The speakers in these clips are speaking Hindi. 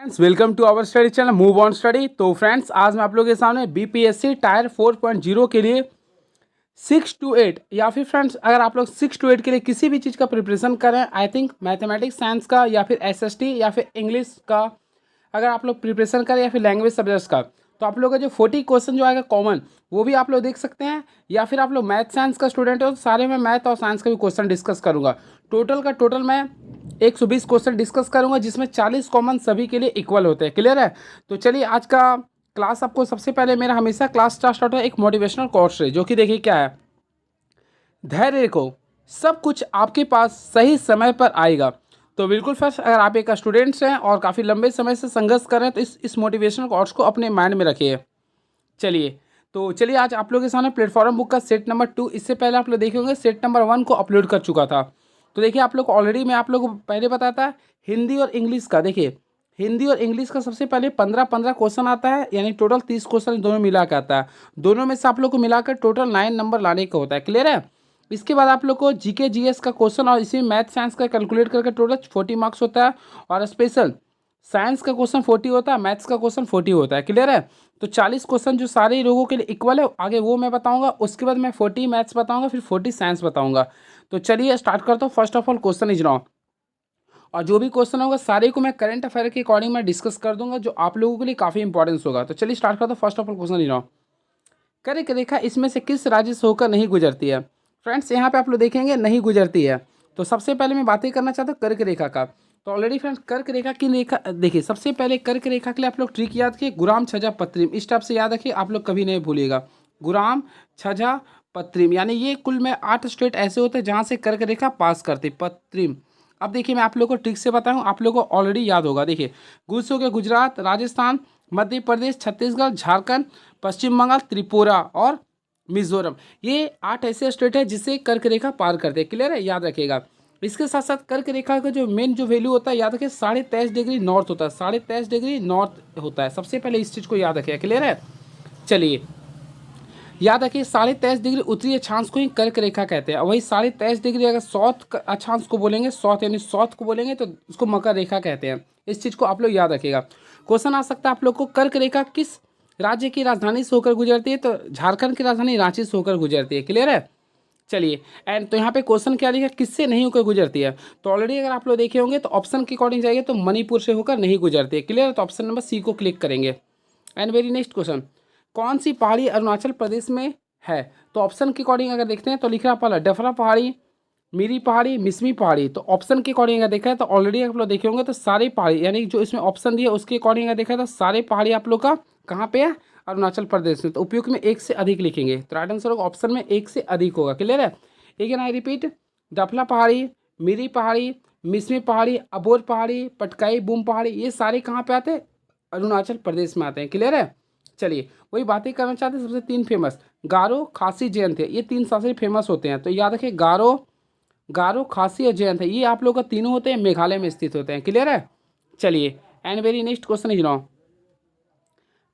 Friends welcome to our study channel move on study. तो फ्रेंड्स आज मैं आप लोगों के सामने बीपीएससी टायर 4.0 के लिए 6 to 8 या फिर फ्रेंड्स अगर आप लोग 6 to 8 के लिए किसी भी चीज़ का प्रिपरेशन करें, आई थिंक मैथमेटिक्स साइंस का या फिर एसएसटी या फिर इंग्लिश का अगर आप लोग प्रिपरेशन करें या फिर लैंग्वेज सब्जेक्ट्स का, तो आप लोग का जो 40 क्वेश्चन जो आएगा कॉमन वो भी आप लोग देख सकते हैं। या फिर आप लोग मैथ साइंस का स्टूडेंट हो तो सारे में मैथ और साइंस का भी क्वेश्चन डिस्कस करूँगा। टोटल मैं 120 क्वेश्चन डिस्कस करूंगा जिसमें 40 कॉमन सभी के लिए इक्वल होते हैं। क्लियर है? तो चलिए आज का क्लास आपको सबसे पहले मेरा हमेशा क्लास स्टार्ट होता है एक मोटिवेशनल कोट से, जो कि देखिए क्या है, धैर्य रखो, सब कुछ आपके पास सही समय पर आएगा। तो बिल्कुल फर्स्ट अगर आप एक स्टूडेंट्स हैं और काफ़ी लंबे समय से संघर्ष कर रहे हैं तो इस मोटिवेशनल कोट्स को अपने माइंड में रखिए। चलिए आज आप लोगों के सामने प्लेटफॉर्म बुक का सेट नंबर 2, इससे पहले आप लोग देखे होंगे सेट नंबर 1 को अपलोड कर चुका था। तो देखिए आप लोग को ऑलरेडी मैं आप लोग को पहले बताया था हिंदी और इंग्लिश का। देखिए हिंदी और इंग्लिश का सबसे पहले 15-15 क्वेश्चन आता है, यानी टोटल 30 क्वेश्चन दोनों मिला के आता है। दोनों में से आप लोग को मिलाकर टोटल 9 नंबर लाने का होता है। क्लियर है? इसके बाद आप लोग को जीके जीएस का क्वेश्चन और इसी मैथ साइंस का कैलकुलेट करके टोटल 40 मार्क्स होता है, और स्पेशल साइंस का क्वेश्चन 40 होता है, मैथ्स का क्वेश्चन 40 होता है। क्लियर है? तो 40 क्वेश्चन जो सारे लोगों के लिए इक्वल है आगे वो मैं बताऊंगा, उसके बाद मैं 40 मैथ्स बताऊंगा, फिर 40 साइंस बताऊंगा। तो चलिए स्टार्ट करता हूँ। First of all question is now, और जो भी क्वेश्चन होगा सारे को मैं करंट अफेयर के अकॉर्डिंग मैं डिस्कस कर दूंगा, जो आप लोगों के लिए काफ़ी इंपॉर्टेंस होगा। तो चलिए स्टार्ट करता हूँ। First of all question is now, कर्क रेखा इसमें से किस राज्य से होकर नहीं गुजरती है? फ्रेंड्स यहाँ पे आप लोग देखेंगे नहीं गुजरती है। तो सबसे पहले मैं बातें करना चाहता हूँ कर्क रेखा का। तो ऑलरेडी फ्रेंड्स कर्क रेखा की रेखा देखिए, सबसे पहले कर्क रेखा के लिए आप लोग ट्रिक याद किए, गुराम छजा पत्रिम, इस टाइप से याद रखिए, आप लोग कभी नहीं भूलिएगा। गुराम छजा पत्रिम, यानी ये कुल में 8 स्टेट ऐसे होते हैं जहाँ से कर्क रेखा पास करती पत्रिम। अब देखिए मैं आप लोग को ट्रिक से बताऊँ, आप लोग को ऑलरेडी याद होगा। देखिए गुज हो गया गुजरात, राजस्थान, मध्य प्रदेश, छत्तीसगढ़, झारखंड, पश्चिम बंगाल, त्रिपुरा और मिजोरम, ये 8 ऐसे स्टेट है जिससे कर्क रेखा पार करते हैं। क्लियर है? याद रखिएगा। इसके साथ साथ कर्क रेखा का जो मेन जो वैल्यू होता है याद रखिए, 23.5 डिग्री नॉर्थ होता है, 23.5 डिग्री नॉर्थ होता है। सबसे पहले इस चीज़ को याद रखिएगा। क्लियर है? चलिए याद रखिए 23.5 डिग्री उत्तरी अक्षांश को ही कर्क रेखा कहते हैं, और वही 23.5 डिग्री अगर साउथ अक्षांश को बोलेंगे, साउथ यानी साउथ को बोलेंगे तो उसको मकर रेखा कहते हैं। इस चीज़ को आप लोग याद रखिएगा। क्वेश्चन आ सकता है आप लोग को, कर्क रेखा किस राज्य की राजधानी से होकर गुजरती है? तो झारखंड की राजधानी रांची से होकर गुजरती है। क्लियर है? चलिए एंड तो यहाँ पे क्वेश्चन क्या लिखा, किससे नहीं होकर गुजरती है? तो ऑलरेडी अगर आप लोग देखे होंगे तो ऑप्शन के अकॉर्डिंग जाएंगे तो मणिपुर से होकर नहीं गुजरती है। क्लियर है? तो ऑप्शन नंबर सी को क्लिक करेंगे। एंड वेरी नेक्स्ट क्वेश्चन, कौन सी पहाड़ी अरुणाचल प्रदेश में है? तो ऑप्शन के अकॉर्डिंग अगर देखते हैं तो लिख रहा पहला डफरा पहाड़ी, मीरी पहाड़ी, मिसमी पहाड़ी। तो ऑप्शन के अकॉर्डिंग अगर देखा है तो ऑलरेडी आप लोग देखे होंगे तो सारे पहाड़ी, यानी जो इसमें ऑप्शन दिया उसके अकॉर्डिंग अगर देखा है तो सारे पहाड़ी आप लोग का कहाँ पे है? अरुणाचल प्रदेश में। तो उपयुक्त में एक से अधिक लिखेंगे, तो राइट आंसर होगा ऑप्शन में एक से अधिक होगा। क्लियर है? अगेन आई रिपीट, डफला पहाड़ी, मीरी पहाड़ी, मिसमी पहाड़ी, अबोर पहाड़ी, पटकाई बूम पहाड़ी, ये सारे कहाँ पे आते हैं? अरुणाचल प्रदेश में आते हैं। क्लियर है? चलिए वही बातें करना चाहते हैं। सबसे 3 फेमस गारो, खासी, जयंत है, ये 3 सबसे फेमस होते हैं। तो याद रखिए गारो, खासी और जयंत है, ये आप लोग का तीनों होते हैं मेघालय में स्थित होते हैं। क्लियर है? चलिए and very next question is now,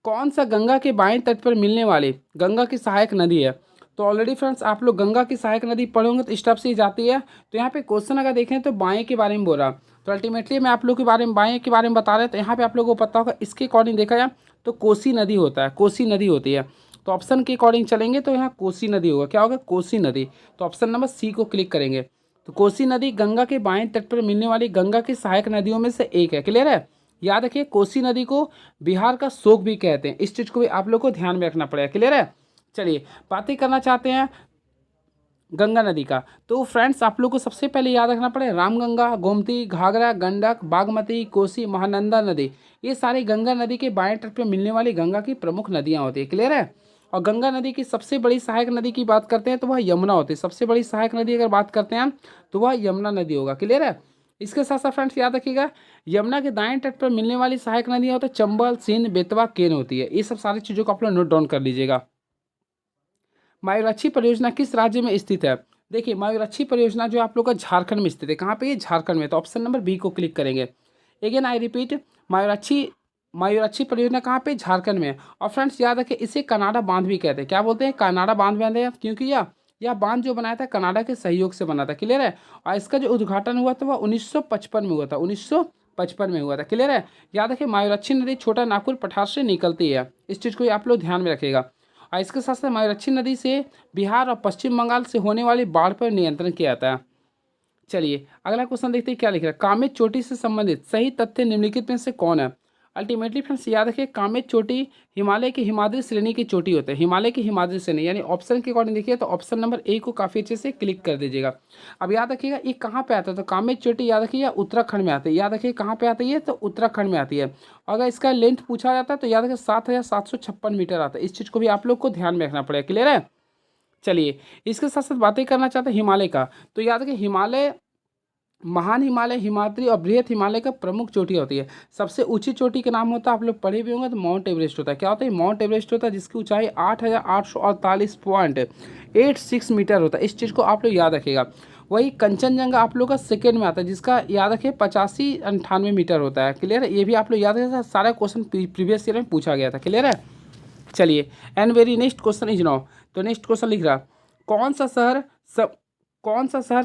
कौन सा गंगा के बाएं तट पर मिलने वाली गंगा की सहायक नदी है? तो ऑलरेडी फ्रेंड्स आप लोग गंगा की सहायक नदी पढ़े होंगे तो इस टाइप से ही जाती है। तो यहाँ पे क्वेश्चन अगर देखें तो बाएं के बारे में बोल रहा, तो अल्टीमेटली मैं आप लोग के बारे में बाएं के बारे में बता रहे हैं। तो यहाँ पे आप लोगों को पता होगा इसके अकॉर्डिंग देखा जाए तो कोसी नदी होता है, कोसी नदी होती है। तो ऑप्शन के अकॉर्डिंग चलेंगे तो यहाँ कोसी नदी होगा। क्या होगा? कोसी नदी। तो ऑप्शन नंबर सी को क्लिक करेंगे। तो कोसी नदी गंगा के बाएं तट पर मिलने वाली गंगा की सहायक नदियों में से एक है। क्लियर है? याद रखिए कोसी नदी को बिहार का शोक भी कहते हैं, इस चीज़ को भी आप लोग को ध्यान में रखना पड़ेगा। क्लियर है? चलिए बातें करना चाहते हैं गंगा नदी का। तो फ्रेंड्स आप लोग को सबसे पहले याद रखना पड़ेगा रामगंगा, गोमती, घाघरा, गंडक, बागमती, कोसी, महानंदा नदी, ये सारी गंगा नदी के बाएं तट पर मिलने वाली गंगा की प्रमुख नदियाँ होती है। क्लियर है? और गंगा नदी की सबसे बड़ी सहायक नदी की बात करते हैं तो वह यमुना होती है। सबसे बड़ी सहायक नदी अगर बात करते हैं तो वह यमुना नदी होगा। क्लियर है? इसके साथ साथ फ्रेंड्स याद रखिएगा यमुना के दाएं तट पर मिलने वाली सहायक नदियाँ होती है चंबल, सिंध, बेतवा, केन होती है। ये सब सारी चीज़ों को आप लोग नोट डाउन कर लीजिएगा। मायूराक्षी परियोजना किस राज्य में स्थित है? देखिए मायूराक्षी परियोजना जो आप लोग का झारखंड में स्थित है। कहाँ पे? ये झारखंड में। तो ऑप्शन नंबर बी को क्लिक करेंगे। अगेन आई रिपीट, मायूराक्षी परियोजना कहाँ पे? झारखंड में। और फ्रेंड्स याद रखिए इसे कनाडा बांध भी कहते हैं। क्या बोलते हैं? कनाडा बांध कहते हैं, क्योंकि यह बांध जो बनाया था कनाडा के सहयोग से बना था। क्लियर है? और इसका जो उद्घाटन हुआ था वह 1955 में हुआ था, 1955 1955 में हुआ था। क्लियर है। याद रखिए मायूराक्षी नदी छोटा नागपुर पठार से निकलती है, इस चीज़ को आप लोग ध्यान में रखिएगा। और इसके साथ साथ मायूराक्षी नदी से बिहार और पश्चिम बंगाल से होने वाली बाढ़ पर नियंत्रण किया जाता है। चलिए अगला क्वेश्चन देखते हैं क्या लिख रहा है। कामेत चोटी से संबंधित सही तथ्य निम्नलिखित में से कौन है। अल्टीमेटली फ्रेंड्स याद रखिए कामेत चोटी हिमालय की हिमाद्री श्रेणी की चोटी होते हैं, हिमालय की हिमाद्री श्रेणी, यानी ऑप्शन के अकॉर्डिंग देखिए तो ऑप्शन नंबर ए को काफ़ी अच्छे से क्लिक कर दीजिएगा। अब याद रखिएगा ये कहाँ पे आता है, तो कामेत चोटी याद रखिए उत्तराखंड में आती है। याद रखिए कहाँ पे आती है, तो उत्तराखंड में आती है। अगर इसका लेंथ पूछा जाता है तो याद रखिए 7,756 मीटर आता है। इस चीज़ को भी आप लोग को ध्यान में रखना पड़ेगा। क्लियर है। चलिए इसके साथ साथ बातें करना चाहते हैं हिमालय का, तो याद रखिए हिमालय महान हिमालय, हिमाद्री और बृहत हिमालय का प्रमुख चोटी होती है। सबसे ऊंची चोटी का नाम होता है, आप लोग पढ़े भी होंगे, तो माउंट एवरेस्ट होता है। क्या होता है, माउंट एवरेस्ट होता है, जिसकी ऊंचाई 8,848.86 मीटर होता है। इस चीज़ को आप लोग याद रखिएगा। वही कंचनजंगा आप लोग का सेकेंड में आता है, जिसका याद रखिए 85-98 मीटर होता है। क्लियर है। ये भी आप लोग याद रखिए, सारा क्वेश्चन प्रीवियस ईयर में पूछा गया था। क्लियर है। चलिए and very next question is now, तो नेक्स्ट क्वेश्चन लिख रहा कौन सा शहर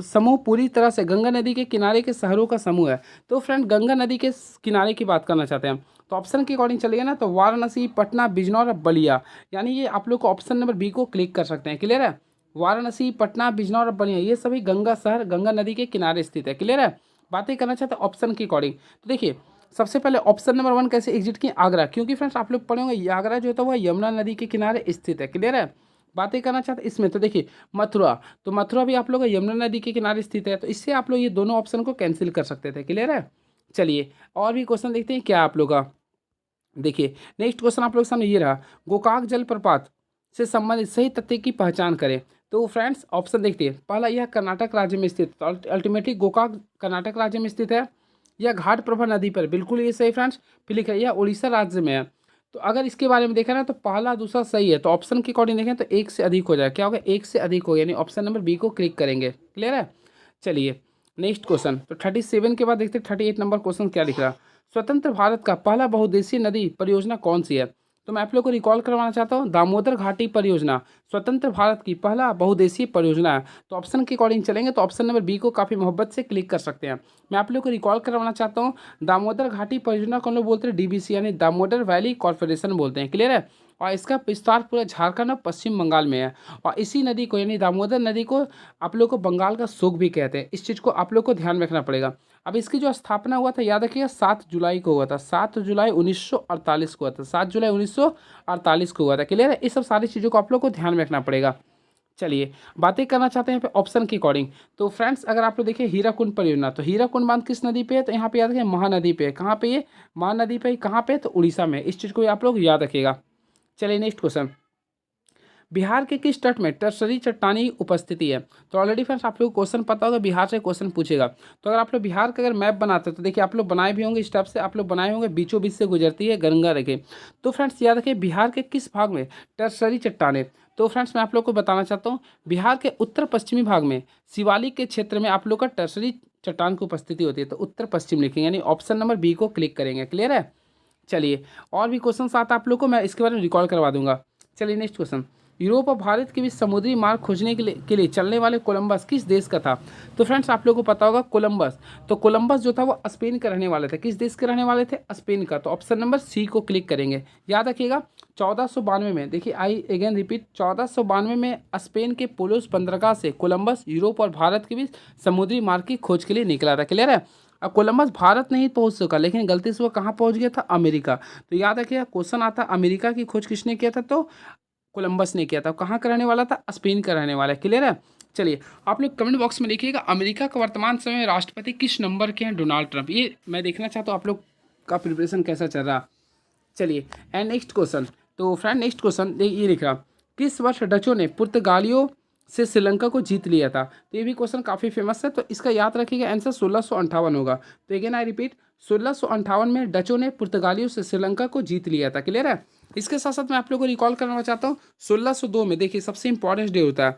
समूह पूरी तरह से गंगा नदी के किनारे के शहरों का समूह है। तो फ्रेंड गंगा नदी के किनारे की बात करना चाहते हैं, तो ऑप्शन के अकॉर्डिंग चलिए ना, तो वाराणसी, पटना, बिजनौर और बलिया, यानी ये आप लोग को ऑप्शन नंबर बी को क्लिक कर सकते हैं। क्लियर है। वाराणसी, पटना, बिजनौर और बलिया ये सभी गंगा शहर गंगा नदी के किनारे स्थित है। क्लियर है। बातें करना चाहते हैं ऑप्शन के अकॉर्डिंग, तो देखिए सबसे पहले ऑप्शन नंबर 1 कैसे एग्जिट किए, आगरा, क्योंकि फ्रेंड्स आप लोग पढ़े होंगे आगरा जो होता है वह यमुना नदी के किनारे स्थित है। क्लियर है। बातें करना चाहते हैं इसमें, तो देखिए मथुरा, तो मथुरा भी आप लोग यमुना नदी के किनारे स्थित है, तो इससे आप लोग ये दोनों ऑप्शन को कैंसिल कर सकते थे। क्लियर है। चलिए और भी क्वेश्चन देखते हैं क्या आप लोग का। देखिए नेक्स्ट क्वेश्चन आप लोग के सामने ये रहा, गोकाक जलप्रपात से संबंधित सही तथ्य की पहचान करें। तो फ्रेंड्स ऑप्शन देखते हैं, पहला यह कर्नाटक राज्य में स्थित, तो अल्टीमेटली गोकाक कर्नाटक राज्य में स्थित है। यह घाटप्रभा नदी पर, बिल्कुल ये सही फ्रेंड्स। फिर लिखा है यह उड़ीसा राज्य में है। तो अगर इसके बारे में देखा ना तो पहला दूसरा सही है, तो ऑप्शन के अकॉर्डिंग देखें तो एक से अधिक हो जाए, क्या होगा, एक से अधिक हो, यानी ऑप्शन नंबर बी को क्लिक करेंगे। क्लियर है। चलिए नेक्स्ट क्वेश्चन, तो 37 के बाद देखते हैं 38 नंबर क्वेश्चन क्या लिख रहा। स्वतंत्र भारत का पहला बहुउद्देशीय नदी परियोजना कौन सी है। तो मैं आप लोग को रिकॉल करवाना चाहता हूँ, दामोदर घाटी परियोजना स्वतंत्र भारत की पहला बहुउद्देशीय परियोजना है। तो ऑप्शन के अकॉर्डिंग चलेंगे तो ऑप्शन नंबर बी को काफ़ी मोहब्बत से क्लिक कर सकते हैं। मैं आप लोग को रिकॉल करवाना चाहता हूँ, दामोदर घाटी परियोजना को हम लोग बोलते हैं डीबीसी, यानी दामोदर वैली कॉर्पोरेशन बोलते हैं। क्लियर है। और इसका विस्तार पूरा झारखंड और पश्चिम बंगाल में है। और इसी नदी को यानी दामोदर नदी को आप लोग को बंगाल का शोक भी कहते हैं। इस चीज़ को आप लोग को ध्यान रखना पड़ेगा। अब इसकी जो स्थापना हुआ था याद रखिएगा 7 जुलाई को हुआ था, 7 जुलाई 1948 को हुआ था, 7 जुलाई 1948 को हुआ था। क्लियर है। इस सब सारी चीज़ों को आप लोग को ध्यान में रखना पड़ेगा। चलिए बातें करना चाहते हैं यहाँ पे ऑप्शन के अकॉर्डिंग, तो फ्रेंड्स अगर आप लोग देखिए हीराकुंड परियोजना, तो हीराकुंड बांध किस नदी पे है, तो यहाँ पे याद रखिए महानदी पे है। कहाँ पे ये, महानदी पे, कहाँ पे, तो उड़ीसा में। इस चीज़ को आप लोग याद रखिएगा। चलिए नेक्स्ट क्वेश्चन, बिहार के किस तट में टर्सरी चट्टानी उपस्थिति है। तो ऑलरेडी फ्रेंड्स आप लोग को क्वेश्चन पता होगा, बिहार से क्वेश्चन पूछेगा। तो अगर आप लोग बिहार का अगर मैप बनाते हैं तो देखिए आप लोग बनाए भी होंगे, स्टेप से आप लोग बनाए होंगे, बीचों बीच से गुजरती है गंगा रेखा। तो फ्रेंड्स याद रखिए बिहार के किस भाग में टर्सरी चट्टाने, तो फ्रेंड्स मैं आप लोग को बताना चाहता हूँ, बिहार के उत्तर पश्चिमी भाग में शिवालिक के क्षेत्र में आप लोग का टर्सरी चट्टान की उपस्थिति होती है। तो उत्तर पश्चिम लिखेंगे, यानी ऑप्शन नंबर बी को क्लिक करेंगे। क्लियर है। चलिए और भी क्वेश्चन आते आप लोग को, मैं इसके बारे में रिकॉल करवा दूंगा। चलिए नेक्स्ट क्वेश्चन, यूरोप और भारत के बीच समुद्री मार्ग खोजने के लिए चलने वाले कोलंबस किस देश का था। तो फ्रेंड्स आप लोगों को पता होगा कोलंबस, तो कोलंबस जो था वो स्पेन के रहने वाले थे। किस देश के रहने वाले थे, स्पेन का। तो ऑप्शन नंबर सी को क्लिक करेंगे। याद रखिएगा 1492 में, देखिए आई अगेन रिपीट, 1492 में स्पेन के पोलोस बंदरगाह से कोलंबस यूरोप और भारत के बीच समुद्री मार्ग की खोज के लिए निकला था। क्लियर है। अब कोलंबस भारत नहीं पहुंच सका, लेकिन गलती से वो कहाँ पहुंच गया था, अमेरिका। तो याद रखिएगा क्वेश्चन आता अमेरिका की खोज किसने किया था, तो कोलंबस ने किया था। कहाँ का रहने वाला था, स्पेन का रहने वाला है। क्लियर है। चलिए आप लोग कमेंट बॉक्स में लिखिएगा अमेरिका का वर्तमान समय में राष्ट्रपति किस नंबर के हैं, डोनाल्ड ट्रंप। ये मैं देखना चाहता हूँ आप लोग का प्रिपरेशन कैसा चल रहा। चलिए एंड नेक्स्ट क्वेश्चन, तो फ्रेंड नेक्स्ट क्वेश्चन ये लिख रहा, किस वर्ष डचों ने पुर्तगालियों से श्रीलंका को जीत लिया था। तो ये भी क्वेश्चन काफ़ी फेमस है, तो इसका याद रखिएगा आंसर 1658 होगा। तो अगेन आई रिपीट, 1658 में डचों ने पुर्तगालियों से श्रीलंका को जीत लिया था। क्लियर है। इसके साथ साथ मैं आप लोगों को रिकॉल करना चाहता हूँ 1602 में, देखिए सबसे इंपॉर्टेंट डे होता है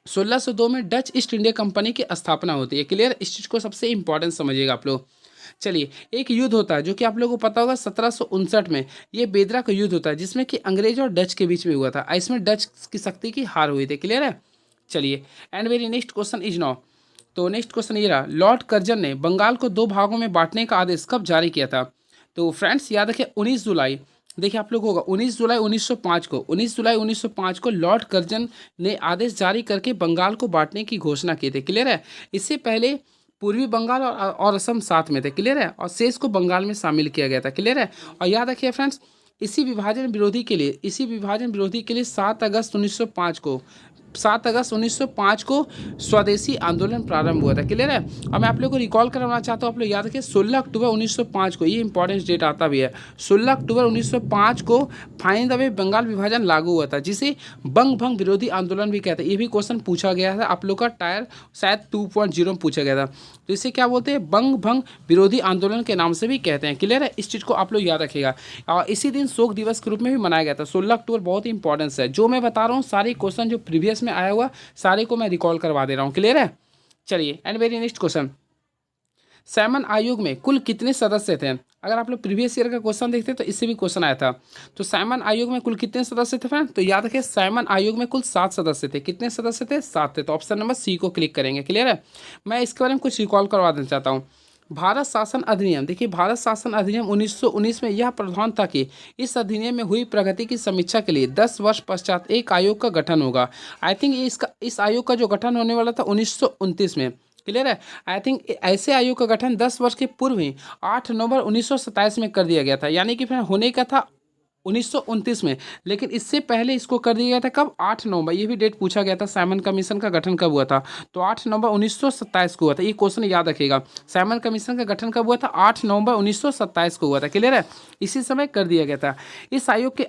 1602 में डच ईस्ट इंडिया कंपनी की स्थापना होती है। क्लियर। इस चीज़ को सबसे इंपॉर्टेंट समझिएगा आप लोग। चलिए एक युद्ध होता है जो कि आप लोगों को पता होगा 1759 में, ये बेदरा का युद्ध होता है जिसमें कि अंग्रेज और डच के बीच में हुआ था। इसमें डच की शक्ति की हार हुई थी। क्लियर है। चलिए and very next question is now, तो नेक्स्ट क्वेश्चन ये रहा, लॉर्ड कर्जन ने बंगाल को 2 भागों में बांटने का आदेश कब जारी किया था? तो फ्रेंड्स याद रखिए 19 जुलाई, देखिए आप लोग होगा 19 जुलाई 1905 को, 19 जुलाई 1905 को लॉर्ड कर्जन ने आदेश जारी करके बंगाल को बांटने की घोषणा की थी। क्लियर है? इससे पहले पूर्वी बंगाल और असम साथ में थे। क्लियर है? और शेष को बंगाल में शामिल किया गया था। क्लियर है? और याद रखिए फ्रेंड्स, इसी विभाजन विरोधी के लिए 7 अगस्त 1905 को 7 अगस्त 1905 को स्वदेशी आंदोलन प्रारंभ हुआ था। क्लियर है? और मैं आप लोगों को रिकॉल करवाना चाहता हूँ, आप लोग याद रखिए 16 अक्टूबर 1905 को, ये इंपॉर्टेंट डेट आता भी है, 16 अक्टूबर 1905 को फाइंड द वे बंगाल विभाजन लागू हुआ था, जिसे बंग भंग विरोधी आंदोलन भी कहते हैं। ये भी क्वेश्चन पूछा गया था आप लोग का, टायर शायद 2.0 में पूछा गया था। तो इसे क्या बोलते हैं? बंग भंग विरोधी आंदोलन के नाम से भी कहते हैं। क्लियर है? इस चीज़ को आप लोग याद रखिएगा। और इसी दिन शोक दिवस के रूप में भी मनाया गया था। 16 अक्टूबर बहुत ही इंपॉर्टेंस है। जो मैं बता रहा हूँ सारे क्वेश्चन जो प्रीवियस में आया हुआ सारे को मैं रिकॉल करवा दे रहा हूँ। क्लियर है? चलिए, and very next question, Simon आयोग में कुल कितने सदस्य थे? अगर आप लोग प्रीवियस ईयर का क्वेश्चन देखते तो इससे भी क्वेश्चन आया था। तो सैमन आयोग में कुल कितने सदस्य थे फ्रेंड? तो याद रखिए सैमन आयोग में कुल 7 सदस्य थे। कितने सदस्य थे? 7 थे। तो ऑप्शन नंबर सी को क्लिक करेंगे। क्लियर है? मैं इसके बारे में कुछ रिकॉल करवा देना चाहता हूँ। भारत शासन अधिनियम, देखिए भारत शासन अधिनियम 1919 में यह प्रावधान था कि इस अधिनियम में हुई प्रगति की समीक्षा के लिए 10 वर्ष पश्चात एक आयोग का गठन होगा। आई थिंक इस आयोग का जो गठन होने वाला था 1929 में। क्लियर है? आई थिंक ऐसे आयोग का गठन 10 वर्ष के पूर्व ही 8 नवंबर 1927 में कर दिया गया था, यानी कि फिर होने का था 1929 में, लेकिन इससे पहले इसको कर दिया गया था कब? 8 नवंबर। ये भी डेट पूछा गया था, सैमन कमीशन का गठन कब हुआ था? तो 8 नवंबर 1927 को हुआ था। ये क्वेश्चन याद रखिएगा, सैमन कमीशन का गठन कब हुआ था? 8 नवंबर 1927 को हुआ था। क्लियर है? इसी समय कर दिया गया था। इस आयोग के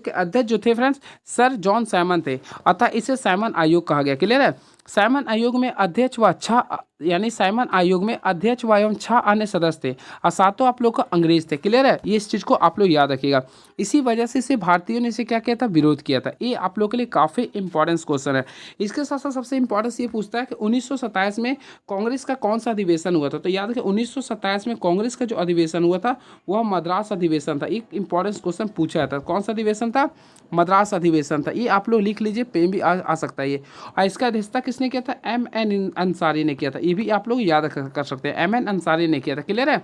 अध्यक्ष जो थे फ्रेंड्स, सर जॉन सैमन थे, अतः इसे सैमन आयोग कहा गया। क्लियर है? सैमन आयोग में अध्यक्ष व 6 अन्य सदस्य थे और 7 आप लोग का अंग्रेज थे। क्लियर है? ये इस चीज़ को आप लोग याद रखिएगा। इसी वजह से इसे भारतीयों ने इसे क्या किया था? विरोध किया था। ये आप लोग के लिए काफ़ी इंपॉर्टेंस क्वेश्चन है। इसके साथ साथ सबसे इंपॉर्टेंस ये पूछता है कि 1927 में कांग्रेस का कौन सा अधिवेशन हुआ था? तो याद रखिए 1927 में कांग्रेस का जो अधिवेशन हुआ था वह मद्रास अधिवेशन था। एक इंपॉर्टेंस क्वेश्चन पूछा था, कौन सा अधिवेशन था? मद्रास अधिवेशन था। ये आप लोग लिख लीजिए, पेन भी आ सकता है ये। और इसका अध्यक्षता किसने किया था? M.N. अंसारी ने किया था। ये भी आप लोग याद कर सकते हैं, M.N. अंसारी ने किया था। क्लियर है?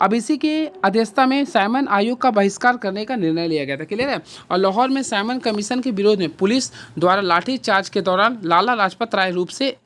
अब इसी की अध्यक्षता में सैमन आयोग का बहिष्कार करने का निर्णय लिया गया था। क्लियर है? और लाहौर में सैमन कमीशन के विरोध में पुलिस द्वारा लाठीचार्ज के दौरान लाला लाजपत राय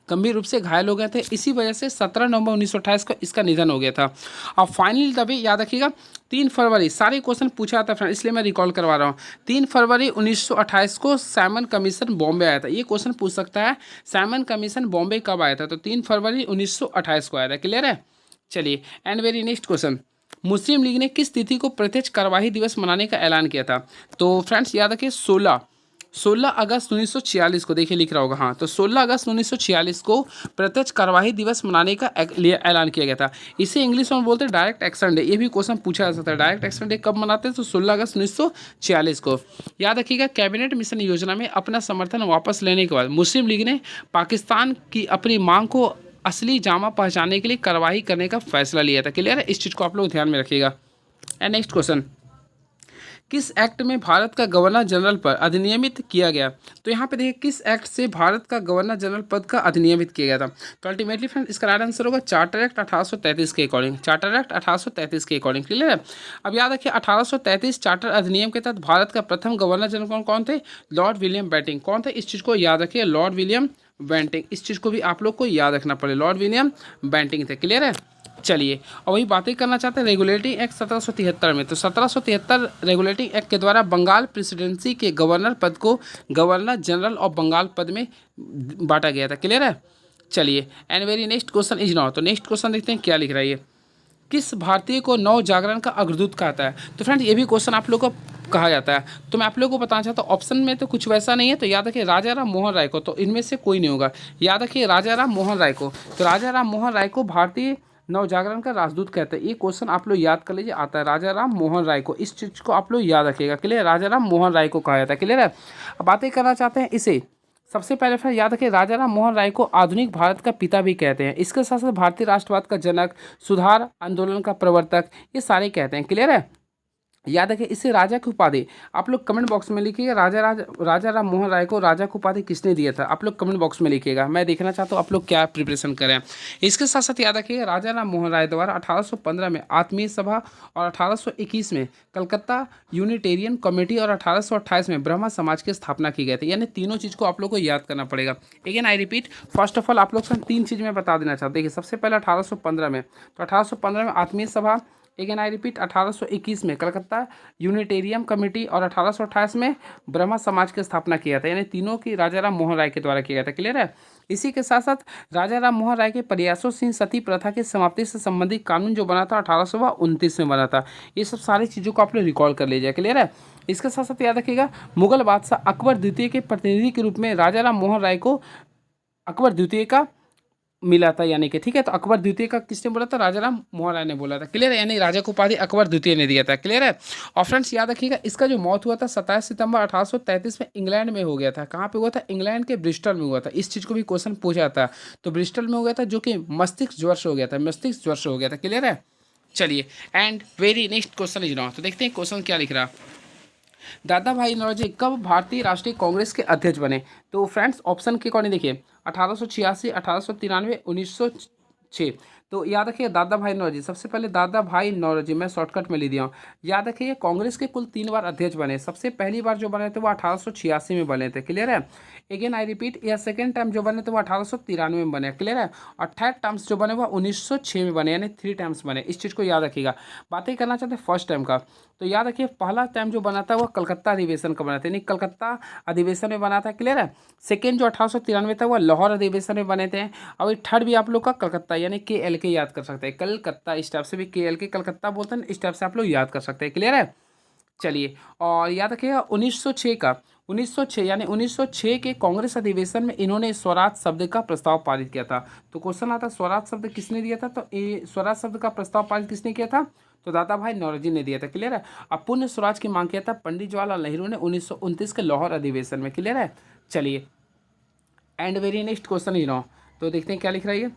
गंभीर रूप से घायल हो गए थे। इसी वजह से 17 नवंबर 1928 को इसका निधन हो गया था। और फाइनली तभी याद रखिएगा 3 फरवरी, सारे क्वेश्चन पूछा था फ्रेंड, इसलिए मैं रिकॉल करवा रहा हूँ। 3 फरवरी 1928 को सैमन कमीशन बॉम्बे आया था। ये क्वेश्चन पूछ सकता है, सैमन कमीशन बॉम्बे कब आया था? तो 3 फरवरी 1928 को आया था। क्लियर है? चलिए, and very next question, Muslim league ने किस तिथि को प्रत्यक्ष कार्यवाही दिवस मनाने का ऐलान किया था? तो फ्रेंड्स याद रखिए 16 अगस्त 1946 को, देखिए लिख रहा होगा, हाँ, तो 16 अगस्त 1946 को प्रत्यक्ष कार्यवाही दिवस मनाने का ऐलान किया गया था। इसे इंग्लिश में बोलते हैं डायरेक्ट एक्शन डे। ये भी क्वेश्चन पूछा जा सकता है, डायरेक्ट एक्शन डे कब मनाते हैं? तो 16 अगस्त 1946 को। याद रखिएगा कैबिनेट मिशन योजना में अपना समर्थन वापस लेने के बाद मुस्लिम लीग ने पाकिस्तान की अपनी मांग को असली जामा पहचानने के लिए कार्रवाई करने का फैसला लिया था। क्लियर है? इस चीज़ को आप लोग ध्यान में रखिएगा। एंड नेक्स्ट क्वेश्चन, किस एक्ट में भारत का गवर्नर जनरल पर अधिनियमित किया गया? तो यहाँ पे देखिए किस एक्ट से भारत का गवर्नर जनरल पद का अधिनियमित किया गया था? तो अल्टीमेटली फ्रेंड इसका राइट आंसर होगा चार्टर एक्ट 1833 के अकॉर्डिंग। चार्टर एक्ट 1833 के अकॉर्डिंग। क्लियर है? अब याद रखिए 1833 चार्टर अधिनियम के तहत भारत का प्रथम गवर्नर जनरल कौन थे? Lord William Bentinck. कौन थे? इस चीज़ को याद रखिए, लॉर्ड विलियम बेंटिंग। इस चीज़ को भी आप लोग को याद रखना पड़े, लॉर्ड विलियम बेंटिंग थे। क्लियर है? चलिए, और वही बातें करना चाहते हैं रेगुलेटिंग एक्ट 1773 में। तो 1773 रेगुलेटिंग एक्ट के द्वारा बंगाल प्रेसिडेंसी के गवर्नर पद को गवर्नर जनरल ऑफ बंगाल पद में बांटा गया था। क्लियर है? चलिए, and very next question is now. तो नेक्स्ट क्वेश्चन देखते हैं क्या लिख रहा है ये, किस भारतीय को नव जागरण का अग्रदूत कहता है? तो फ्रेंड ये भी क्वेश्चन आप लोग को कहा जाता है, तो मैं आप लोगों को बताना चाहता हूँ, ऑप्शन में तो कुछ वैसा नहीं है, तो याद रखिए राजा राम मोहन राय को। तो इनमें से कोई नहीं होगा, याद रखिए राजा राम मोहन राय को। तो राजा राम मोहन राय को भारतीय नवजागरण का राजदूत कहते हैं। ये क्वेश्चन आप लोग याद कर लीजिए, आता है राजा राम मोहन राय को। इस चीज़ को आप लोग याद रखिएगा। क्लियर? राजा राम मोहन राय को कहा जाता है। क्लियर है? अब बातें करना चाहते हैं इसे, सबसे पहले फिर याद रखिए राजा राम मोहन राय को आधुनिक भारत का पिता भी कहते हैं। इसके साथ साथ भारतीय राष्ट्रवाद का जनक, सुधार आंदोलन का प्रवर्तक, ये सारे कहते हैं। क्लियर है? याद रखिए, इसे राजा की उपाधि आप लोग कमेंट बॉक्स में लिखिएगा। राजा राम मोहन राय को राजा की उपाधि किसने दिया था, आप लोग कमेंट बॉक्स में लिखिएगा। मैं देखना चाहता हूँ आप लोग क्या प्रिपरेशन करें। इसके साथ साथ याद रखिएगा, राजा राम मोहन राय द्वारा 1815 में आत्मीय सभा और 1821 में कलकत्ता यूनिटेरियन कमेटी और 1828 में ब्रह्मा समाज की स्थापना की गई थी। यानी तीनों चीज़ को आप लोग को याद करना पड़ेगा। Again I repeat, first of all आप लोग से तीन चीज़ मैं बता देना चाहता हूँ। देखिए, सबसे पहले 1815 में, तो 1815 में आत्मीय सभा, अगेन आई रिपीट 1821 में कलकत्ता यूनिटेरियम कमेटी और 1828 में ब्रह्मा समाज की स्थापना किया था। यानी तीनों की राजा राम मोहन राय के द्वारा किया गया था। क्लियर है। इसी के साथ साथ राजा राम मोहन राय के प्रयासों से सती प्रथा की समाप्ति से संबंधित कानून जो बना था 1829 में बना था। ये सब सारी चीज़ों को आप लोग रिकॉल कर लीजिए। क्लियर है। इसके साथ साथ याद रखिएगा, मुगल बादशाह अकबर द्वितीय के प्रतिनिधि के रूप में राजा राम मोहन राय को अकबर द्वितीय का मिला था। यानी कि ठीक है, तो अकबर द्वितीय का किसने बोला था, राजा राम मोहन राय ने बोला था। क्लियर है। यानी राजा को उपाधि अकबर द्वितीय ने दिया था। क्लियर है। और फ्रेंड्स याद रखिएगा, इसका जो मौत हुआ था 27 सितंबर 1833 में इंग्लैंड में हो गया था। कहाँ पे हुआ था, इंग्लैंड के ब्रिस्टल में हुआ था। इस चीज़ को भी क्वेश्चन पूछा था। तो ब्रिस्टल में हो गया था, जो कि मस्तिष्क ज्वर से हो गया था, मस्तिष्क ज्वर से हो गया था। क्लियर है। चलिए, एंड वेरी नेक्स्ट क्वेश्चन लिख रहा हूँ, तो देखते हैं क्वेश्चन क्या लिख रहा है। दादा भाई नौरोजी कब भारतीय राष्ट्रीय कांग्रेस के अध्यक्ष बने। तो फ्रेंड्स ऑप्शन के अकॉर्डिंग देखिए, 1886, 1893, 1906। तो याद रखिए, दादा भाई नौरोजी, सबसे पहले दादा भाई नौरोजी, मैं शॉर्टकट में लिख दिया हूँ। याद रखिए, कांग्रेस के कुल 3 बार अध्यक्ष बने। सबसे पहली बार जो बने थे वो 1886 में बने थे। क्लियर है। अगेन आई रिपीट, या सेकेंड टाइम जो बने थे वो 1893 में बने। क्लियर है। और थर्ड टाइम्स जो बने वो 1906 में बने, यानी 3 टाइम्स बने। इस चीज़ को याद रखिएगा। बातें करना चाहते हैं फर्स्ट टाइम का, तो याद रखिए पहला टाइम जो बना था वो कलकत्ता अधिवेशन का बना था, यानी कलकत्ता अधिवेशन में बना था। क्लियर है। सेकेंड जो 1893 था वो लाहौर अधिवेशन में बने थे। और ये थर्ड भी आप लोग का कलकत्ता, यानी KLK याद कर सकते हैं, कलकत्ता। इस टाइप से भी KLK कलकत्ता बोलते हैं, इस टाइप से आप लोग याद कर सकते हैं। क्लियर है। चलिए, और याद रखिएगा 1906 का, 1906 यानी 1906 के कांग्रेस अधिवेशन में इन्होंने स्वराज शब्द का प्रस्ताव पारित किया था। तो क्वेश्चन आता है स्वराज शब्द किसने दिया था, तो ये स्वराज शब्द का प्रस्ताव पारित किसने किया था, तो दादा भाई नौरोजी ने दिया था। क्लियर है। अब पुण्य स्वराज की मांग किया था पंडित जवाहरलाल नेहरू ने 1929 के लाहौर अधिवेशन में। क्लियर है। चलिए, एंड वेरी नेक्स्ट क्वेश्चन लिख रहा हूँ, तो देखते हैं क्या लिख रहा है ये।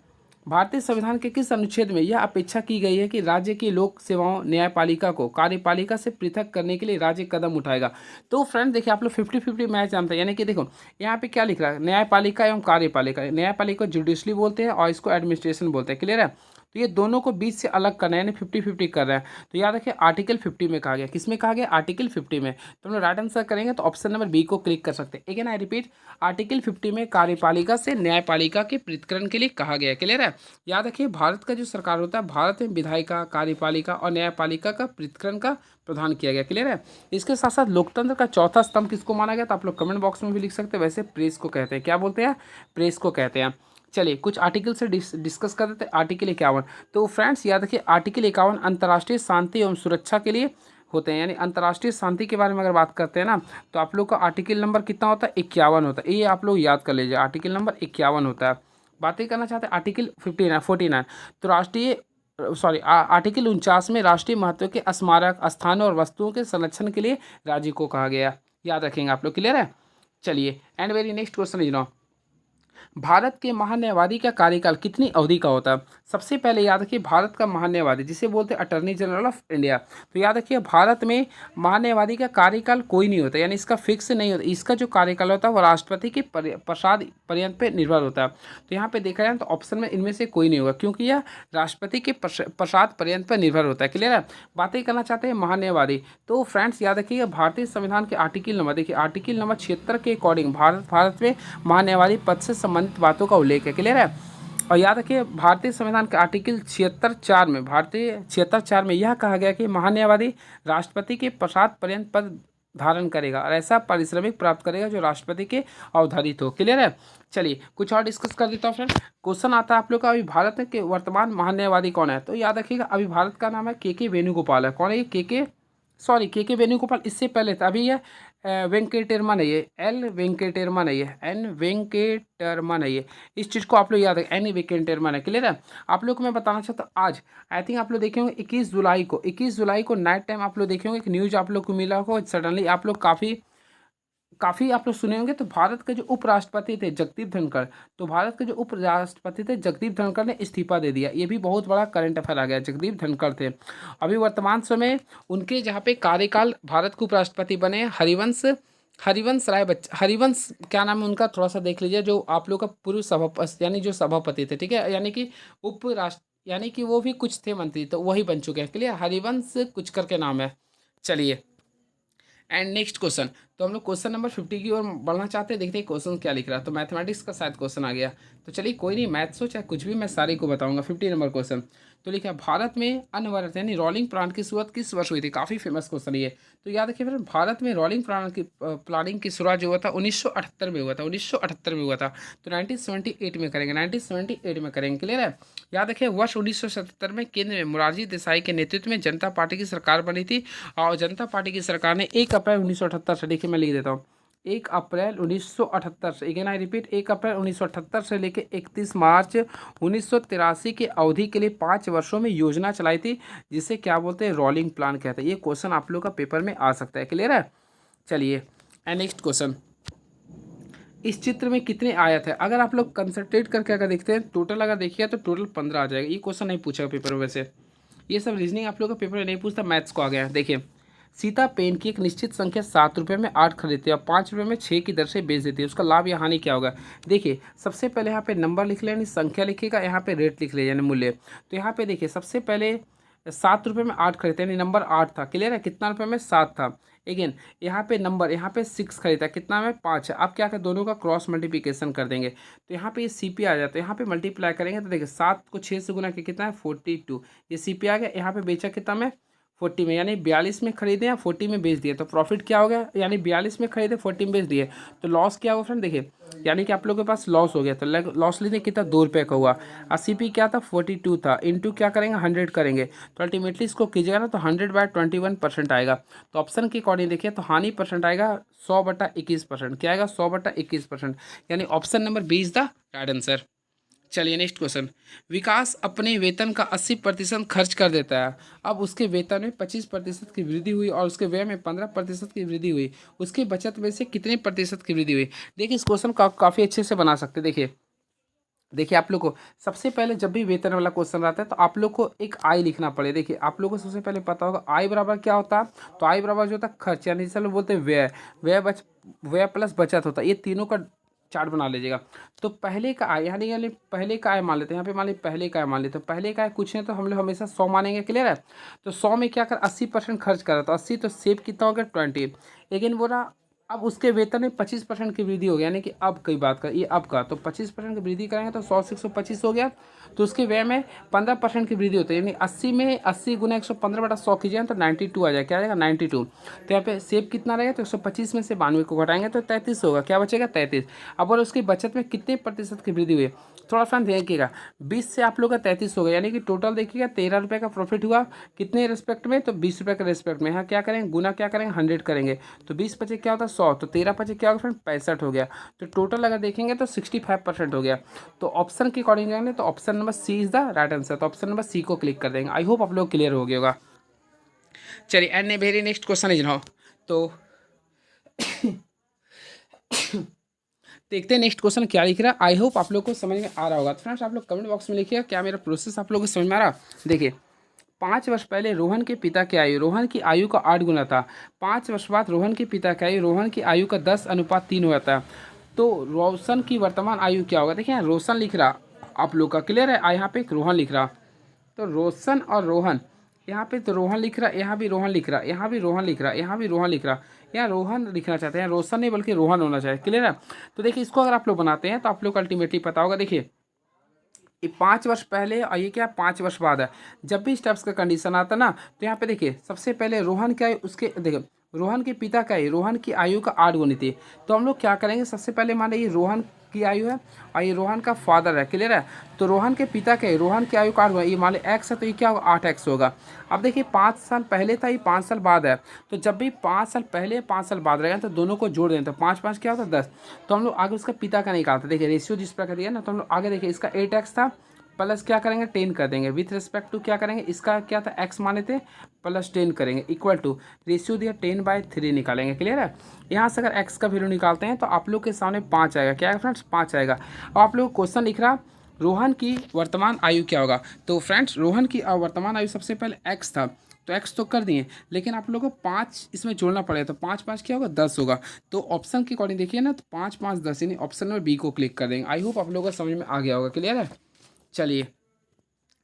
भारतीय संविधान के किस अनुच्छेद में यह अपेक्षा की गई है कि राज्य की लोक सेवाओं न्यायपालिका को कार्यपालिका से पृथक करने के लिए राज्य कदम उठाएगा। तो फ्रेंड देखिए, आप लोग 50-50 मैच जानते हैं। यानी कि देखो यहाँ पे क्या लिख रहा है, न्यायपालिका एवं कार्यपालिका। न्यायपालिका को जुडिशली बोलते हैं और इसको एडमिनिस्ट्रेशन बोलते हैं। क्लियर है। तो ये दोनों को बीच से अलग करना है, यानी 50-50 कर रहे हैं। तो याद रखिए, आर्टिकल 50 में कहा गया, किस में कहा गया, आर्टिकल 50 में। तो हम लोग राइट आंसर करेंगे तो ऑप्शन नंबर बी को क्लिक कर सकते हैं। अगेन आई रिपीट, आर्टिकल 50 में कार्यपालिका से न्यायपालिका के पृथक्करण के लिए कहा गया है। क्लियर है। याद रखिए, भारत का जो सरकार होता है, भारत में विधायिका, कार्यपालिका और न्यायपालिका का पृथक्करण का प्रदान किया गया। क्लियर है। इसके साथ साथ लोकतंत्र का चौथा स्तंभ किसको माना गया, तो आप लोग कमेंट बॉक्स में भी लिख सकते हैं। वैसे प्रेस को कहते हैं, क्या बोलते हैं, प्रेस को कहते हैं। चलिए, कुछ आर्टिकल से डिस्कस कर देते हैं। आर्टिकल 51, तो फ्रेंड्स याद रखिए, आर्टिकल 51 अंतर्राष्ट्रीय शांति एवं सुरक्षा के लिए होते हैं। यानी अंतर्राष्ट्रीय शांति के बारे में अगर बात करते हैं ना, तो आप लोग का आर्टिकल नंबर कितना होता है, 51 होता है। ये आप लोग याद कर लीजिए, आर्टिकल नंबर 51 होता है। बातें करना चाहते हैं आर्टिकल 49, तो आर्टिकल 49 में राष्ट्रीय महत्व के स्मारक स्थानों और वस्तुओं के संरक्षण के लिए राज्य को कहा गया। याद रखेंगे आप लोग। क्लियर है। चलिए, एंड वेरी नेक्स्ट क्वेश्चन लिख रहा हूँ, भारत के महान्यायवादी का कार्यकाल कितनी अवधि का होता है। सबसे पहले याद रखिए, भारत का महान्यायवादी जिसे बोलते हैं अटॉर्नी जनरल ऑफ इंडिया। तो याद रखिए, भारत में महान्यायवादी का कार्यकाल कोई नहीं होता, यानी इसका फिक्स नहीं होता। इसका जो कार्यकाल होता है वो राष्ट्रपति के प्रसाद पर्यंत पे निर्भर होता है। तो यहाँ पे देखा जाए तो ऑप्शन में इनमें से कोई नहीं होगा, क्योंकि यह राष्ट्रपति के प्रसाद पर्यंत पर निर्भर होता है। क्लियर है। बातें करना चाहते हैं महान्यायवादी, तो फ्रेंड्स याद रखिएगा, भारतीय संविधान के आर्टिकल नंबर, देखिए आर्टिकल नंबर 76 के अकॉर्डिंग भारत में महान्यायवादी पद से संबंधित बातों का उल्लेख है। क्लियर है। और याद रखिए, भारतीय संविधान के आर्टिकल 76(4) में, भारतीय 76(4) में यह कहा गया कि महान्यायवादी राष्ट्रपति के प्रसाद पर्यंत पद धारण करेगा और ऐसा पारिश्रमिक प्राप्त करेगा जो राष्ट्रपति के अवधारित हो। क्लियर है। चलिए, कुछ और डिस्कस कर देता हूँ फ्रेंड। क्वेश्चन आता है आप लोग का, अभी भारत के वर्तमान महान्यायवादी कौन है। तो याद रखिएगा, अभी भारत का नाम है KK वेणुगोपाल है। कौन है ये, KK वेणुगोपाल। इससे पहले था, अभी ये वेंकटेरमन है, ये L वेंकटेरमन है, ये N वेंकटेरमन है। ये इस चीज़ को आप लोग याद रखें, N वेंकटेरमन है। क्लियर है। आप लोग को मैं बताना चाहता हूँ, आज आई थिंक आप लोग देखे होंगे 21 जुलाई को नाइट टाइम आप लोग देखे होंगे एक न्यूज़ आप लोग को मिला होगा। सडनली आप लोग काफ़ी काफ़ी आप लोग सुने होंगे, तो भारत के जो उपराष्ट्रपति थे जगदीप धनखड़, तो भारत के जो उपराष्ट्रपति थे जगदीप धनखड़ ने इस्तीफा दे दिया। ये भी बहुत बड़ा करंट अफेयर आ गया। जगदीप धनखड़ थे, अभी वर्तमान समय उनके जहाँ पे कार्यकाल भारत के उपराष्ट्रपति बने हरिवंश हरिवंश राय बच्चन, हरिवंश क्या नाम है उनका, थोड़ा सा देख लीजिए, जो आप लोग का पूर्व सभापति यानी जो सभापति थे, ठीक है, यानी कि उपराष्ट्र यानी कि वो भी कुछ थे मंत्री, तो वही बन चुके हैं। क्लियर, हरिवंश कुछ करके नाम है। चलिए एंड नेक्स्ट क्वेश्चन, तो हम लोग क्वेश्चन नंबर 50 की ओर बढ़ना चाहते हैं। देखते हैं क्वेश्चन क्या लिख रहा है। तो मैथमेटिक्स का शायद क्वेश्चन आ गया, तो चलिए कोई नहीं, मैथ्स हो चाहे कुछ भी, मैं सारे को बताऊंगा। 50 नंबर क्वेश्चन तो लिखा है, भारत में अनवरत यानी रोलिंग प्लांट की शुरुआत किस वर्ष हुई थी। काफ़ी फेमस क्वेश्चन ये, तो याद रखिए फिर, भारत में रोलिंग प्लानिंग की शुरुआत जो हुआ था 1978 में हुआ था। 1978 में हुआ था, तो 1978 में करेंगे, 1978 में करेंगे। क्लियर है, याद रखिए वर्ष 1977 में केंद्र में मोरारजी देसाई के नेतृत्व में जनता पार्टी की सरकार बनी थी, और जनता पार्टी की सरकार ने 1 अप्रैल 1978 से, देखिए मैं लिख देता हूँ, 1 अप्रैल 1978 से, अगेन आई रिपीट, 1 अप्रैल 1978 से लेकर 31 मार्च 1983 की अवधि के लिए 5 वर्षों में योजना चलाई थी, जिसे क्या बोलते हैं, रोलिंग प्लान कहते हैं। ये क्वेश्चन आप लोग का पेपर में आ सकता है। क्लियर है, चलिए एंड नेक्स्ट क्वेश्चन, इस चित्र में कितने आयत है। अगर आप लोग कंसंट्रेट करके अगर देखते हैं टोटल, अगर देखिए तो टोटल 15 आ जाएगा। ये क्वेश्चन नहीं पूछेगा पेपर में, वैसे ये सब रीजनिंग आप लोग का पेपर में नहीं पूछता, मैथ्स को आ गया। देखिए, सीता पेन की एक निश्चित संख्या 7 रुपये में 8 खरीदती है और 5 रुपये में 6 की दर से बेच देती है, उसका लाभ या हानि क्या होगा। देखिए सबसे पहले यहाँ पे नंबर लिख ले यानी संख्या लिखेगा, यहाँ पे रेट लिख ले यानी मूल्य। तो यहाँ पे देखिए सबसे पहले 7 रुपये में 8 खरीदते यानी नंबर 8 था। क्लियर है, कितना रुपये में 7 था। अगेन यहाँ पे नंबर, यहाँ पे 6 खरीदा, कितना में 5 है। अब क्या करें, दोनों का क्रॉस मल्टीप्लिकेशन कर देंगे, तो यहाँ पे ये CP आ जाता है। यहाँ पे मल्टीप्लाई करेंगे तो देखिए 7 को 6 से गुना के कितना है 42, ये CP आ गया। यहाँ पे बेचा कितना में 40 में, यानी 42 में खरीदे या 40 में बेच दिए, तो प्रॉफिट क्या हो गया, यानी 42 में खरीदे 40 में बेच दिए, तो लॉस क्या होगा फ्रेंड। देखिए यानी कि आप लोगों के पास लॉस हो गया, तो लॉस लेते कितना 2 रुपये का हुआ। और CP क्या था 42 था, इंटू क्या करेंगे 100 करेंगे, तो अल्टीमेटली इसको कीजिएगा ना तो 100/21% आएगा। तो ऑप्शन के अकॉर्डिंग देखिए तो हानि परसेंट आएगा 100/21%, क्या आएगा 100/21%, यानी option number B is the right answer. चलिए नेक्स्ट क्वेश्चन, विकास अपने वेतन का 80% खर्च कर देता है, अब उसके वेतन में 25% की वृद्धि हुई और उसके व्यय में 15% की वृद्धि हुई, उसकी बचत में से कितने प्रतिशत की वृद्धि हुई। देखिए इस क्वेश्चन को आप काफ़ी अच्छे से बना सकते हैं। देखिए आप लोग को सबसे पहले जब भी वेतन वाला क्वेश्चन आता है तो आप लोग को एक आय लिखना पड़े। देखिए आप लोग को सबसे पहले पता होगा आय बराबर क्या होता है, तो आय बराबर जो होता है खर्च, यानी जिसे लोग बोलते हैं व्यय, व्यय प्लस बचत होता है। ये तीनों का चार्ट बना लीजिएगा। तो पहले का आय यानी पहले का आय मान लेते हैं, यहाँ पे मान लीजिए पहले का आय मान लेते हैं, तो पहले का आय कुछ है तो हम लोग हमेशा 100 मानेंगे। क्लियर है, तो 100 में क्या कर 80% खर्च करा, तो 80 तो सेव कितना हो गया 20। लेकिन बोला अब उसके वेतन में 25% की वृद्धि हो गया, यानी कि अब कई बात कर, ये अब का, तो 25% की वृद्धि करेंगे तो 100 से 125 हो गया। तो उसके व्यय में 15% की वृद्धि होती है, यानी 80 में 80 गुना 115/100 कीजिए तो 92 आ जाएगा। क्या आ जाएगा 92। तो यहाँ पे सेव कितना रहेगा, तो 125 में से 92 को घटाएंगे तो 33 होगा। क्या बचेगा 33। अब और उसकी बचत में कितने प्रतिशत की वृद्धि हुई, थोड़ा सा देखिएगा, 20 से आप लोग का 33 होगा, यानी कि टोटल देखिएगा 13 रुपये का प्रॉफिट हुआ। कितने रिस्पेक्ट में, तो 20 रुपये के रिस्पेक्ट में। यहाँ क्या करेंगे गुना, क्या करेंगे 100 करेंगे, तो 20 पचे क्या होता है 100, तो 13 पचे क्या होगा फ्रेंड 65 हो गया। तो टोटल अगर देखेंगे तो 65% हो गया। तो ऑप्शन के अकॉर्डिंग जाएंगे तो option number C is the right answer, तो ऑप्शन नंबर सी को क्लिक कर देंगे। आई होप आप लोग क्लियर हो गया होगा। चलिए and very next question is now, तो देखते हैं नेक्स्ट क्वेश्चन क्या लिख रहा है। आई होप आप लोग को समझ में आ रहा होगा। तो फ्रेंड्स आप लोग कमेंट बॉक्स में लिखिएगा क्या मेरा प्रोसेस आप लोगों को समझ में आ रहा। देखिए 5 वर्ष पहले रोहन के पिता की आयु रोहन की आयु का 8 गुना था। 5 वर्ष बाद रोहन के पिता की आयु रोहन की आयु का 10:3 हुआ था। तो रोशन की वर्तमान आयु क्या होगा। देखिए रोशन लिख रहा आप लोग का, क्लियर है। यहाँ पे एक रोहन लिख रहा, तो रोशन और रोहन, यहाँ पे तो रोहन लिख रहा, यहाँ भी रोहन लिख रहा, यहाँ भी रोहन लिख रहा, यहाँ भी रोहन लिख रहा, यहाँ रोहन लिखना चाहते हैं, रोशन नहीं बल्कि रोहन होना चाहिए। क्लियर है। तो देखिए इसको अगर आप लोग बनाते हैं तो आप लोग को अल्टीमेटली पता होगा। देखिए ये 5 वर्ष पहले और ये क्या 5 वर्ष बाद है। जब भी स्टेप्स का कंडीशन आता है ना, तो यहाँ पे देखिए सबसे पहले रोहन क्या है, उसके देखिए रोहन के पिता का है, रोहन की आयु का 8 गुनी थी। तो हम लोग क्या करेंगे, सबसे पहले मान लीजिए रोहन की आयु है और ये रोहन का फादर है। क्लियर है। तो रोहन के पिता के रोहन की आयु का 8 गुना, ये मान लीजिए एक्स है तो ये क्या होगा 8x होगा। अब देखिए 5 साल पहले था, ये 5 साल बाद है। तो जब भी 5 साल पहले 5 साल बाद रहेगा तो दोनों को जोड़ दें तो 5 5 क्या होता है 10। तो हम लोग आगे उसका पिता का निकालते। देखिए रेशियो जिस प्रकार दिया ना, तो हम लोग आगे देखिए इसका 8x था, प्लस क्या करेंगे 10 कर देंगे, विथ रिस्पेक्ट टू क्या करेंगे, इसका क्या था x माने थे, प्लस 10 करेंगे, इक्वल टू रेशियो दिया 10/3 निकालेंगे। क्लियर है। यहाँ से अगर x का वैल्यू निकालते हैं तो आप लोग के सामने 5 आएगा। क्या है फ्रेंड्स, 5 आएगा। और आप लोग क्वेश्चन लिख रहा रोहन की वर्तमान आयु क्या होगा। तो फ्रेंड्स रोहन की वर्तमान आयु सबसे पहले x था, तो x तो कर दिए, लेकिन आप लोगों को 5 इसमें जोड़ना पड़ेगा, तो 5 5 क्या होगा 10 होगा। तो ऑप्शन के अकॉर्डिंग देखिए ना, तो 5 5 10 यानी ऑप्शन नंबर बी को क्लिक कर देंगे। आई होप आप लोगों को समझ में आ गया होगा। क्लियर है। चलिए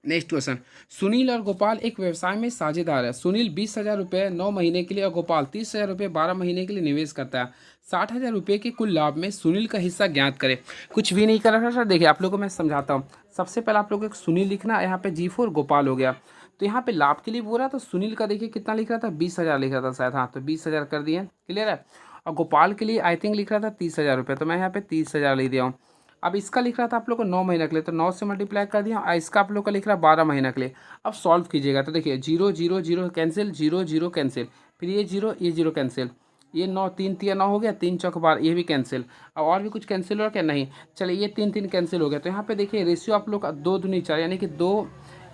नेक्स्ट क्वेश्चन, सुनील और गोपाल एक व्यवसाय में साझेदार है। सुनील 20,000 रुपये 9 महीने के लिए और गोपाल 30,000 रुपये 12 महीने के लिए निवेश करता है। 60,000 रुपये के कुल लाभ में सुनील का हिस्सा ज्ञात करें। कुछ भी नहीं कर रहा सर, देखिए आप लोगों को मैं समझाता हूँ। सबसे पहले आप लोगों को सुनील लिखना, यहाँ पे G4 गोपाल हो गया। तो यहाँ पे लाभ के लिए बोल रहा, तो सुनील का देखिए कितना लिख रहा था, 20,000 लिख रहा था शायद, हाँ तो 20,000 कर दिए। क्लियर है। और गोपाल के लिए आई थिंक लिख रहा था 30,000 रुपये, तो मैं यहाँ पे 30,000 लिख दिया हूँ। अब इसका लिख रहा था आप लोग को 9 महीने के लिए, तो 9 से मल्टीप्लाई कर दिया। और इसका आप लोग का लिख रहा है 12 महीने के लिए। अब सॉल्व कीजिएगा तो देखिए 0 0 0 कैंसिल, 0 0 कैंसिल, फिर ये 0 कैंसिल, ये 9 3 3 9 हो गया, 3 चौक 12, ये भी कैंसिल। अब और भी कुछ कैंसिल हो क्या, नहीं। चलिए ये 3 3 कैंसिल हो गया। तो यहाँ पे देखिए रेशियो आप लोग का 2 दूनी 4 यानी कि 2,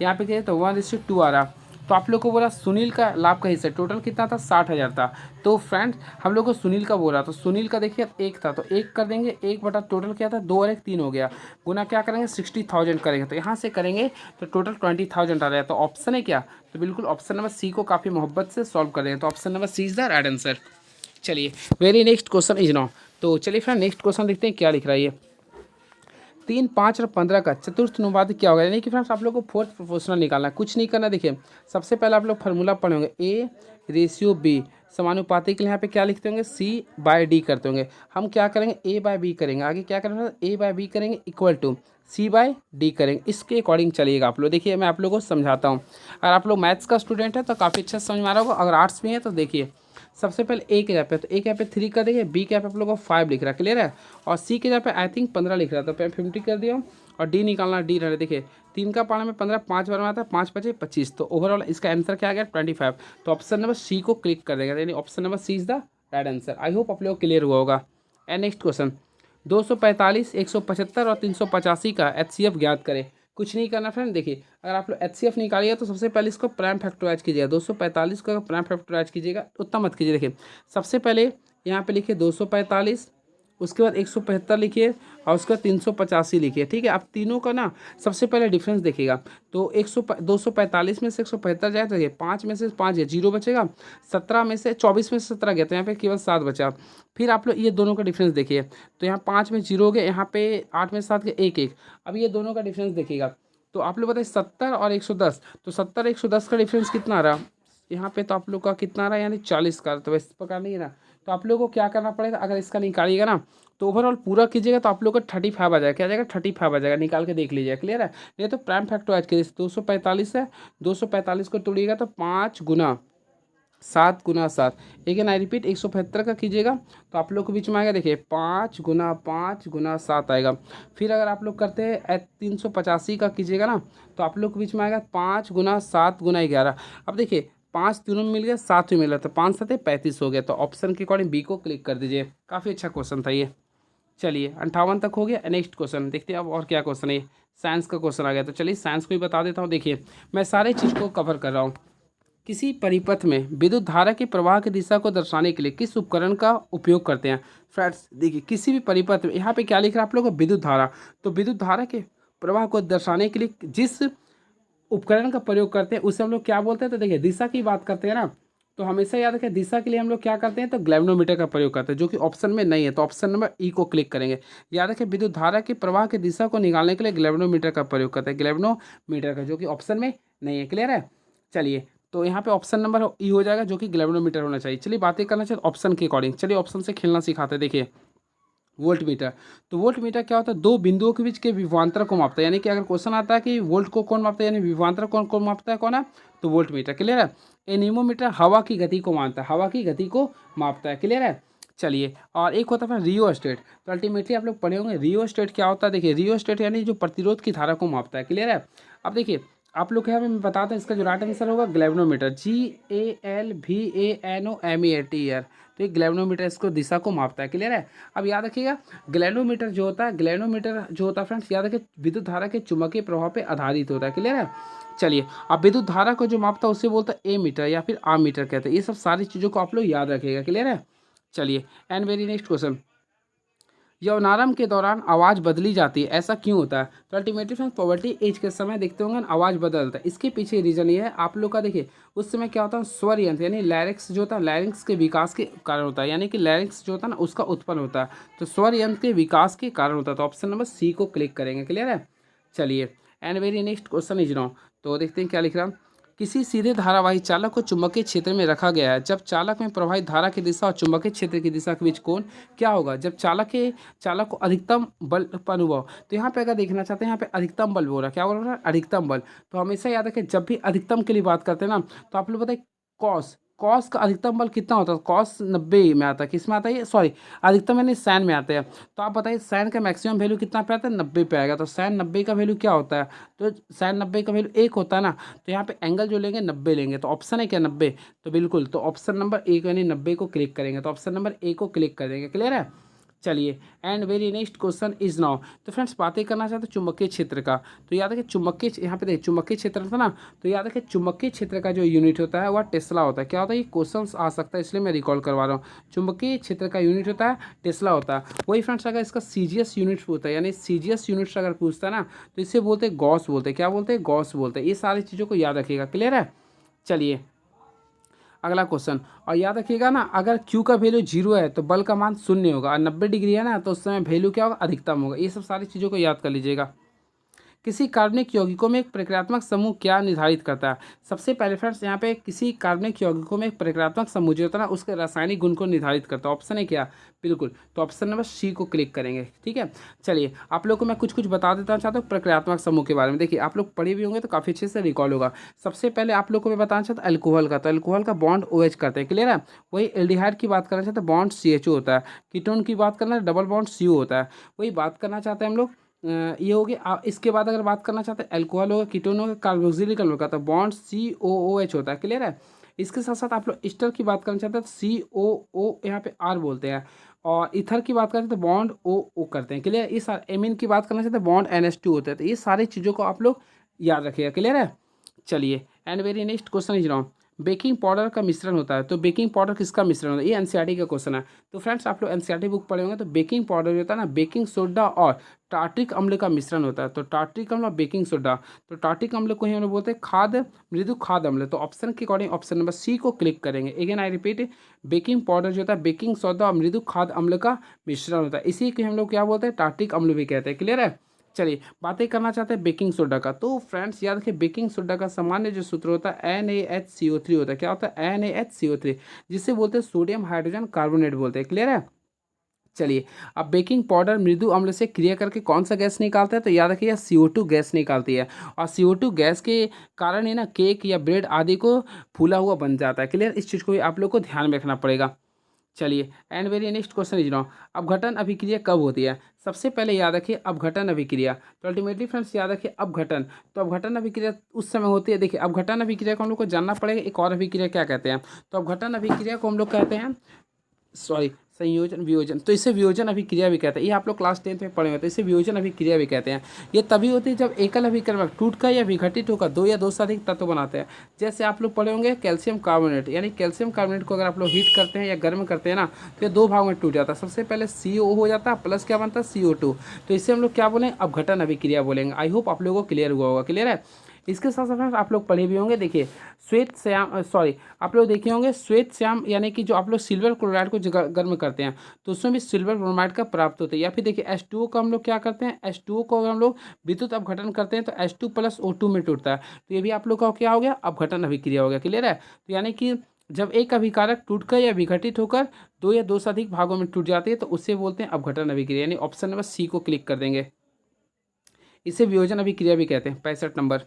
यहाँ पे क्या तो 1:2 आ रहा। तो आप लोग को बोला सुनील का लाभ का हिस्सा टोटल कितना था, 60,000 था। तो फ्रेंड्स हम लोग को सुनील का बोला, तो सुनील का देखिए 1 था, तो 1 कर देंगे, 1 बटा टोटल क्या था 2 और 1 3 हो गया, गुना क्या करेंगे 60,000 करेंगे। तो यहाँ से करेंगे तो टोटल 20,000 आ रहा है। तो ऑप्शन है क्या, तो बिल्कुल ऑप्शन नंबर सी को काफ़ी मोहब्बत से सॉल्व करेंगे। तो option number C is the right answer. चलिए very next question is now. तो चलिए फ्रेंड नेक्स्ट क्वेश्चन देखते हैं क्या लिख रहा है ये। 3, 5 और 15 का चतुर्थ अनुपात क्या होगा। यानी कि फ्रेंड्स आप लोग को फोर्थ प्रोपोर्शनल निकालना है, कुछ नहीं करना। देखिए सबसे पहले आप लोग फार्मूला पढ़े होंगे, A रेशियो B समानुपाती के लिए यहाँ पे क्या लिखते होंगे, C/D करते होंगे। हम क्या करेंगे A/B करेंगे, आगे क्या करेंगे A/B करेंगे इक्वल टू C/D करेंगे। इसके अकॉर्डिंग चलिएगा आप लोग। देखिए मैं आप लोगों को समझाता हूँ। अगर आप लोग मैथ्स का स्टूडेंट है तो काफ़ी अच्छा समझ में आ रहा होगा। अगर आर्ट्स में है तो देखिए सबसे पहले ए के जगह पे, तो ए के जगह पे 3 कर देंगे, बी के जगह पे आप लोगों को 5 लिख रहा है। क्लियर है। और सी के जगह पे आई थिंक 15 लिख रहा था, तो 50 कर दिया। और डी निकालना, डी रहा देखिए 3 का पाना में 15, 5 बार में आता है, 5 5 25। तो ओवरऑल इसका आंसर क्या आ गया 25। तो ऑप्शन नंबर सी को क्लिक कर देगा, यानी option number C is the right answer. I hope आप लोग क्लियर हुआ होगा। एंड नेक्स्ट क्वेश्चन, 245, 175 और 385 का HCF ज्ञात करें। कुछ नहीं करना फ्रेंड। देखिए अगर आप लोग HCF निकालिएगा तो सबसे पहले इसको प्राइम फैक्टराइज कीजिएगा। 245 को प्राइम फैक्टराइज कीजिएगा, उतना मत कीजिए। देखिए सबसे पहले यहाँ पे लिखिए 245, उसके बाद 175 लिखिए, और उसके बाद 385 लिखिए। ठीक है। आप तीनों का ना सबसे पहले डिफरेंस देखिएगा। तो 245 में से 175 जाए तो देखिए 5 में से 5 गया, 0 बचेगा। 17 में से 24 में से 17 गया, तो यहाँ पे केवल 7 बचा। फिर आप लोग ये दोनों का डिफरेंस देखिए, तो यहाँ 5 में 0 हो गया, यहाँ पे 8 में 7 गया, 1 1। अब ये दोनों का डिफरेंस देखिएगा, तो आप लोग बताइए 70 और 110, तो 70 110 का डिफरेंस कितना आ रहा यहाँ पे, तो आप लोग का कितना आ रहा है यानी 40 का। तो इस प्रकार नहीं है ना, तो आप लोगों को क्या करना पड़ेगा, अगर इसका निकालिएगा ना तो ओवरऑल पूरा कीजिएगा तो आप लोग का 35 आ जाएगा। क्या आ जाएगा 35 आ जाएगा, निकाल के देख लीजिएगा। क्लियर है। नहीं तो प्राइम फैक्टराइज के 245 है, 245 को तोड़िएगा तो 5 गुना 7 गुना 7, लेकिन आई रिपीट 175 का कीजिएगा तो आप लोग के बीच में आएगा देखिए 5 गुना 5 गुना 7 आएगा। फिर अगर आप लोग करते हैं 385 का कीजिएगा ना, तो आप लोग के बीच में आएगा 5 गुना 7 गुना 11। अब देखिए 5 तीनों में मिल गया, 7 में मिल रहा, तो 5 7 35 हो गया। तो ऑप्शन के अकॉर्डिंग बी को क्लिक कर दीजिए। काफ़ी अच्छा क्वेश्चन था ये। चलिए 58 तक हो गया। नेक्स्ट क्वेश्चन देखते हैं अब और क्या क्वेश्चन है। साइंस का क्वेश्चन आ गया, तो चलिए साइंस को ही बता देता हूँ। देखिए मैं सारे चीज़ को कवर कर रहा हूँ। किसी परिपथ में विद्युत धारा के प्रवाह की दिशा को दर्शाने के लिए किस उपकरण का उपयोग करते हैं। फ्रेंड्स देखिए किसी भी परिपथ में, यहाँ पे क्या लिख रहा है आप लोगों को विद्युत धारा, तो विद्युत धारा के प्रवाह को दर्शाने के लिए जिस उपकरण का प्रयोग करते हैं उसे हम लोग क्या बोलते हैं। तो देखिए दिशा की बात करते हैं ना, तो हमेशा याद रखें दिशा के लिए हम लोग क्या करते हैं, तो ग्लैव्नोमीटर का प्रयोग करते हैं, जो कि ऑप्शन में नहीं है। तो ऑप्शन नंबर ई को क्लिक करेंगे। याद रखें विद्युत धारा के प्रवाह की दिशा को निकालने के लिए ग्लैव्नोमीटर का प्रयोग करते हैं, ग्लैव्नोमीटर का, जो कि ऑप्शन में नहीं है। क्लियर है। चलिए तो यहाँ पे ऑप्शन नंबर ई हो जाएगा, जो कि ग्लैव्नोमीटर होना चाहिए। चलिए बातें करना चाहिए ऑप्शन के अकॉर्डिंग। चलिए ऑप्शन से खेलना सिखाते हैं। देखिए वोल्ट मीटर, तो वोल्ट मीटर क्या होता है, दो बिंदुओं के बीच के विभवांतर को मापता है। यानी कि अगर क्वेश्चन आता है कि वोल्ट को कौन मापता है, यानी विभवांतर कौन कौन मापता है, कौन है, तो वोल्ट मीटर। क्लियर है। एनीमोमीटर हवा की गति को मापता है, हवा की गति को मापता है। क्लियर है। चलिए और एक होता है रियो स्टेट, तो अल्टीमेटली आप लोग पढ़े होंगे रियो स्टेट क्या होता है। देखिए रियो स्टेट यानी जो प्रतिरोध की धारा को मापता है। क्लियर है। अब देखिए आप लोग यहाँ पे मैं बताता हूँ, इसका जो राइट आंसर होगा ग्लैवनोमीटर, GALVANOMETR। तो ये ग्लैवनोमीटर इसको दिशा को मापता है। क्लियर है। अब याद रखिएगा ग्लैनोमीटर जो होता है, ग्लैनोमीटर जो होता है फ्रेंड्स, याद रखिए विद्युत धारा के चुंबकीय प्रभाव पे आधारित होता है। क्लियर है। चलिए, अब विद्युत धारा को जो मापता है उसे बोलता है ए मीटर या फिर आमीटर कहते हैं। ये सब सारी चीज़ों को आप लोग याद रखिएगा। क्लियर है। चलिए, एंड वेरी नेक्स्ट क्वेश्चन, यौनारंभ के दौरान आवाज़ बदली जाती है, ऐसा क्यों होता है? तो अल्टीमेटली फ्रेंड्स पॉवर्टी एज के समय देखते होंगे आवाज़ बदलता है। इसके पीछे रीजन ये है आप लोग का, देखिए उस समय क्या होता है, स्वर यंत्र यानी लैरिक्स जो होता है, लैरिक्स के विकास के कारण होता है, यानी कि लैरिक्स जो होता है ना उसका उत्पन्न होता है, तो स्वर यंत्र के विकास के कारण होता है। तो ऑप्शन नंबर सी को क्लिक करेंगे। क्लियर है। चलिए, and very next question is now, तो देखते हैं क्या लिख रहा है। किसी सीधे धारावाही चालक को चुंबकीय क्षेत्र में रखा गया है, जब चालक में प्रवाहित धारा की दिशा और चुंबकीय क्षेत्र की दिशा के बीच कोण क्या होगा? जब चालक को अधिकतम बल का अनुभव, तो यहाँ पे अगर देखना चाहते हैं, यहाँ पे अधिकतम बल बोल रहा है, क्या बोल रहा है? अधिकतम बल। तो हमेशा याद रखें जब भी अधिकतम के लिए बात करते हैं ना, तो आप लोग बताइए कॉस कॉस का अधिकतम बल कितना होता है? कॉस 90 में आता है, किस में आता है? सॉरी, अधिकतम यानी साइन में आते हैं। तो आप बताइए साइन का मैक्सिमम वैल्यू कितना पे आता है? 90 पे आएगा। तो साइन 90 का वैल्यू क्या होता है? तो साइन 90 का वैल्यू 1 होता है ना, तो यहाँ पे एंगल जो लेंगे 90 लेंगे। तो ऑप्शन है क्या 90? तो बिल्कुल, तो ऑप्शन नंबर ए यानी 90 को क्लिक करेंगे। तो ऑप्शन नंबर ए को क्लिक कर देंगे। क्लियर है। चलिए, and very next question is now, तो फ्रेंड्स बातें करना चाहते हैं चुंबकीय क्षेत्र का। तो याद रखिए चुंबकीय, यहाँ पे देखिए चुंबकीय क्षेत्र था ना, तो याद रखिए चुंबकीय क्षेत्र का जो यूनिट होता है वह टेस्ला होता है। क्या होता है? ये क्वेश्चन आ सकता है इसलिए मैं रिकॉल करवा रहा हूँ। चुंबकीय क्षेत्र का यूनिट होता है टेस्ला होता है। वही फ्रेंड्स अगर इसका सीजीएस यूनिट होता है, यानी सीजीएस यूनिट्स अगर पूछता है ना, तो इसे बोलते हैं गॉस बोलते हैं। क्या बोलते हैं? गॉस बोलते हैं। ये सारी चीज़ों को याद रखिएगा। क्लियर है। चलिए, अगला क्वेश्चन, और याद रखिएगा ना, अगर Q का वैल्यू 0 है तो बल का मान 0 होगा, और 90 डिग्री है ना तो उस समय वैल्यू क्या होगा? अधिकतम होगा। ये सब सारी चीज़ों को याद कर लीजिएगा। किसी कार्बनिक यौगिकों में एक प्रक्रियात्मक समूह क्या निर्धारित करता है? सबसे पहले फ्रेंड्स यहाँ पे किसी कार्बनिक यौगिकों में एक प्रक्रियात्मक समूह जो होता है ना उसके रासायनिक गुण को निर्धारित करता है। ऑप्शन है क्या? बिल्कुल, तो ऑप्शन नंबर सी को क्लिक करेंगे। ठीक है। चलिए, आप लोग को मैं कुछ कुछ बता देता चाहता हूँ प्रक्रियात्मक समूह के बारे में। देखिए आप लोग पढ़े भी होंगे तो काफ़ी अच्छे से रिकॉल होगा। सबसे पहले आप लोग को मैं बताना चाहता हूँ अल्कोहल का, तो अल्कोहल का बॉन्ड OH करते हैं। क्लियर है। वही एल्डिहाइड की बात करना चाहते हैं, बॉन्ड CHO होता है। कीटोन की बात करना है, डबल बॉन्ड CO होता है। वही बात करना चाहते हैं हम लोग, ये हो गया। इसके बाद अगर बात करना चाहते हैं अल्कोहल होगा, कीटोन होगा, कार्बोक्सिलिक अम्ल होगा, तो बॉन्ड COOH होता है। क्लियर है। इसके साथ साथ आप लोग ईस्टर की बात करना चाहते हैं तो COO यहाँ पे R बोलते हैं, और ईथर की बात करते हैं तो बॉन्ड OO करते हैं। क्लियर है। इस एमीन की बात करना चाहते हैं बॉन्ड NH2 होते हैं। तो ये सारी चीज़ों को आप लोग याद रखिएगा। क्लियर है। चलिए, and very next question is round, baking powder का मिश्रण होता है, तो बेकिंग पाउडर किसका मिश्रण होता है? ये एनसीईआरटी का क्वेश्चन है। तो फ्रेंड्स आप लोग एनसीईआरटी बुक पढ़े होंगे, तो बेकिंग पाउडर होता है ना, बेकिंग सोडा और टार्ट्रिक अम्ल का मिश्रण होता है। तो टार्ट्रिक अम्ल और बेकिंग सोडा, तो टार्ट्रिक अम्ल को ही हम लोग बोलते हैं मृदु खाद्य अम्ल। तो ऑप्शन के अकॉर्डिंग ऑप्शन नंबर सी को क्लिक करेंगे। Again I repeat, baking powder जो होता है बेकिंग सोडा और मृदु खाद्य अम्ल का मिश्रण होता है, इसी को हम लोग क्या बोलते हैं? टार्ट्रिक अम्ल भी कहते हैं। क्लियर है। चलिए, बातें करना चाहते हैं बेकिंग सोडा का। तो फ्रेंड्स याद रखिए बेकिंग सोडा का सामान्य जो सूत्र होता है NaHCO3 होता है। क्या होता है? NaHCO3, जिससे बोलते हैं सोडियम हाइड्रोजन कार्बोनेट बोलते हैं। क्लियर है। चलिए, अब बेकिंग पाउडर मृदु अम्ल से क्रिया करके कौन सा गैस निकालता है? तो याद रखिए CO2 गैस निकालती है, और CO2 गैस के कारण ही ना केक या ब्रेड आदि को फूला हुआ बन जाता है। क्लियर। इस चीज़ को भी आप लोग को ध्यान में रखना पड़ेगा। चलिए, and very next question is now, अपघटन अभिक्रिया कब होती है? सबसे पहले याद रखिए अपघटन अभिक्रिया, तो अल्टीमेटली फ्रेंड्स याद रखिए अपघटन, तो अपघटन अभिक्रिया उस समय होती है। देखिए अपघटन अभिक्रिया को हम लोग को जानना पड़ेगा एक और अभिक्रिया क्या कहते हैं। तो अपघटन अभिक्रिया को हम लोग कहते हैं, सॉरी, संयोजन वियोजन, तो इसे वियोजन अभिक्रिया भी कहते हैं। ये आप लोग क्लास 10th में पढ़े हुए, तो इसे वियोजन अभिक्रिया भी कहते हैं। ये तभी होती है जब एकल अभिक्रमक टूटकर या विघटित होकर दो या दो से अधिक तत्व बनाते हैं। जैसे आप लोग पढ़े होंगे कैल्शियम कार्बोनेट, यानी कैल्शियम कार्बोनेट को अगर आप लोग हीट करते हैं या गर्म करते हैं ना, तो ये दो भाग में टूट जाता है। सबसे पहले CO हो जाता है, प्लस क्या बनता है? CO2। तो इसे हम लोग क्या बोलेंगे? अपघटन अभिक्रिया बोलेंगे। आई होप आप लोगों को क्लियर हुआ होगा। क्लियर है। इसके साथ साथ आप लोग पढ़े भी होंगे, देखिए श्वेत श्याम, सॉरी, आप लोग देखे होंगे श्वेत श्याम, यानी कि जो आप लोग सिल्वर क्लोराइड को गर्म करते हैं तो उसमें भी सिल्वर ब्रोमाइड का प्राप्त होता है। या फिर देखिए H2O को हम लोग क्या करते हैं? H2O को अगर हम लोग विद्युत अपघटन करते हैं तो H2 + O2 में टूटता है। तो ये भी आप लोग का क्या हो गया? अपघटन अभिक्रिया हो गया। क्लियर है। तो यानी कि जब एक अभिकारक टूटकर या विघटित होकर दो या दो से अधिक भागों में टूट जाती है तो उससे बोलते हैं अपघटन अभिक्रिया, यानी ऑप्शन नंबर सी को क्लिक कर देंगे। इसे वियोजन अभिक्रिया भी कहते हैं। 65 नंबर।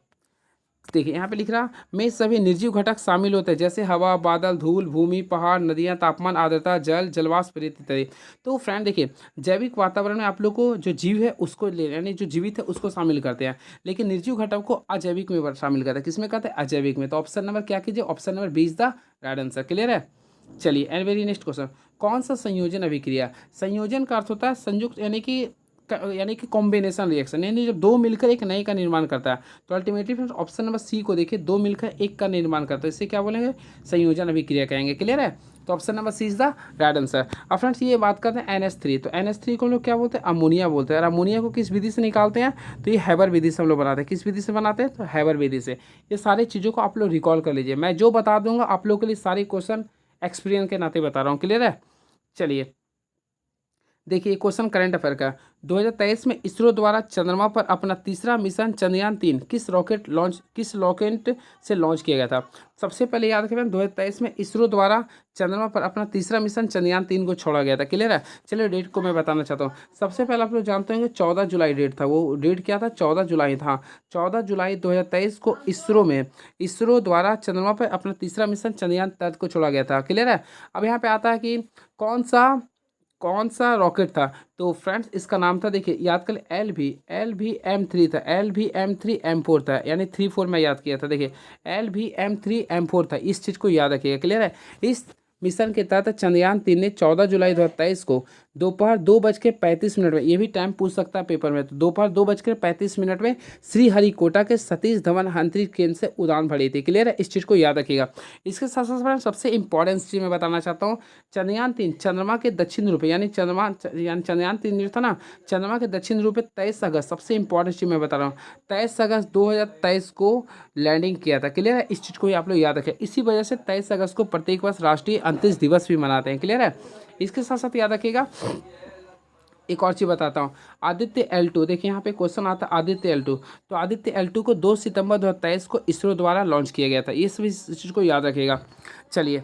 देखिए यहाँ पे लिख रहा में सभी निर्जीव घटक शामिल होते हैं, जैसे हवा, बादल, धूल, भूमि, पहाड़, नदियाँ, तापमान, आर्द्रता, जल, जलवाष्प, रेत इत्यादि। तो फ्रेंड देखिए, जैविक वातावरण में आप लोग को जो जीव है उसको ले, यानी जो जीवित है उसको शामिल करते हैं, लेकिन निर्जीव घटक को अजैविक में शामिल करते हैं। किसमें करते हैं? अजैविक में। तो ऑप्शन नंबर क्या कीजिए? Option number 20 the right answer. Clear है? चलिए, एंड वेरी नेक्स्ट क्वेश्चन, कौन सा संयोजन अभिक्रिया? संयोजन का अर्थ होता है संयुक्त, यानी कि कॉम्बिनेशन रिएक्शन, यानी जब दो मिलकर एक नए का निर्माण करता है। तो ultimately friends option number C को देखिए, दो मिलकर एक का निर्माण करता है, इसे क्या बोलेंगे? संयोजन अभिक्रिया कहेंगे। क्लियर है? तो option number C is the right answer. अब फ्रेंड्स ये बात करते हैं NH3। तो NH3 को हम लोग क्या बोलते हैं? अमोनिया बोलते हैं। और अमोनिया को किस विधि से निकालते हैं? तो ये हैबर विधि से हम लोग बनाते हैं। किस विधि से बनाते हैं? तो हैबर विधि से। ये सारी चीज़ों को आप लोग रिकॉल कर लीजिए, मैं जो बता दूंगा आप लोग के लिए सारे क्वेश्चन एक्सपीरियंस के नाते बता रहा हूँ। क्लियर है? चलिए देखिए, क्वेश्चन करंट अफेयर का, 2023 में इसरो द्वारा चंद्रमा पर अपना तीसरा मिशन चंद्रयान-3 किस रॉकेट से लॉन्च किया गया था? सबसे पहले याद रखें, 2023 में इसरो द्वारा चंद्रमा पर अपना तीसरा मिशन चंद्रयान-3 को छोड़ा गया था। क्लियर है? चलिए डेट को मैं बताना चाहता हूँ। सबसे पहले आप लोग जानते होंगे 14 जुलाई डेट था। वो डेट क्या था? 14 जुलाई था। 14 जुलाई 2023 को इसरो द्वारा चंद्रमा पर अपना तीसरा मिशन चंद्रयान-3 को छोड़ा गया था। क्लियर है? अब यहाँ पे आता है कि कौन सा रॉकेट था? तो फ्रेंड्स इसका नाम था, देखिए याद कर, LVM3 था। LVM3M4 था, यानी 3-4 में याद किया था। देखिए LVM3M4 था, इस चीज़ को याद रखिएगा। क्लियर है? इस मिशन के तहत चंद्रयान-3 ने 14 जुलाई 2023 को दोपहर 2:35 में, ये भी टाइम पूछ सकता है पेपर में, तो दोपहर 2:35 में श्रीहरिकोटा के सतीश धवन अंतरिक्ष केंद्र से उड़ान भरी थी। क्लियर है? इस चीज़ को याद रखिएगा। इसके साथ साथ सबसे इंपॉर्टेंट चीज़ मैं बताना चाहता हूँ, चंद्रयान-3 चंद्रमा के दक्षिण ध्रुव पे, यानी चंद्रयान-3 जो था ना, चंद्रमा के दक्षिण ध्रुव पे 23 अगस्त, सबसे इंपॉर्टेंट चीज़ मैं बता रहा हूँ, 23 अगस्त 2023 को लैंडिंग किया था। क्लियर है? इस चीज़ को भी आप लोग याद रखें। इसी वजह से 23 अगस्त को प्रत्येक वर्ष राष्ट्रीय अंतरिक्ष दिवस भी मनाते हैं। क्लियर है? इसके साथ साथ याद रखिएगा, एक और चीज़ बताता हूँ, आदित्य L2, देखिए यहाँ पे क्वेश्चन आता है आदित्य L2। तो आदित्य L2 को 2 सितंबर 2023 को इसरो द्वारा लॉन्च किया गया था। ये सभी चीज़ को याद रखिएगा। चलिए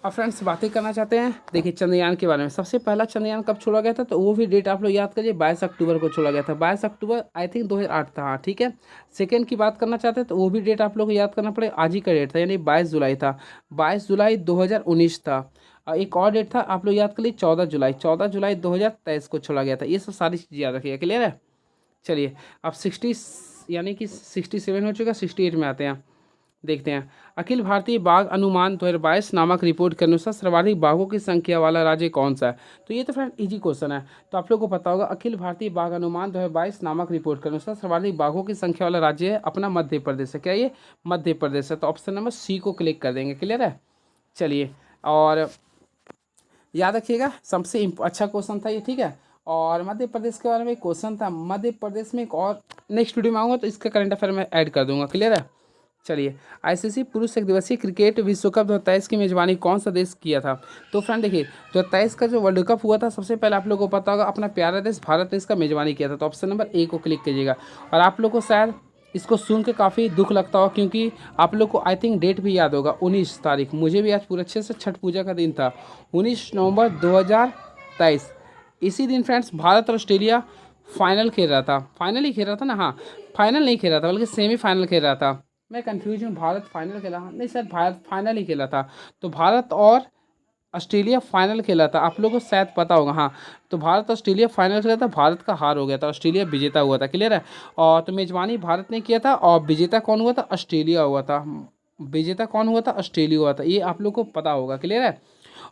अब फ्रेंड्स बातें करना चाहते हैं, देखिए चंद्रयान के बारे में। सबसे पहला चंद्रयान कब छोड़ा गया था? तो वो भी डेट आप लोग याद करिए, 22 अक्टूबर को छोड़ा गया था। 22 अक्टूबर आई थिंक 2008 था। हाँ ठीक है। सेकेंड की बात करना चाहते हैं तो वो भी डेट आप लोग को याद करना पड़ेगा, आज ही का डेट था, यानी 22 जुलाई था। 22 जुलाई 2019 था। और एक और डेट था आप लोग याद कर लीजिए, 14 जुलाई 2023 को छोड़ा गया था। ये सब सारी चीज़ याद रखिएगा। क्लियर है? चलिए अब 60 यानी कि 67 हो चुका, 68 में आते हैं। देखते हैं, अखिल भारतीय बाघ अनुमान 2022 नामक रिपोर्ट के अनुसार सर्वाधिक बाघों की संख्या वाला राज्य कौन सा है? तो ये तो फ्रेंड इजी क्वेश्चन है, तो आप लोग को पता होगा। अखिल भारतीय बाघ अनुमान 2022 नामक रिपोर्ट के अनुसार सर्वाधिक बाघों की संख्या वाला राज्य है अपना मध्य प्रदेश है। क्या ये मध्य प्रदेश है? तो ऑप्शन नंबर सी को क्लिक कर देंगे। क्लियर है? चलिए, और याद रखिएगा सबसे अच्छा क्वेश्चन था ये। ठीक है? और मध्य प्रदेश के बारे में क्वेश्चन था, मध्य प्रदेश में एक और नेक्स्ट वीडियो में आऊँगा तो इसका करंट अफेयर में ऐड कर दूंगा। क्लियर है? चलिए, ICC पुरुष एक दिवसीय क्रिकेट विश्व कप 2023 की मेजबानी कौन सा देश किया था? तो फ्रेंड देखिए, 2023 का जो वर्ल्ड कप हुआ था, सबसे पहले आप लोगों को पता होगा अपना प्यारा देश भारत ने इसका मेजबानी किया था। तो ऑप्शन नंबर ए को क्लिक कीजिएगा। और आप लोग को शायद इसको सुन के काफ़ी दुख लगता होगा, क्योंकि आप लोग को आई थिंक डेट भी याद होगा, 19 तारीख, मुझे भी आज पूरे अच्छे से छठ पूजा का दिन था, 19 नवंबर 2023। इसी दिन फ्रेंड्स भारत और ऑस्ट्रेलिया फाइनल खेल रहा था। फाइनल ही खेल रहा था ना? हाँ, फाइनल नहीं खेल रहा था बल्कि सेमीफाइनल खेल रहा था। मैं कंफ्यूज हूँ, भारत फाइनल खेला नहीं, शायद भारत फाइनल ही खेला था। तो भारत और ऑस्ट्रेलिया फाइनल खेला था, आप लोगों को शायद पता होगा। हाँ, तो भारत ऑस्ट्रेलिया फाइनल खेला था, भारत का हार हो गया था, ऑस्ट्रेलिया विजेता हुआ था। क्लियर है? और तो मेजबानी भारत ने किया था और विजेता कौन हुआ था? ऑस्ट्रेलिया हुआ था। विजेता कौन हुआ था? ऑस्ट्रेलिया हुआ था। ये आप लोग को पता होगा। क्लियर है?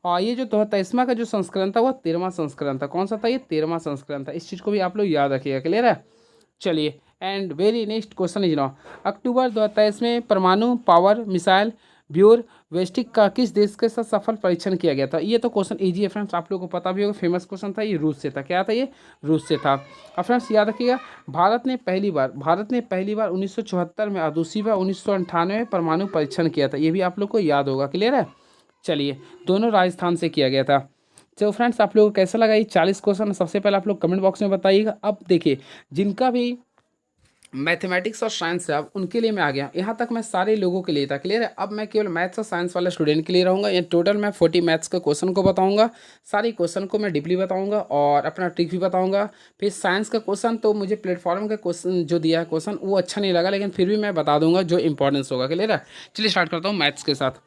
और ये जो 23वां का जो संस्करण था वो 13वां संस्करण था। कौन सा था? ये 13वां संस्करण था। इस चीज़ को भी आप लोग याद रखिएगा। क्लियर है? चलिए, and very next question is now, अक्टूबर 2023 में परमाणु पावर मिसाइल ब्यूर वेस्टिक का किस देश के साथ सफल परीक्षण किया गया था? ये तो क्वेश्चन इजी है फ्रेंड्स, आप लोगों को पता भी होगा, फेमस क्वेश्चन था। ये रूस से था। क्या था? ये रूस से था। अब फ्रेंड्स याद रखिएगा, भारत ने पहली बार 1974 में और दूसरी बार 1998 में परमाणु परीक्षण किया था। ये भी आप लोग को याद होगा। क्लियर है? चलिए, दोनों राजस्थान से किया गया था। तो फ्रेंड्स आप लोगों को कैसा लगा ये 40 क्वेश्चन? सबसे पहले आप लोग कमेंट बॉक्स में बताइएगा। अब देखिए, जिनका भी मैथमेटिक्स और साइंस से अब उनके लिए मैं आ गया। यहाँ तक मैं सारे लोगों के लिए था, क्लियर है। अब मैं केवल मैथ्स और साइंस वाले स्टूडेंट के लिए रहूँगा। ये टोटल मैं 40 मैथ्स के क्वेश्चन को बताऊँगा, सारी क्वेश्चन को मैं डीपली बताऊँगा और अपना ट्रिक भी बताऊँगा। फिर साइंस का क्वेश्चन तो मुझे प्लेटफॉर्म का क्वेश्चन जो दिया है क्वेश्चन वो अच्छा नहीं लगा, लेकिन फिर भी मैं बता दूंगा जो इंपॉर्टेंस होगा, क्लियर है। चलिए स्टार्ट करता हूँ मैथ्स के साथ।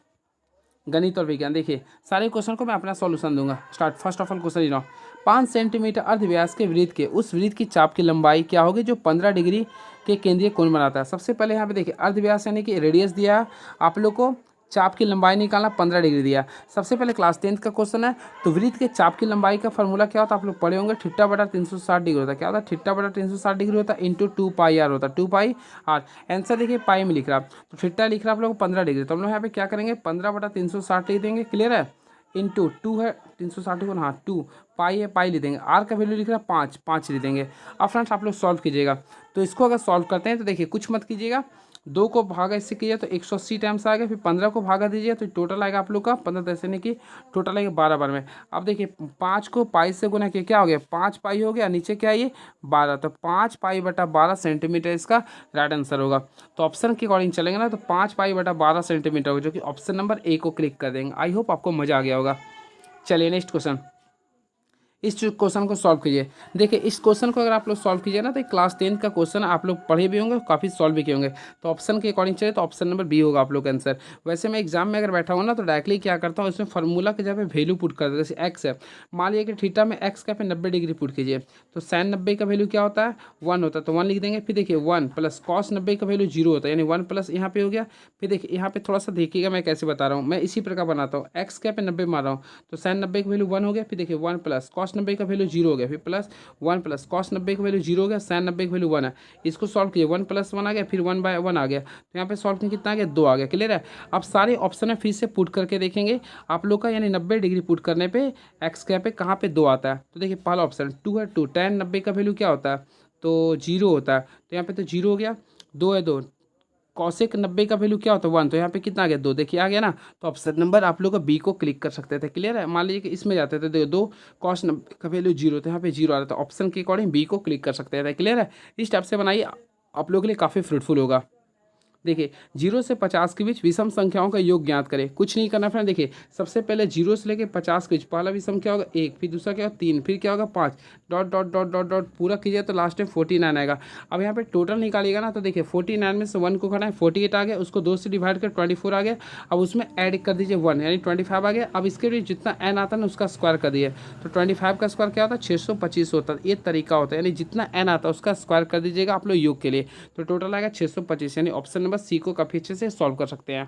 गणित और विज्ञान, देखिए सारे क्वेश्चन को मैं अपना सॉल्यूशन दूंगा। Start. First of all question ये 5 सेंटीमीटर अर्धव्यास के वृत्त के उस वृत्त की चाप की लंबाई क्या होगी जो 15 डिग्री के केंद्रीय कोण बनाता है। सबसे पहले यहाँ पे देखिए अर्धव्यास यानी कि रेडियस दिया है, आप लोग को चाप की लंबाई निकालना 15 डिग्री दिया। सबसे पहले क्लास 10th का क्वेश्चन है। तो वृत्त के चाप की लंबाई का फॉर्मूला क्या होता है आप लोग पढ़े होंगे, थीटा बटा 360 डिग्री होता है। क्या होता है? थीटा बटा 360 डिग्री होता है इंटू 2 पाई आर होता है, 2 पाई आर। आंसर देखिए पाई में लिख रहा है, तो थीटा लिख रहा है आप लोग 15 डिग्री, तो हम लोग यहाँ पे क्या करेंगे 15 बटा 360 लिख देंगे, क्लियर है। इंटू 2 है 360 को, हाँ 2 पाई है, पाई लिख देंगे। आर का वैल्यू लिख रहा है 5, 5 लिख देंगे। अब फ्रेंड्स आप लोग सॉल्व कीजिएगा। तो इसको अगर सॉल्व करते हैं तो देखिए कुछ मत कीजिएगा, 2 को भागा इससे कीजिए तो 180 टाइम्स आ गया, फिर 15 को भागा दीजिए तो टोटल आएगा आप लोग का 15 दस यानी कि टोटल आएगा 12 बार में। अब देखिए 5 को पाई से गुना किया, क्या हो गया 5 पाई हो गया, नीचे क्या है ये 12, तो 5 पाई बटा 12 सेंटीमीटर इसका राइट आंसर होगा। तो ऑप्शन के अकॉर्डिंग चलेंगे ना तो 5 पाई बटा 12 सेंटीमीटर होगा, जो कि ऑप्शन नंबर ए को क्लिक कर देंगे। आई होप आपको मजा आ गया होगा। चलिए नेक्स्ट क्वेश्चन, इस क्वेश्चन को सॉल्व कीजिए। देखिए इस क्वेश्चन को अगर आप लोग सॉल्व कीजिए ना तो क्लास 10th का क्वेश्चन आप लोग पढ़े भी होंगे, काफ़ी सॉल्व भी किए होंगे। तो ऑप्शन के अकॉर्डिंग चले तो ऑप्शन नंबर बी होगा आप लोग का आंसर। वैसे मैं एग्जाम में अगर बैठा हूँ ना तो डायरेक्टली क्या करता हूँ, इसमें फार्मूला के जगह वैल्यू पुट कर देता हूँ। जैसे एक्स है, मान लिया कि थीटा में एक्स का पे 90 डिग्री पुट कीजिए, तो साइन 90 का वैल्यू क्या होता है 1 होता है, तो 1 लिख देंगे। फिर देखिए 1 प्लस कॉस 90 का वैल्यू 0 होता है, यानी 1 प्लस यहाँ पे हो गया। फिर देखिए यहाँ पे थोड़ा सा देखिएगा मैं कैसे बता रहा हूँ, मैं इसी प्रकार बनाता हूँ। एक्स का पे 90 मार रहा हूँ तो साइन 90 का वैल्यू 1 हो गया। फिर देखिए 1 प्लस कॉस 90 का वैल्यू 0 हो गया, फिर प्लस 1 प्लस कॉस 90 का वैल्यू 0 हो गया, साइन 90 का वैल्यू 1 है। इसको सॉल्व किए 1 प्लस 1 आ गया, फिर 1/1 आ गया, तो यहाँ पे सॉल्व किए कितना आ गया 2 आ गया, क्लियर है। अब सारे ऑप्शन में फिर से पुट करके देखेंगे आप लोग का, यानी 90 डिग्री पुट करने पे एक्स के पे कहाँ पे 2 आता है। तो देखिए पहला ऑप्शन 2 है, 2 tan 90 का वैल्यू क्या होता है तो 0 होता है, तो यहाँ पे तो 0 हो गया। 2 है 2, कौशिक 90 का वैल्यू क्या होता है 1, तो यहाँ पे कितना आ गया 2, देखिए आ गया ना। तो ऑप्शन नंबर आप लोग का बी को क्लिक कर सकते थे, क्लियर है। मान लीजिए कि इसमें जाते थे देखो 2 कॉस 90 का वैल्यू 0, तो यहाँ पे 0 आ रहा था, ऑप्शन के अकॉर्डिंग बी को क्लिक कर सकते थे, क्लियर है। इस टाइप से बनाइए, आप लोगों के लिए काफ़ी फ्रूटफुल होगा। देखिए 0 से 50 के बीच विषम संख्याओं का योग ज्ञात करें। कुछ नहीं करना फ्रेंड, देखिए सबसे पहले 0 से लेकर 50 के बीच पहला विषम क्या होगा 1, फिर दूसरा क्या होगा 3, फिर क्या होगा 5, dot dot dot dot dot पूरा कीजिए तो लास्ट में 49 आएगा। अब यहाँ पे टोटल निकालिएगा ना तो देखिए 49 में से 1 को घटाएं 48 आ गया, उसको 2 से डिवाइड कर 24 आ गया। अब उसमें ऐड कर दीजिए 1 यानी 25 आ गया। अब इसके लिए जितना एन आता है ना उसका स्क्वायर कर दिए, तो 25 का स्क्वायर क्या होता है 625 होता है। ये तरीका होता है, यानी जितना एन आता है उसका स्क्वायर कर दीजिएगा आप लोग योग के लिए, तो टोटल आएगा 625, यानी ऑप्शन नंबर सी को काफ़ी अच्छे से सॉल्व कर सकते हैं।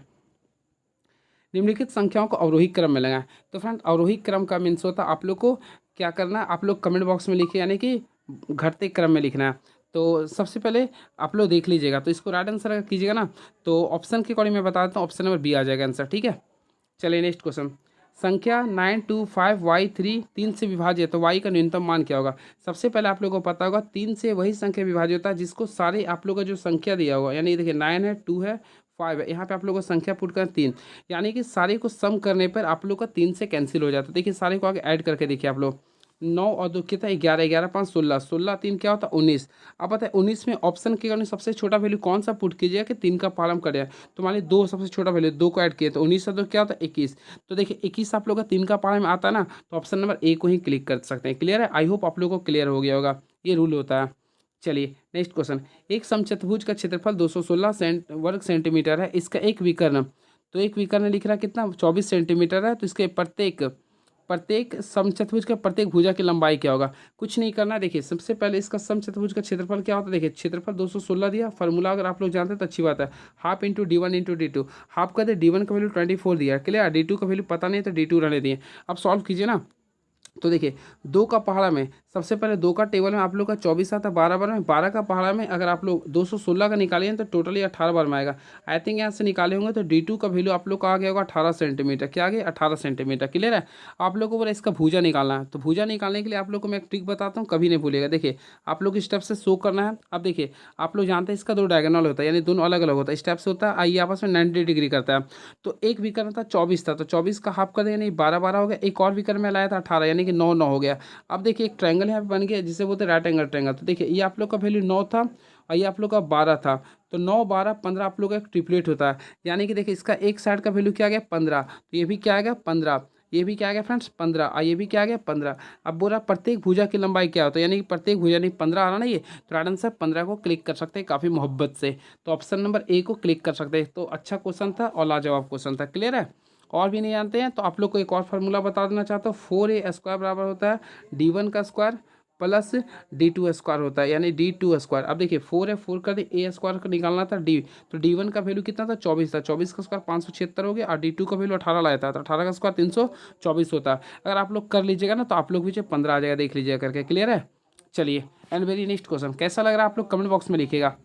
निम्नलिखित संख्याओं को अवरोही क्रम में लगाएं। तो फ्रेंड अवरोही क्रम का मीन्स होता है आप लोग को क्या करना है, आप लोग कमेंट बॉक्स में लिखिए, यानी कि घटते क्रम में लिखना है। तो सबसे पहले आप लोग देख लीजिएगा, तो इसको राइट आंसर अगर कीजिएगा ना तो ऑप्शन के अकॉर्डिंग मैं बता देता हूँ, ऑप्शन नंबर बी आ जाएगा आंसर, ठीक है। चलिए नेक्स्ट क्वेश्चन, संख्या 925y3 3 से विभाज्य, तो y का न्यूनतम मान क्या होगा। सबसे पहले आप लोगों को पता होगा 3 से वही संख्या विभाज्य होता है जिसको सारे आप लोगों का जो संख्या दिया हुआ, यानी देखिए 9 है 2 है 5 है, यहाँ पे आप लोगों को संख्या पुट कर 3, यानी कि सारे को सम करने पर आप लोग का 3 से कैंसिल हो जाता है। देखिए सारे को आगे ऐड करके देखिए आप लोग, 9 और 2 कितना 11, 11 5 16, 16 3 क्या होता है 19। अब पता है 19 में ऑप्शन के कारण सबसे छोटा वैल्यू कौन सा पुट कीजिएगा कि 3 का पालन करें, तो मान लीजिए 2 सबसे छोटा वैल्यू 2 को ऐड किए तो 19 से 2 क्या होता है 21। तो देखिए 21 आप लोग का 3 का पालन में आता है ना, तो ऑप्शन नंबर ए को ही क्लिक कर सकते हैं, क्लियर है। आई होप आप लोग को क्लियर हो गया होगा, ये रूल होता है। चलिए नेक्स्ट क्वेश्चन, एक समचतुर्भुज का क्षेत्रफल 216 वर्ग सेंटीमीटर है, इसका एक विकर्ण, तो एक विकर्ण लिख रहा है कितना 24 सेंटीमीटर है, तो इसके प्रत्येक प्रत्येक समचतुर्भुज का प्रत्येक भुजा की लंबाई क्या होगा। कुछ नहीं करना, देखिए सबसे पहले इसका समचतुर्भुज का क्षेत्रफल क्या होता है, देखिए क्षेत्रफल 216 दिया, फार्मूला अगर आप लोग जानते हैं तो अच्छी बात है, half into D1 into D2, half कर दे D1 का वैल्यू 24 दिया, क्लियर। D2 का वैल्यू पता नहीं तो D2 रहने दिए। अब सॉल्व कीजिए ना, तो देखिए 2 का पहाड़ा में सबसे पहले 2 का टेबल में आप लोग का 24 आता है 12 बार में, 12 का पहाड़ा में अगर आप लोग 216 का निकालिए तो टोटली 18 बार में आएगा। आई थिंक यहाँ से निकाले होंगे तो D2 का वैल्यू आप लोग का आ गया होगा 18 सेंटीमीटर, क्या आ गया 18 सेंटीमीटर, क्लियर है। आप लोग को बोला इसका भुजा निकालना है, तो भुजा निकालने के लिए आप लोग को मैं एक ट्रिक बताता हूँ, कभी नहीं भूलेगा। देखिए आप लोग इस स्टेप से शो करना है। अब देखिए आप लोग जानते हैं इसका 2 डायगोनल होता है, यानी दोनों अलग अलग होता है, इस टाइप से होता है, आइए आपस में 90 डिग्री करता है। तो एक विकर्ण था 24 था, तो 24 का हाफ कर दें यानी 12 12 हो गया। एक और विकर्ण में लाया था 18, यानी कि 9 9 हो गया। अब देखिए एक ट्रायंगल यहाँ पे बन गया जिसे बोलते हैं राइट एंगल ट्रायंगल, तो देखिए ये आप लोग का वैल्यू 9 था और ये आप लोग का 12 था, तो 9 12 15 आप लोग का एक ट्रिपलेट होता है। यानी कि देखिए इसका एक साइड का वैल्यू क्या आ गया 15, तो ये भी क्या आ गया 15, ये भी क्या आ गया फ्रेंड्स 15, और ये भी क्या आ गया 15। अब बोला प्रत्येक भुजा की लंबाई क्या होता है, यानी कि प्रत्येक भुजा नहीं 15 आ रहा ना ये, तो राइट आंसर 15 को क्लिक कर सकते हैं काफ़ी मोहब्बत से। तो ऑप्शन नंबर ए को क्लिक कर सकते हैं। तो अच्छा क्वेश्चन था और लाजवाब क्वेश्चन था। क्लियर है? और भी नहीं जानते हैं तो आप लोग को एक और फार्मूला बता देना चाहता हूँ। 4a² बराबर होता है D1 का स्क्वायर प्लस D2 स्क्वायर होता है, यानी D2 स्क्वायर। अब देखिए 4 है, 4 कर दी, ए स्क्वायर का निकालना था डी, तो D1 का वैल्यू कितना था 24 था, 24 का स्क्वायर 576 हो गया, और D2 का वैल्यू 18 लाया था, तो 18 का स्क्वायर 324 होता है। अगर आप लोग कर लीजिएगा ना तो आप लोग भी 15 आ जाएगा, देख लीजिएगा करके। क्लियर है? चलिए, एंड वेरी नेक्स्ट क्वेश्चन कैसा लग रहा है आप लोग कमेंट बॉक्स में लिखिएगा।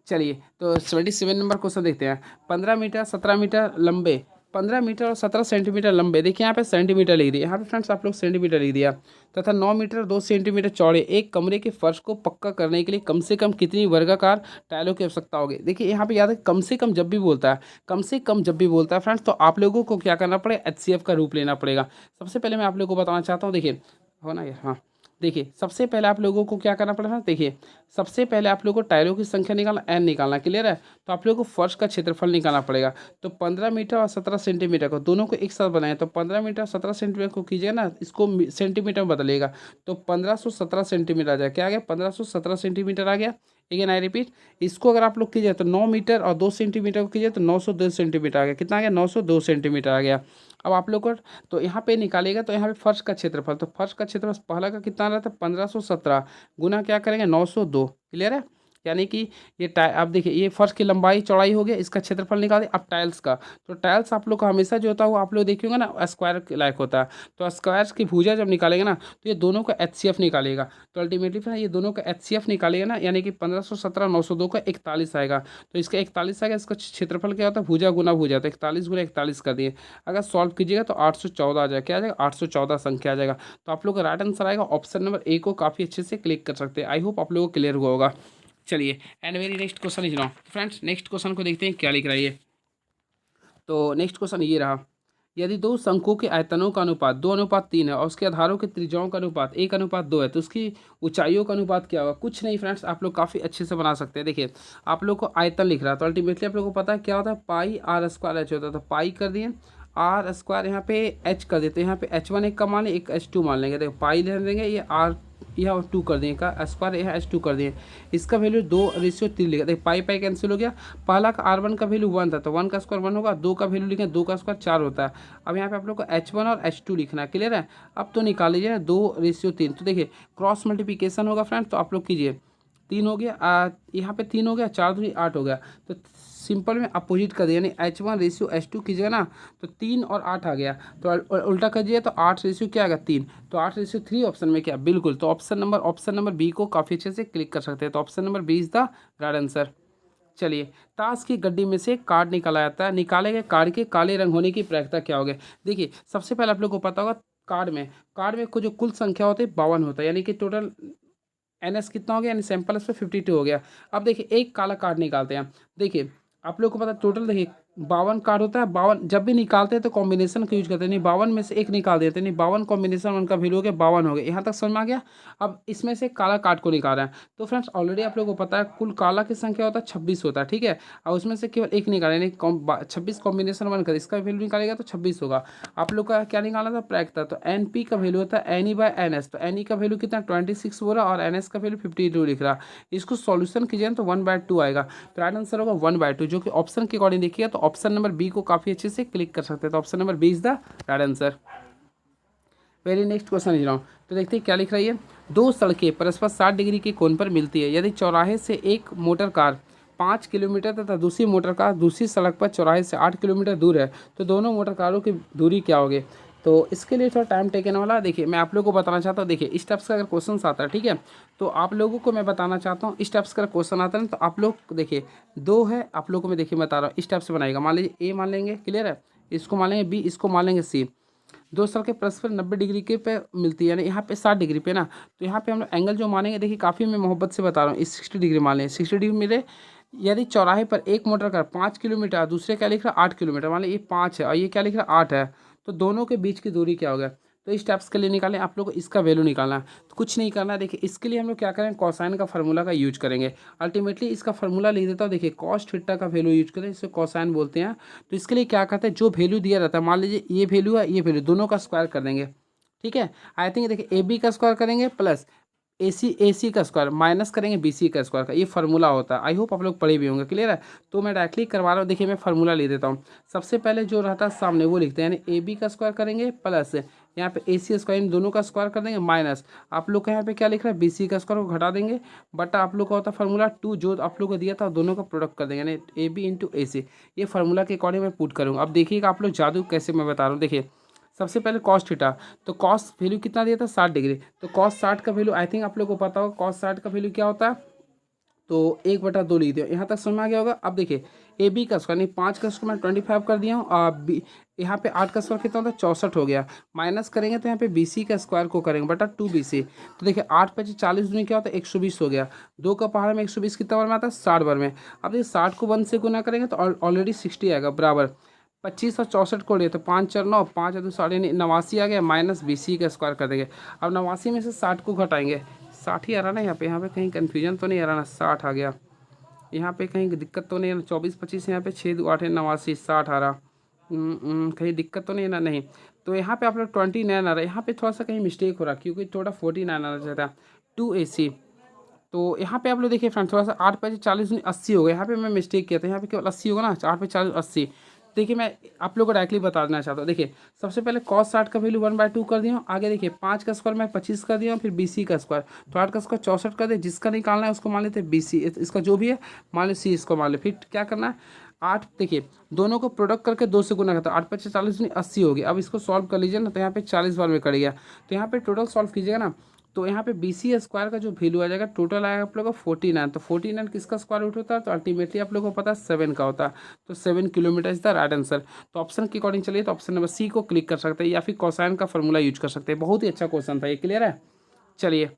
चलिए, तो 77 नंबर क्वेश्चन देखते हैं। 15 मीटर 17 मीटर लंबे, 15 मीटर और 17 सेंटीमीटर लंबे, देखिए यहाँ पे सेंटीमीटर लिख दिया, यहाँ पे फ्रेंड्स आप लोग सेंटीमीटर लिख दिया, तथा 9 मीटर 2 सेंटीमीटर चौड़े एक कमरे के फर्श को पक्का करने के लिए कम से कम कितनी वर्गाकार टाइलों की आवश्यकता होगी। देखिए यहाँ पे याद है, कम से कम जब भी बोलता है, कम से कम जब भी बोलता है फ्रेंड्स, तो आप लोगों को क्या करना पड़ेगा, HCF का रूप लेना पड़ेगा। सबसे पहले मैं आप लोगों को बताना चाहता हूँ, देखिए हो ना ये, हाँ देखिए सबसे पहले आप लोगों को क्या करना पड़ेगा, देखिए सबसे पहले आप लोगों को टायरों की संख्या निकालना, एन निकालना। क्लियर है? तो आप लोगों को फर्श का क्षेत्रफल निकालना पड़ेगा। तो 15 मीटर और 17 सेंटीमीटर को दोनों को एक साथ बनाए, तो 15 मीटर 17 सेंटीमीटर को कीजिएगा ना, इसको सेंटीमीटर में बदलेगा, तो 1517 सेंटीमीटर आ जाएगा। क्या आ गया? 1517 सेंटीमीटर आ गया। अगेन आई रिपीट, इसको अगर आप लोग कीजिए तो 9 मीटर और 2 सेंटीमीटर को कीजिए तो 902 सेंटीमीटर आ गया। कितना आ गया? 902 सेंटीमीटर आ गया। अब आप लोग को तो यहाँ पे निकालेगा, तो यहाँ पे फर्श का क्षेत्रफल, तो फर्श का क्षेत्रफल पहला का कितना रहता है 1517 गुना क्या करेंगे 902। क्लियर है? यानी कि ये आप देखिए ये फर्श की लंबाई चौड़ाई हो गया, इसका क्षेत्रफल निकाल दिया। अब टाइल्स का, तो टाइल्स आप लोग का हमेशा जो होता है वो आप लोग देखिएगा ना स्क्वायर के लायक होता है, तो स्क्वायर की भुजा जब निकालेगा ना तो ये दोनों का HCF निकालेगा, तो अल्टीमेटली फिर ये दोनों का HCF निकालेगा ना, यानी कि 1517 902 का 41 आएगा, तो इसका 41 आएगा। इसका क्षेत्रफल क्या होता है भुजा गुना भुजा, तो 41 गुना 41 कर दिए। अगर सॉल्व कीजिएगा तो 814 आ जाएगा। क्या आ जाएगा? 814 संख्या आ जाएगा। तो आप लोग का राइट आंसर आएगा ऑप्शन नंबर ए को काफ़ी अच्छे से क्लिक कर सकते हैं। आई होप आप लोगों को क्लियर हुआ होगा। चलिए, and very next question is now friends, next question को देखते हैं क्या लिख रहा है ये। तो नेक्स्ट क्वेश्चन ये रहा, यदि दो शंकुओं के आयतनों का अनुपात 2:3 है और उसके आधारों के त्रिज्याओं का अनुपात 1:2 है, तो उसकी ऊंचाइयों का अनुपात क्या होगा। कुछ नहीं फ्रेंड्स, आप लोग काफ़ी अच्छे से बना सकते हैं। देखिए आप लोग को आयतन लिख रहा है, तो अल्टीमेटली आप लोग को पता है क्या होता है, पाई R² H होता है, तो पाई कर दिए, R² यहाँ पे H कर देते हैं, यहाँ पे H1 एक का मान एक H2 मान लेंगे। देखो पाई ले लेंगे, ये R यह 2 कर दिए का स्क्वायर, यह H2 कर दिए, इसका वैल्यू 2:3 लिखा। देखिए पाई पाई कैंसिल हो गया, पहला का R1 का वैल्यू 1 था, तो 1 का स्क्वायर 1 होगा, 2 का वैल्यू लिखें, 2 का स्क्वायर 4 होता है। अब यहाँ पे आप लोग को H1 और H2 लिखना है। क्लियर है? अब तो निकाल लीजिए 2:3, तो देखिए क्रॉस मल्टीप्लिकेशन होगा फ्रेंड, तो आप लोग कीजिए 3 हो गया, यहाँ पे 3 हो गया, 4 दूनी 8 हो गया, तो सिंपल में अपोजिट कर दिया, यानी H1:H2 कीजिएगा ना तो 3 और 8 आ गया, तो उल्टा कीजिए तो 8 क्या आ गया 3, तो 8:3 ऑप्शन में क्या बिल्कुल, तो ऑप्शन नंबर बी को काफ़ी अच्छे से क्लिक कर सकते हैं। तो option number B is the right answer. चलिए, ताश की गड्डी में से कार्ड निकाला जाता है, निकाले गए कार्ड के काले रंग होने की प्रायिकता क्या होगी। देखिए सबसे पहले आप लोग को पता होगा कार्ड में जो कुल संख्या होती है 52 होता है, यानी कि टोटल NS कितना हो गया, यानी सैंपल इस पर 52 हो गया। अब देखिए एक काला कार्ड निकालते हैं। देखिए आप लोग को पता टोटल देखिए 52 कार्ड होता है, 52 जब भी निकालते हैं तो कॉम्बिनेशन का यूज करते हैं, नहीं 52 में से एक निकाल देते हैं, नहीं 52 कॉम्बिनेशन उनका वैल्यू हो गया 52 हो गया। यहाँ तक समझ में आ गया। अब इसमें से काला कार्ड को निकाल रहे हैं, तो फ्रेंड्स ऑलरेडी आप लोगों को पता है कुल काला की संख्या होता है 26 होता है, ठीक है, और उसमें से केवल एक निकाले, यानी 26 कॉम्बिनेशन बनकर इसका वैल्यू निकालेगा तो 26 होगा। आप लोग का क्या निकालना था प्रायिकता, तो NP का वैल्यू होता है NE/NS, तो NE का वैल्यू कितना 26 हो रहा और NS का वैल्यू 52 लिख रहा। इसको सॉल्यूशन कीजिए तो 1/2 आएगा, तो राइट आंसर होगा 1/2, जो कि ऑप्शन के अकॉर्डिंग देखिएगा तो ऑप्शन नंबर बी को काफ़ी अच्छे से क्लिक कर सकते हैं। तो option number B is the right answer. Very next question लिख रहा हूँ, तो देखते हैं क्या लिख रही है। दो सड़कें परस्पर 60 डिग्री के कोण पर मिलती है, यदि चौराहे से एक मोटर कार 5 किलोमीटर तथा दूसरी मोटर कार दूसरी सड़क पर चौराहे से 8 किलोमीटर दूर है, तो दोनों मोटर कारों की दूरी क्या होगी। तो इसके लिए थोड़ा टाइम टेकन वाला, देखिए मैं आप लोगों को बताना चाहता हूँ। देखिए इस टाइप्स का अगर क्वेश्चन आता है, ठीक है, तो आप लोगों को मैं बताना चाहता हूँ, इस टाइप्स का क्वेश्चन आता है तो आप लोग देखिए 2 है, आप लोगों को मैं देखिए बता रहा हूँ, इस टाइप से बनाएगा। मान लीजिए ए मान लेंगे, क्लियर है, इसको मान लेंगे बी, इसको मान लेंगे सी। दो सड़कें परस्पर 90 डिग्री के पे मिलती है, यानी यहाँ पे 60 डिग्री पे ना, तो यहाँ पे हम लोग एंगल जो मानेंगे, देखिए काफ़ी मैं मोहब्बत से बता रहा हूँ, इस 60 डिग्री मान लें, 60 डिग्री मिले। यदि चौराहे पर एक मोटर कार 5 किलोमीटर और दूसरे क्या लिख रहा है 8 किलोमीटर, मान लीजिए ये 5 है और ये क्या लिख रहा है 8 है, तो दोनों के बीच की दूरी क्या होगा। तो इस स्टेप्स के लिए निकालें आप लोग को इसका वैल्यू निकालना है। तो कुछ नहीं करना है, देखिए इसके लिए हम लोग क्या करें, कोसाइन का फार्मूला का यूज करेंगे। अल्टीमेटली इसका फार्मूला लिख देता हूँ, देखिए कॉस थीटा का वैल्यू यूज करें, इसे कोसाइन बोलते हैं। तो इसके लिए क्या करते हैं, जो वैल्यू दिया रहता है, मान लीजिए ये वैल्यू है, ये वैल्यू, दोनों का स्क्वायर कर देंगे। ठीक है, आई थिंक देखिए ए बी का स्क्वायर करेंगे प्लस ए सी का स्क्वायर माइनस करेंगे बी सी का स्क्वायर का, ये फार्मूला होता है। आई होप आप लोग पढ़े भी होंगे, क्लियर है। तो मैं डायरेक्टली करवा रहा हूँ, देखिए मैं फार्मूला ले देता हूँ। सबसे पहले जो रहता है सामने वो लिखते हैं, यानी ए बी का स्क्वायर करेंगे प्लस यहाँ पे ए सी स्क्वायर, इन दोनों का स्क्वायर कर देंगे माइनस आप लोग का यहाँ पे क्या लिख रहा है, बी सी का स्क्वायर को घटा देंगे, बटा आप लोग का होता है फार्मूला 2, जो आप लोग को दिया था दोनों का प्रोडक्ट कर देंगे, यानी ए बी इंटू ए सी। ये फार्मूला के अकॉर्डिंग मैं पुट करूँगा। अब देखिएगा आप लोग जादू कैसे मैं बता रहा हूँ। देखिए सबसे पहले कॉस थीटा, तो कॉस वैल्यू कितना दिया था 60 डिग्री, तो कॉस 60 का वैल्यू आई थिंक आप लोग को पता होगा, कॉस 60 का वैल्यू क्या होता है, तो 1/2 लिख दिया। यहाँ तक समझ में आ गया होगा। अब देखिए ए बी का स्क्वायर, नहीं 5 का स्क्वायर मैं 25 कर दिया हूँ, और बी यहाँ पे 8 का स्क्वायर कितना होता है 64 हो गया, माइनस करेंगे तो यहाँ पे बी सी का स्क्वायर को करेंगे बटा 2 BC। तो देखिए 8×5 = 40 में क्या होता है 120 हो गया, 2 का पहाड़ में 120 कितना बार में आता है 60 बार में। अब देखिए 60 को 1 से गुना करेंगे तो ऑलरेडी 60 आएगा, बराबर 25 और 64 को लिए तो 5×4 = 9, 5 और 2 89 आ गया, माइनस बी सी का स्क्वायर कर देंगे। अब 89 में से 60 को घटाएंगे, 60 ही आ रहा ना यहाँ पे कहीं कन्फ्यूजन तो नहीं आ रहा ना, 60 आ गया यहाँ पे, कहीं दिक्कत तो नहीं है ना, 24×25 यहाँ पे 6×2 = 8 89 60 आ रहा, कहीं दिक्कत तो नहीं है ना, नहीं। तो यहाँ पे आप लोग 29 आ रहा है, यहाँ पे थोड़ा सा कहीं मिस्टेक हो रहा है, क्योंकि थोड़ा 49 आना चाहता है 2AC। तो यहाँ पे आप लोग देखिए फ्रेंड, थोड़ा सा 8×5 = 40 80 हो गया, यहाँ पे मैं मिस्टेक किया था, यहाँ पे केवल 80 होगा ना, 8×4 = 80। देखिए मैं आप लोग को डायरेक्टली बता देना चाहता हूँ। देखिए सबसे पहले cos 60 का वैल्यू 1/2 कर दिया हूँ, आगे देखिए 5 का स्क्वायर मैं 25 कर दिया हूँ, फिर बी सी का स्क्वायर, तो 8 का स्क्वायर 64 कर दे, जिसका निकालना है उसको मान लेते हैं बी सी, इसका जो भी है मान लो सी, इसको मान लो। फिर क्या करना है, 8 देखिए दोनों को प्रोडक्ट करके 2 से गुना करता है, 8×5 = 40 80 हो गया। अब इसको सॉल्व कर लीजिए ना, तो यहाँ पे 40 बार में कट गया, तो यहाँ पे टोटल सॉल्व कीजिएगा ना, तो यहाँ पे बी सी स्क्वायर का जो वैल्यू आ जाएगा टोटल आएगा आप लोगों को 49। तो 49 किसका स्क्वायर रूट होता है, तो अल्टीमेटली आप लोगों को पता है 7 का होता है, तो 7 kilometre is the right answer. तो ऑप्शन के अकॉर्डिंग चलिए, तो ऑप्शन नंबर सी को क्लिक कर सकते हैं, या फिर कोसाइन का फॉर्मूला यूज कर सकते हैं। बहुत ही अच्छा क्वेश्चन था ये, क्लियर है। चलिए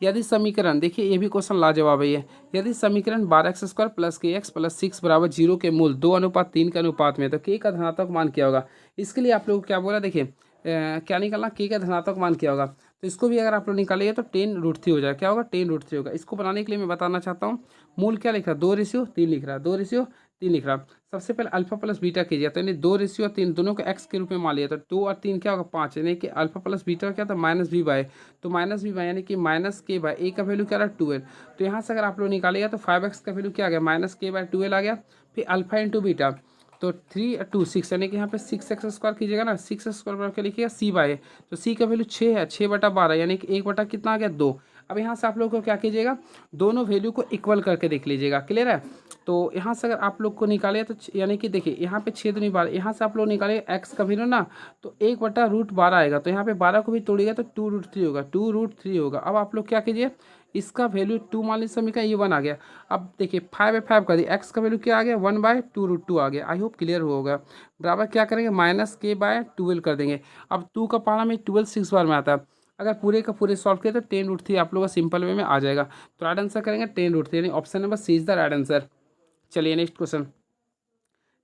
यदि समीकरण, देखिए ये भी क्वेश्चन लाजवाब है ये, यदि समीकरण 12x² + kx + 6 = 0 के मूल 2:3 के अनुपात में, तो k का धनात्मक मान क्या होगा। इसके लिए आप लोग को क्या बोला, देखिए क्या निकालना, k का धनात्मक मान क्या होगा। तो इसको भी अगर आप लोग निकालेंगे तो 10√3 हो जाएगा, क्या होगा 10√3 होगा। इसको बनाने के लिए मैं बताना चाहता हूँ, मूल क्या लिख रहा है 2:3 लिख रहा है, 2:3 लिख रहा है। सबसे पहले अल्फा प्लस बीटा कीजिए, तो यानी 2:3 दोनों को x के रूप में मान लिया, तो 2 और 3 क्या होगा 5, यानी कि अल्फा प्लस बीटा क्या था -b/, तो -b/, यानी कि -k/, a का वैल्यू क्या रहा 12। तो यहाँ से अगर आप लोग निकालेगा तो 5x का वैल्यू क्या आ गया -k/12 आ गया। फिर अल्फा इंटू बीटा, तो 3 2 6, यानी कि यहाँ पे 6x² कीजिएगा ना, 6x² बराबर क्या लिखिएगा c/a, तो c का वैल्यू 6 है, 6/12, यानी कि 1 बटा कितना आ गया 2। अब यहाँ से आप लोग को क्या कीजिएगा, दोनों वैल्यू को इक्वल करके देख लीजिएगा, क्लियर है। तो यहाँ से अगर आप लोग को निकाले तो यानी कि देखिए यहाँ पे 6 दूनी 12, यहाँ से आप लोग निकाले x का वैल्यू ना, तो 1/√12 आएगा, तो यहाँ पे 12 को भी तोड़िएगा तो 2√3 होगा, 2√3 होगा। अब आप लोग क्या कीजिए, इसका वैल्यू 2 मान लीजिए, समीकरण ये 1 आ गया। अब देखिए 5/5 कर दिया, x का वैल्यू क्या आ गया 1/2√2 आ गया। आई होप क्लियर होगा। बराबर क्या करेंगे -k/12 कर देंगे। अब 2 का पारा में 12 6 बार में आता है, अगर पूरे का पूरे सॉल्व किया तो 10√3 आप लोगों का सिंपल वे में आ जाएगा। तो राइट आंसर करेंगे 10√3, यानी option number C is the right answer. चलिए नेक्स्ट क्वेश्चन,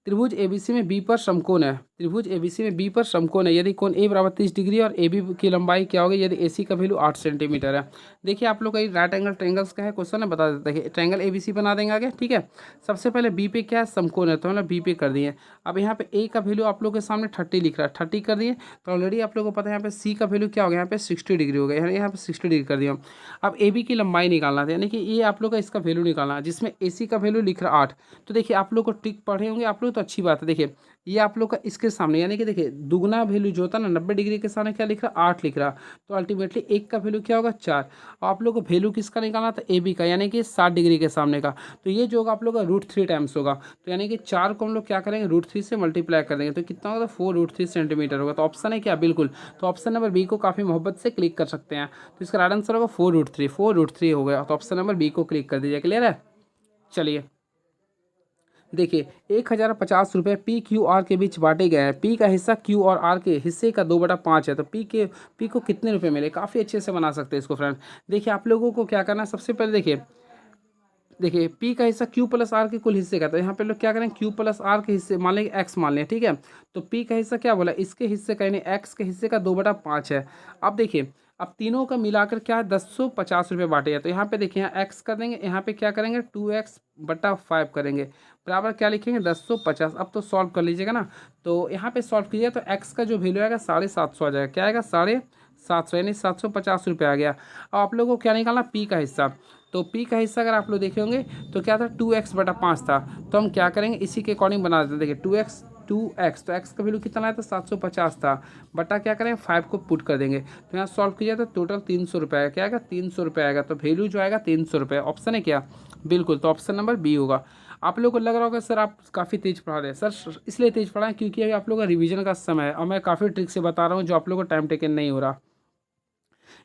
त्रिभुज एबीसी में बी पर समकोण है, त्रिभुज एबीसी में बी पर समकोण है, यदि कोण ए बराबर 30 डिग्री और ए बी की लंबाई क्या होगी यदि एसी का वैल्यू 8 सेंटीमीटर है। देखिए आप लोग का राइट एंगल ट्रायंगल्स का है क्वेश्चन है, बता देते हैं। ट्रायंगल एबीसी बना देंगे आगे, ठीक है। सबसे पहले बी पे क्या है समकोण है, तो मतलब बी पे कर दिए। अब यहाँ पे ए का वैल्यू आप लोग के सामने 30 लिख रहा है, 30 कर दिए। तो ऑलरेडी आप लोग को पता है यहाँ पे सी का वैल्यू क्या हो गया, यहाँ पे 60 डिग्री हो गया, यहाँ पे 60 डिग्री कर दिया। अब ए बी की लंबाई निकालना था, यानी कि ये आप लोग का इसका वैल्यू निकालना है, जिसमें ए सी का वैल्यू लिख रहा 8। तो देखिए आप लोग को ट्रिक पढ़े होंगे आप लोग, तो अच्छी बात है। देखिए ये आप लोग का इसके सामने, यानी कि देखिए दुगना वैल्यू जो होता है ना 90 डिग्री के सामने क्या लिख रहा 8 लिख रहा, तो अल्टीमेटली एक का वैल्यू क्या होगा 4। और आप लोग को वैल्यू किसका निकालना था ए बी का, यानी कि 60 डिग्री के सामने का। तो ये जो होगा आप लोग का √3 टाइम्स होगा, तो यानी कि 4 को हम लोग क्या करेंगे √3 से मल्टीप्लाई कर देंगे, तो कितना होगा 4√3 सेंटीमीटर होगा। तो ऑप्शन है क्या, बिल्कुल। तो ऑप्शन नंबर बी को काफ़ी मोहब्बत से क्लिक कर सकते हैं, तो इसका राइट आंसर होगा 4√3 हो गया। तो ऑप्शन नंबर बी को क्लिक कर दीजिए, क्लियर है। चलिए देखिए 1050 रुपये पी क्यू आर के बीच बांटे गए हैं, पी का हिस्सा क्यू और आर के हिस्से का 2/5 है, तो पी को कितने रुपए मिले। काफ़ी अच्छे से बना सकते हैं इसको फ्रेंड। देखिए आप लोगों को क्या करना है, सबसे पहले देखिए देखिए पी का हिस्सा क्यू प्लस आर के कुल हिस्से का, तो यहाँ पे लोग क्या करें, क्यू प्लस आर के हिस्से मान लेंगे, एक्स मान लें, ठीक है। तो पी का हिस्सा क्या बोला, इसके हिस्से का यानी एक्स के हिस्से का 2/5 है। अब देखिए अब तीनों का मिलाकर क्या है, 1050 बांटे हैं। तो यहाँ पे देखिए यहाँ एक्स कर देंगे, यहाँ पे क्या करेंगे 2x/5 करेंगे, बराबर क्या लिखेंगे 1050। अब तो सॉल्व कर लीजिएगा ना, तो यहाँ पे सॉल्व कीजिए तो एक्स का जो वैल्यू आएगा 750 आ जाएगा, क्या आएगा 750 यानी 750 आ गया। अब आप लोगों को क्या निकालना, पी का हिस्सा। तो पी का हिस्सा अगर आप लोग देखे होंगे तो क्या था 2x/5 था। तो हम क्या करेंगे इसी के अकॉर्डिंग बना देते हैं। देखिए 2x तो एक्स का वैल्यू कितना आया था 750 था, बटा क्या करें 5 को पुट कर देंगे। तो यहाँ सॉल्व किया तो टोटल 300 रुपये आएगा, क्या आएगा 300 रुपये आएगा। तो वैल्यू जो आएगा 300 रुपये, ऑप्शन है क्या, बिल्कुल। तो ऑप्शन नंबर बी होगा। आप लोग को लग रहा होगा सर आप काफ़ी तेज पढ़ा रहे हैं, सर इसलिए तेज पढ़ा है क्योंकि अभी आप लोग का रिवीजन का समय है और मैं काफ़ी ट्रिक से बता रहा हूँ जो आप लोग को टाइम टेकन नहीं हो रहा।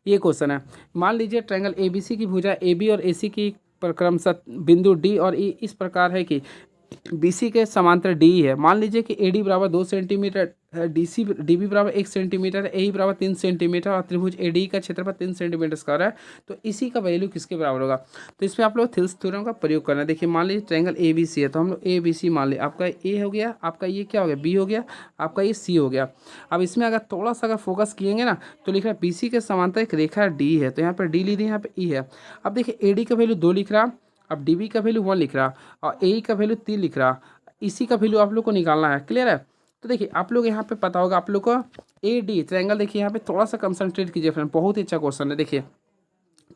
ये क्वेश्चन है, मान लीजिए ट्रायंगल एबीसी की भुजा AB और AC की क्रमशः बिंदु D और E इस प्रकार है कि BC के समांतर DE है। मान लीजिए कि AD बराबर 2 सेंटीमीटर है, DB बराबर 1 सेंटीमीटर है, AE बराबर 3 सेंटीमीटर और त्रिभुज ADE का क्षेत्रफल 3 सेंटीमीटर स्क्वायर है। तो इसी का वैल्यू किसके बराबर होगा। तो इसमें आप लोग थिल्स थ्योरम का प्रयोग करना है। देखिए मान लीजिए ट्रायंगल ABC है, तो हम लोग ABC मान लिया, आपका A हो गया, आपका ये क्या हो गया B हो गया, आपका ये C हो गया। अब इसमें अगर थोड़ा सा अगर फोकस किएंगे ना तो लिख रहा है BC के समांतर एक रेखा D है, तो यहाँ पर D ली दी, यहाँ पे E है। अब देखिए AD का वैल्यू 2 लिख रहा, अब DB का वैल्यू 1 लिख रहा और AE का वैल्यू 3 लिख रहा, इसी का वैल्यू आप लोग को निकालना है, क्लियर है। तो देखिए आप लोग यहाँ पे पता होगा आप लोग को AD ट्रायंगल, देखिए यहाँ पे थोड़ा सा कंसंट्रेट कीजिए फ्रेंड, बहुत ही अच्छा क्वेश्चन है। देखिए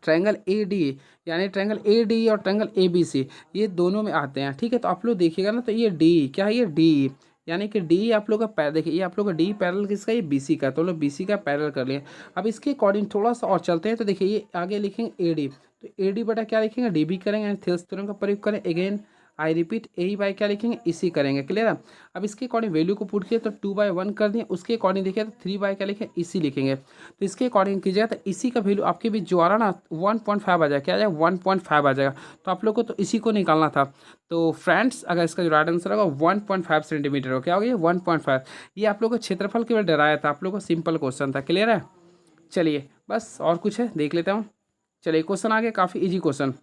ट्रायंगल AD यानी ट्रायंगल AD और ट्रायंगल ABC ये दोनों में आते हैं, ठीक है। तो आप लोग देखिएगा ना तो ये D क्या है, ये D यानी कि D आप लोग का पैरल, देखिए ये आप लोग का D पैरल किसका, ये BC का, तो लोग BC का पैरल कर लिए। अब इसके अकॉर्डिंग थोड़ा सा और चलते हैं, तो देखिए ये आगे लिखेंगे AD, तो AD बटा क्या लिखेंगे DB करेंगे, थेल्स थ्योरम का प्रयोग करें again, I repeat AE by क्या लिखेंगे इसी करेंगे, क्लियर है। अब इसके अकॉर्डिंग वैल्यू को पुट किए तो 2/1 कर दिए, उसके अकॉर्डिंग देखिए तो 3 क्या लिखे इसी लिखेंगे। तो इसके अकॉर्डिंग कीजिएगा तो इसी का वैल्यू आपके बीच जो आ रहा ना 1.5 आ जाएगा, क्या आ जाएगा 1.5 आ जाएगा। तो आप लोग को तो इसी को निकालना था। तो फ्रेंड्स अगर इसका जो राइट आंसर होगा 1.5 सेंटीमीटर हो, क्या हो गया 1.5। ये आप लोग को क्षेत्रफल केवल डराया था, आप लोग को सिंपल क्वेश्चन था, क्लियर है। चलिए बस और कुछ है देख लेता हूँ। चलिए क्वेश्चन आ गया, काफ़ी ईजी क्वेश्चन।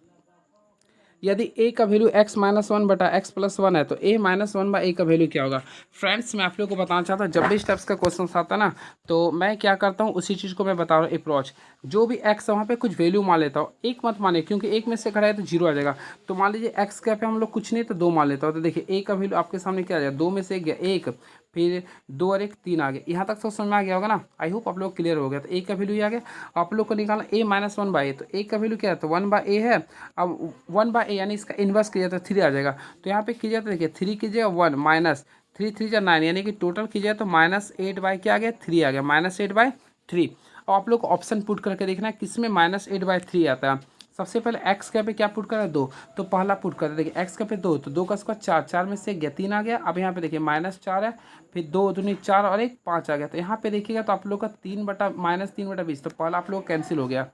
यदि a का वैल्यू x-1/x+1 है तो a-1/a का वैल्यू क्या होगा। फ्रेंड्स मैं आप लोगों को बताना चाहता हूँ जब भी स्टेप्स का क्वेश्चन आता है ना तो मैं क्या करता हूँ उसी चीज़ को मैं बता रहा हूँ अप्रोच। जो भी x है वहाँ पे कुछ वैल्यू मान लेता हूँ, एक मत माने क्योंकि एक में से खड़ा है तो 0 आ जाएगा। तो मान लीजिए x का पे हम लोग कुछ नहीं तो 2 मान लेता हूँ, तो देखिए a का वैल्यू आपके सामने क्या आ जाएगा, 2 में से 1 गया 1, फिर 2 और 1 3 आ गया। यहाँ तक तो समझ में आ गया होगा ना, आई होप आप लोग क्लियर हो गया। तो a का वैल्यू आ गया, आप लोग को निकालना a-1/a, तो a का वैल्यू क्या है तो 1/a है। अब 1/a यानी इसका इन्वर्स किया तो 3 आ जाएगा। तो यहाँ पे कीजिए तो देखिए 3 कीजिएगा 1 माइनस 3 3 9 यानी कि टोटल कीजिए तो -8/, क्या आ गया 3 आ गया, -8/3। अब आप लोग ऑप्शन पुट करके देखना है किस में -8/3 आता है। सबसे पहले एक्स का पे क्या पुट करा 2, तो पहला पुट कर देखिए एक्स का पे 2, तो 2 का स्क्वायर 4, 4 में से गया 3 आ गया। अब यहाँ पे देखिए -4 है, फिर 2 दूनी 4 और 1 5 आ गया। तो यहाँ पे देखिएगा तो आप लोग का -3/20, तो पहला आप लोग कैंसिल हो गया।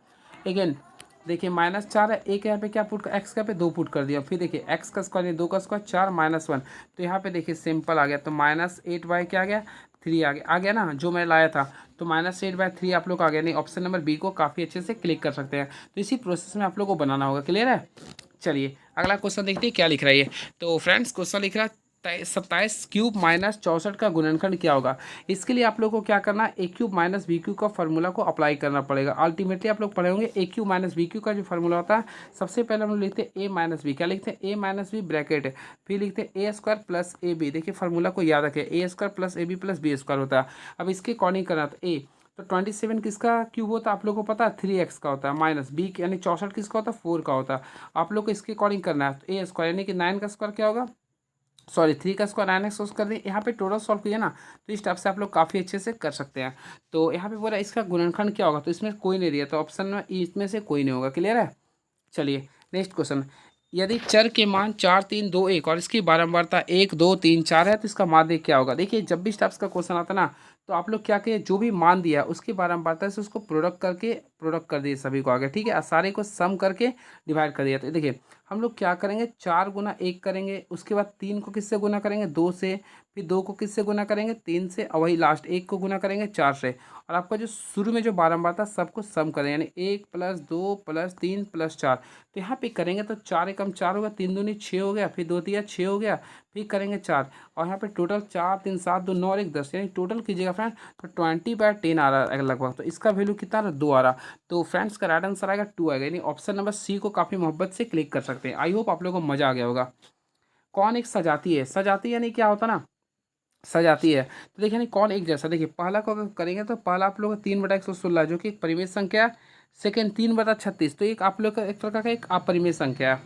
अगेन देखिए -4 है, एक यहाँ पे क्या पुट कर एक्स का पे 2 पुट कर दिया, फिर देखिए एक्स का स्क्वायर 2 का स्क्वायर 4 -1, तो यहाँ पे देखिए सिंपल आ गया। तो -8/, क्या आ गया 3 आ गया ना जो मैं लाया था। तो -8/3 आप लोग आ गया, नहीं ऑप्शन नंबर बी को काफ़ी अच्छे से क्लिक कर सकते हैं। तो इसी प्रोसेस में आप लोग को बनाना होगा, क्लियर है। चलिए अगला क्वेश्चन देखते हैं क्या लिख रहा है ये। तो फ्रेंड्स क्वेश्चन लिख रहा है 27³ - 64 का गुणनखंड क्या होगा। इसके लिए आप लोग को क्या करना है, a³ - b³ का फार्मूला को अप्लाई करना पड़ेगा। अल्टीमेटली आप लोग पढ़े होंगे a³ - b³ का जो फार्मूला होता है, सबसे पहले हम लोग लिखते हैं a - b, क्या लिखते हैं a - b ब्रैकेट, फिर लिखते हैं a² + ab। देखिए फार्मूला को याद रखें, a² + ab + b² होता है। अब इसके अकॉर्डिंग करना तो a, तो 27 किसका क्यूब होता है आप लोग को पता है 3x का होता है, माइनस b यानी 64 किसका होता है 4 का होता है। आप लोग को इसके अकॉर्डिंग करना है, तो a² यानी कि 9 का स्क्वायर क्या होगा, सॉरी 3 का स्क्वायर 9x कर दें। यहाँ पे टोटल सॉल्व किया ना तो इस टाइप से आप लोग काफ़ी अच्छे से कर सकते हैं। तो यहाँ पे बोला इसका गुणनखंड क्या होगा, तो इसमें कोई नहीं दिया, तो ऑप्शन में इसमें से कोई नहीं होगा, क्लियर है। चलिए नेक्स्ट क्वेश्चन, यदि चर के मान 4 3 2 1 और इसकी बारंबारता 1 2 3 4 है तो इसका माध्य क्या होगा। देखिए जब भी स्टेप्स का क्वेश्चन आता है ना तो आप लोग क्या करिए, जो भी मान दिया उसकी बारंबारता से उसको प्रोडक्ट करके प्रोडक्ट कर दिए सभी को आगे, ठीक है। सारे को सम करके डिवाइड कर दिया। तो देखिए हम लोग क्या करेंगे, 4 गुना 1 करेंगे, उसके बाद 3 को किससे गुना करेंगे, 2 से, फिर 2 को किससे गुना करेंगे, 3 से, और वही लास्ट 1 को गुना करेंगे 4 से। और आपका जो शुरू में जो बारंबार था सबको सम करें, यानी 1 + 2 + 3 + 4। तो यहाँ पे करेंगे तो 4 एकम 4 होगा, 3 दूनी 6 हो गया, फिर 2 तिया 6 हो गया, फिर करेंगे 4, और यहाँ पे टोटल 4 3 7 2 9 और 1 10, यानी टोटल कीजिएगा फ्रेंड तो 20/10 आ रहा है लगभग। तो इसका वैल्यू कितना आ रहा है, 2 आ रहा। तो फ्रेंड्स का राइट आंसर आएगा 2 आएगा, यानी ऑप्शन नंबर सी को काफ़ी मोहब्बत से क्लिक कर सकते हैं। आई होप आप लोगों को मजा आ गया होगा। कौन एक सजाती है, सजाती यानी क्या होता ना, सजाती है। तो देखिए नहीं कौन एक जैसा, देखिए पहला को अगर करेंगे तो पहला आप लोग का 3/116 जो कि एक परिमेय संख्या है। सेकेंड 3/36, तो एक आप लोग का एक प्रकार का एक अपरिमेय संख्या है।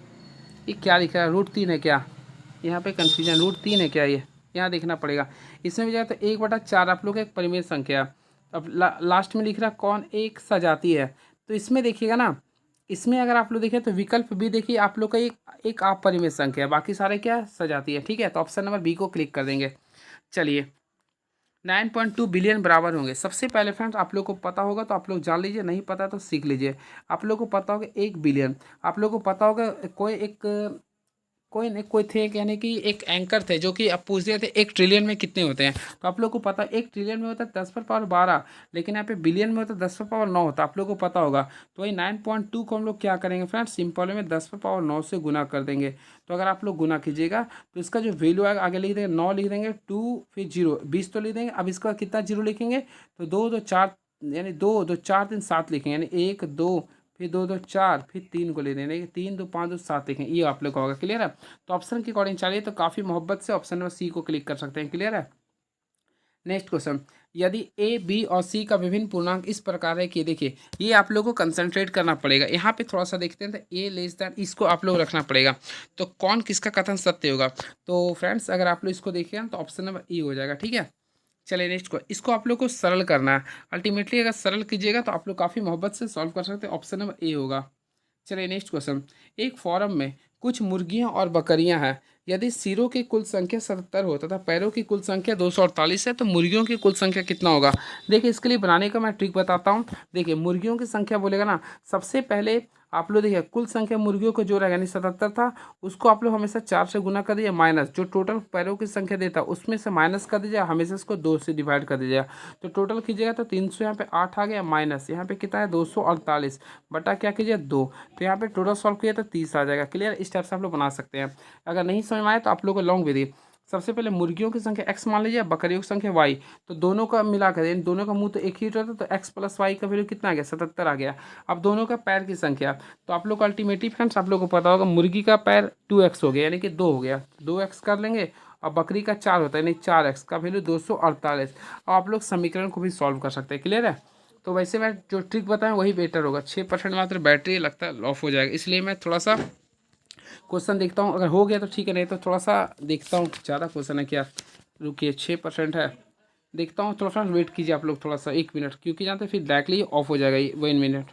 ये क्या लिख रहा है, √3 है क्या, यहाँ पे कन्फ्यूजन, √3 है क्या, ये यहाँ देखना पड़ेगा। इसमें भी जाए तो 1/4 आप लोग का एक परिमेय संख्या है। अब लास्ट में लिख रहा है कौन एक सजाती है। तो इसमें देखिएगा ना, इसमें अगर आप लोग देखें तो विकल्प भी देखिए आप लोग का एक अपरिमेय संख्या है, बाकी सारे क्या सजाती है, ठीक है। तो ऑप्शन नंबर बी को क्लिक कर देंगे। चलिए 9.2 बिलियन बराबर होंगे। सबसे पहले फ्रेंड्स आप लोग को पता होगा तो आप लोग जान लीजिए, नहीं पता तो सीख लीजिए। आप लोग को पता होगा 1 बिलियन, आप लोग को पता होगा कोई नहीं कोई थे, यानी कि एक एंकर थे जो कि अब पूछ रहे थे 1 ट्रिलियन में कितने होते हैं। तो आप लोग को पता 1 ट्रिलियन में होता है 10⁻12, लेकिन यहाँ पे बिलियन में होता है 10⁻9 होता है, आप लोग को पता होगा। तो वही 9.2 को हम लोग क्या करेंगे फ्रेंड्स, सिंपल में 10⁻9 से गुना कर देंगे। तो अगर आप लोग गुना कीजिएगा तो इसका जो वैल्यू आएगा, आगे लिख देंगे 9 लिख देंगे, 2 फिर 0 20 तो लिख देंगे। अब इसका कितना जीरो लिखेंगे, तो 2 2 4, यानी 2 2 4 3 7 लिखेंगे, यानी 1 2 फिर 2 2 4 फिर 3 को ले देंगे, 3 2 5 2 7 लिखें। ये आप लोग का होगा, क्लियर है। तो ऑप्शन के अकॉर्डिंग चलिए, तो काफ़ी मोहब्बत से ऑप्शन नंबर सी को क्लिक कर सकते हैं, क्लियर है। नेक्स्ट क्वेश्चन, यदि ए बी और सी का विभिन्न पूर्णांक इस प्रकार है कि, देखिए ये आप लोगों को कंसंट्रेट करना पड़ेगा। यहाँ पे थोड़ा सा देखते हैं, तो ए लेस दैन इसको आप लोग रखना पड़ेगा। तो कौन किसका कथन सत्य होगा। तो फ्रेंड्स अगर आप लोग इसको देखिएगा तो ऑप्शन नंबर ई हो जाएगा, ठीक है। चलिए नेक्स्ट को, इसको आप लोग को सरल करना है। अल्टीमेटली अगर सरल कीजिएगा तो आप लोग काफ़ी मोहब्बत से सॉल्व कर सकते हैं, ऑप्शन नंबर ए होगा। चलिए नेक्स्ट क्वेश्चन, एक फॉर्म में कुछ मुर्गियां और बकरियां हैं। यदि सिरों की कुल संख्या 77 हो तथा पैरों की कुल संख्या 248 है तो मुर्गियों की कुल संख्या कितना होगा। देखिए इसके लिए बनाने का मैं ट्रिक बताता हूँ। देखिए मुर्गियों की संख्या बोलेगा ना, सबसे पहले आप लोग देखिए कुल संख्या मुर्गियों को जो रहेगा, यानी 77 था, उसको आप लोग हमेशा 4 से गुना कर दीजिए, माइनस जो टोटल पैरों की संख्या देता उसमें से माइनस कर दीजिए, हमेशा इसको 2 से डिवाइड कर दीजिएगा। तो टोटल कीजिएगा तो 300 यहाँ पे 8 आ गया, माइनस यहाँ पे कितना है 248 बटा क्या कीजिए 2। तो यहाँ पे टोटल सॉल्व किया तो 30 आ जाएगा, क्लियर। इस टाइप से आप लोग बना सकते हैं। अगर नहीं समझ में आए तो आप लोग को लॉन्ग विधि, सबसे पहले मुर्गियों की संख्या x मान लीजिए, बकरियों की संख्या y, तो दोनों का मिलाकर, यानी दोनों का मुंह तो एक ही होता था, तो x + y का वैल्यू कितना आ गया 77 आ गया। अब दोनों का पैर की संख्या, तो आप लोग को अल्टीमेटली फ्रेंड्स आप लोग को पता होगा मुर्गी का पैर 2x हो गया, यानी कि 2 हो गया, 2x कर लेंगे। और बकरी का 4 होता है, यानी 4x का वैल्यू 248। और आप लोग समीकरण को भी सॉल्व कर सकते हैं, क्लियर है। तो वैसे मैं जो ट्रिक बताएं वही बेटर होगा। 6% मात्र बैटरी लगता है ऑफ हो जाएगा, इसलिए मैं थोड़ा सा क्वेश्चन देखता हूँ, अगर हो गया तो ठीक है, नहीं तो थोड़ा सा देखता हूँ ज़्यादा क्वेश्चन है क्या। रुकिए 6% है, देखता हूँ, थोड़ा सा वेट कीजिए आप लोग थोड़ा सा 1 मिनट, क्योंकि जानते फिर डायरेक्टली ऑफ हो जाएगा ये 1 मिनट।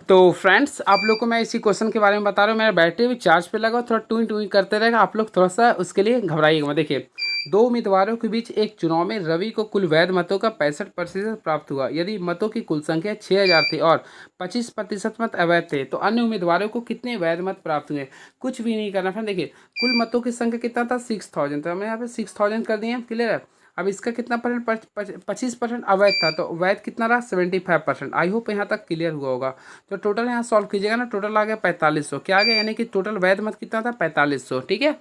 तो फ्रेंड्स आप लोग को मैं इसी क्वेश्चन के बारे में बता रहा हूँ। मेरा बैटरी भी चार्ज पे लगा, थोड़ा टूई टूई करते रहेगा, आप लोग थोड़ा सा उसके लिए घबराइएगा मत। देखिए 2 उम्मीदवारों के बीच एक चुनाव में रवि को कुल वैध मतों का 65% प्राप्त हुआ। यदि मतों की कुल संख्या 6000 थी और 25% मत अवैध थे तो अन्य उम्मीदवारों को कितने वैध मत प्राप्त हुए। कुछ भी नहीं करना फ्रेंड, देखिए कुल मतों की संख्या कितना था 6000, तो हमने यहाँ पे 6000 कर दिए, क्लियर है। अब इसका कितना परसेंट 25% अवैध था, तो वैध कितना रहा 75%। आई होप यहाँ तक क्लियर हुआ होगा। तो टोटल यहाँ सॉल्व कीजिएगा ना, टोटल आ गया 4500, क्या आ गया, यानी कि टोटल वैध मत कितना था 4500, ठीक है।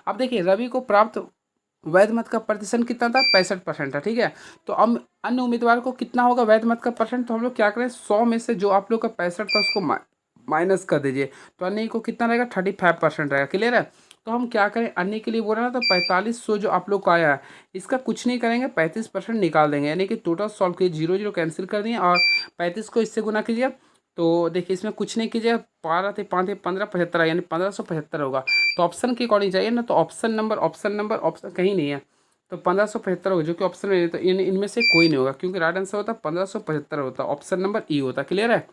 अब देखिए रवि को प्राप्त वैध मत का प्रतिशत कितना था 65% था, ठीक है। तो अब अन्य उम्मीदवार को कितना होगा वैध मत का परसेंट, तो हम लोग क्या करें 100 में से जो आप लोग का 65 था उसको माइनस कर दीजिए, तो अन्य को कितना रहेगा 35% रहेगा, क्लियर है। तो हम क्या करें, अन्य के लिए बोल रहे हैं, तो 4500 जो आप लोग का आया है इसका कुछ नहीं करेंगे, 35% निकाल देंगे, यानी कि टोटल सॉल्व कीजिए, 0 0 कैंसिल कर दिए और 35 को इससे गुना कीजिए। तो देखिए इसमें कुछ नहीं कीजिए, 12 थे 5 थे 15 75 यानी 1575 होगा। तो ऑप्शन के अकॉर्डिंग चाहिए ना, तो ऑप्शन कहीं नहीं है, तो 1575 होगा, जो कि ऑप्शन में, तो इनमें से कोई नहीं होगा, क्योंकि राइट आंसर होता 1575 होता, ऑप्शन नंबर ई होता, क्लियर है।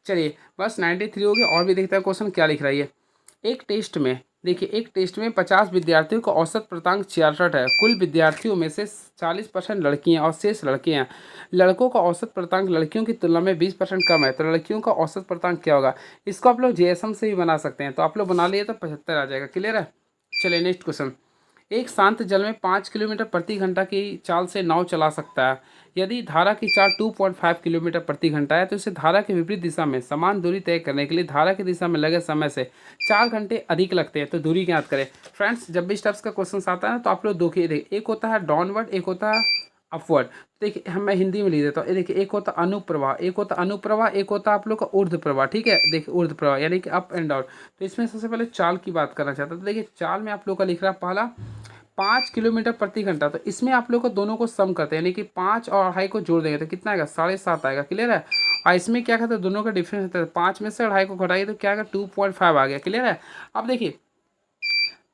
चलिए बस 93 हो गया, और भी देखते हैं क्वेश्चन क्या लिख रहा है ये। एक टेस्ट में देखिए एक टेस्ट में 50 विद्यार्थियों का औसत प्राप्तांक 66 है। कुल विद्यार्थियों में से 40% लड़कियां और शेष लड़के हैं। लड़कों का औसत प्राप्तांक लड़कियों की तुलना में 20% कम है, तो लड़कियों का औसत प्राप्तांक क्या होगा? इसको आप लोग जेएसएम से भी बना सकते हैं, तो आप लोग बना लिए तो 75 आ जाएगा। क्लियर है? चलिए नेक्स्ट क्वेश्चन। एक शांत जल में 5 किलोमीटर प्रति घंटा की चाल से नाव चला सकता है। यदि धारा की चाल 2.5 किलोमीटर प्रति घंटा है तो इसे धारा के विपरीत दिशा में समान दूरी तय करने के लिए धारा की दिशा में लगे समय से 4 घंटे अधिक लगते हैं। तो दूरी ज्ञात करें। फ्रेंड्स जब भी स्टेप्स का क्वेश्चन आता है ना तो आप लोग दो के देखिए, एक होता है डाउनवर्ड, एक होता है अपवर्ड। देखिए मैं हिंदी में लिख देता हूँ। ये देखिए एक होता अनुप्रवाह, एक होता अनुप्रवाह, एक होता आप लोग का ऊर्ध्व प्रवाह। ठीक है, देखिए ऊर्ध्व प्रवाह यानी कि अप एंड डाउन। तो इसमें सबसे पहले चाल की बात करना चाहता हूँ। तो देखिए चाल में आप लोग का लिख रहा है पहला 5 किलोमीटर प्रति घंटा। तो इसमें आप लोग को दोनों को सम करते हैं, यानी कि 5 और 2.5 को जोड़ देंगे तो कितना आएगा? 7.5 आएगा। क्लियर है? और इसमें क्या कहते हैं, दोनों का डिफरेंस होता है, 5 में से 2.5 को घटाइए तो क्या आएगा? 2.5 आ गया। क्लियर है? अब देखिए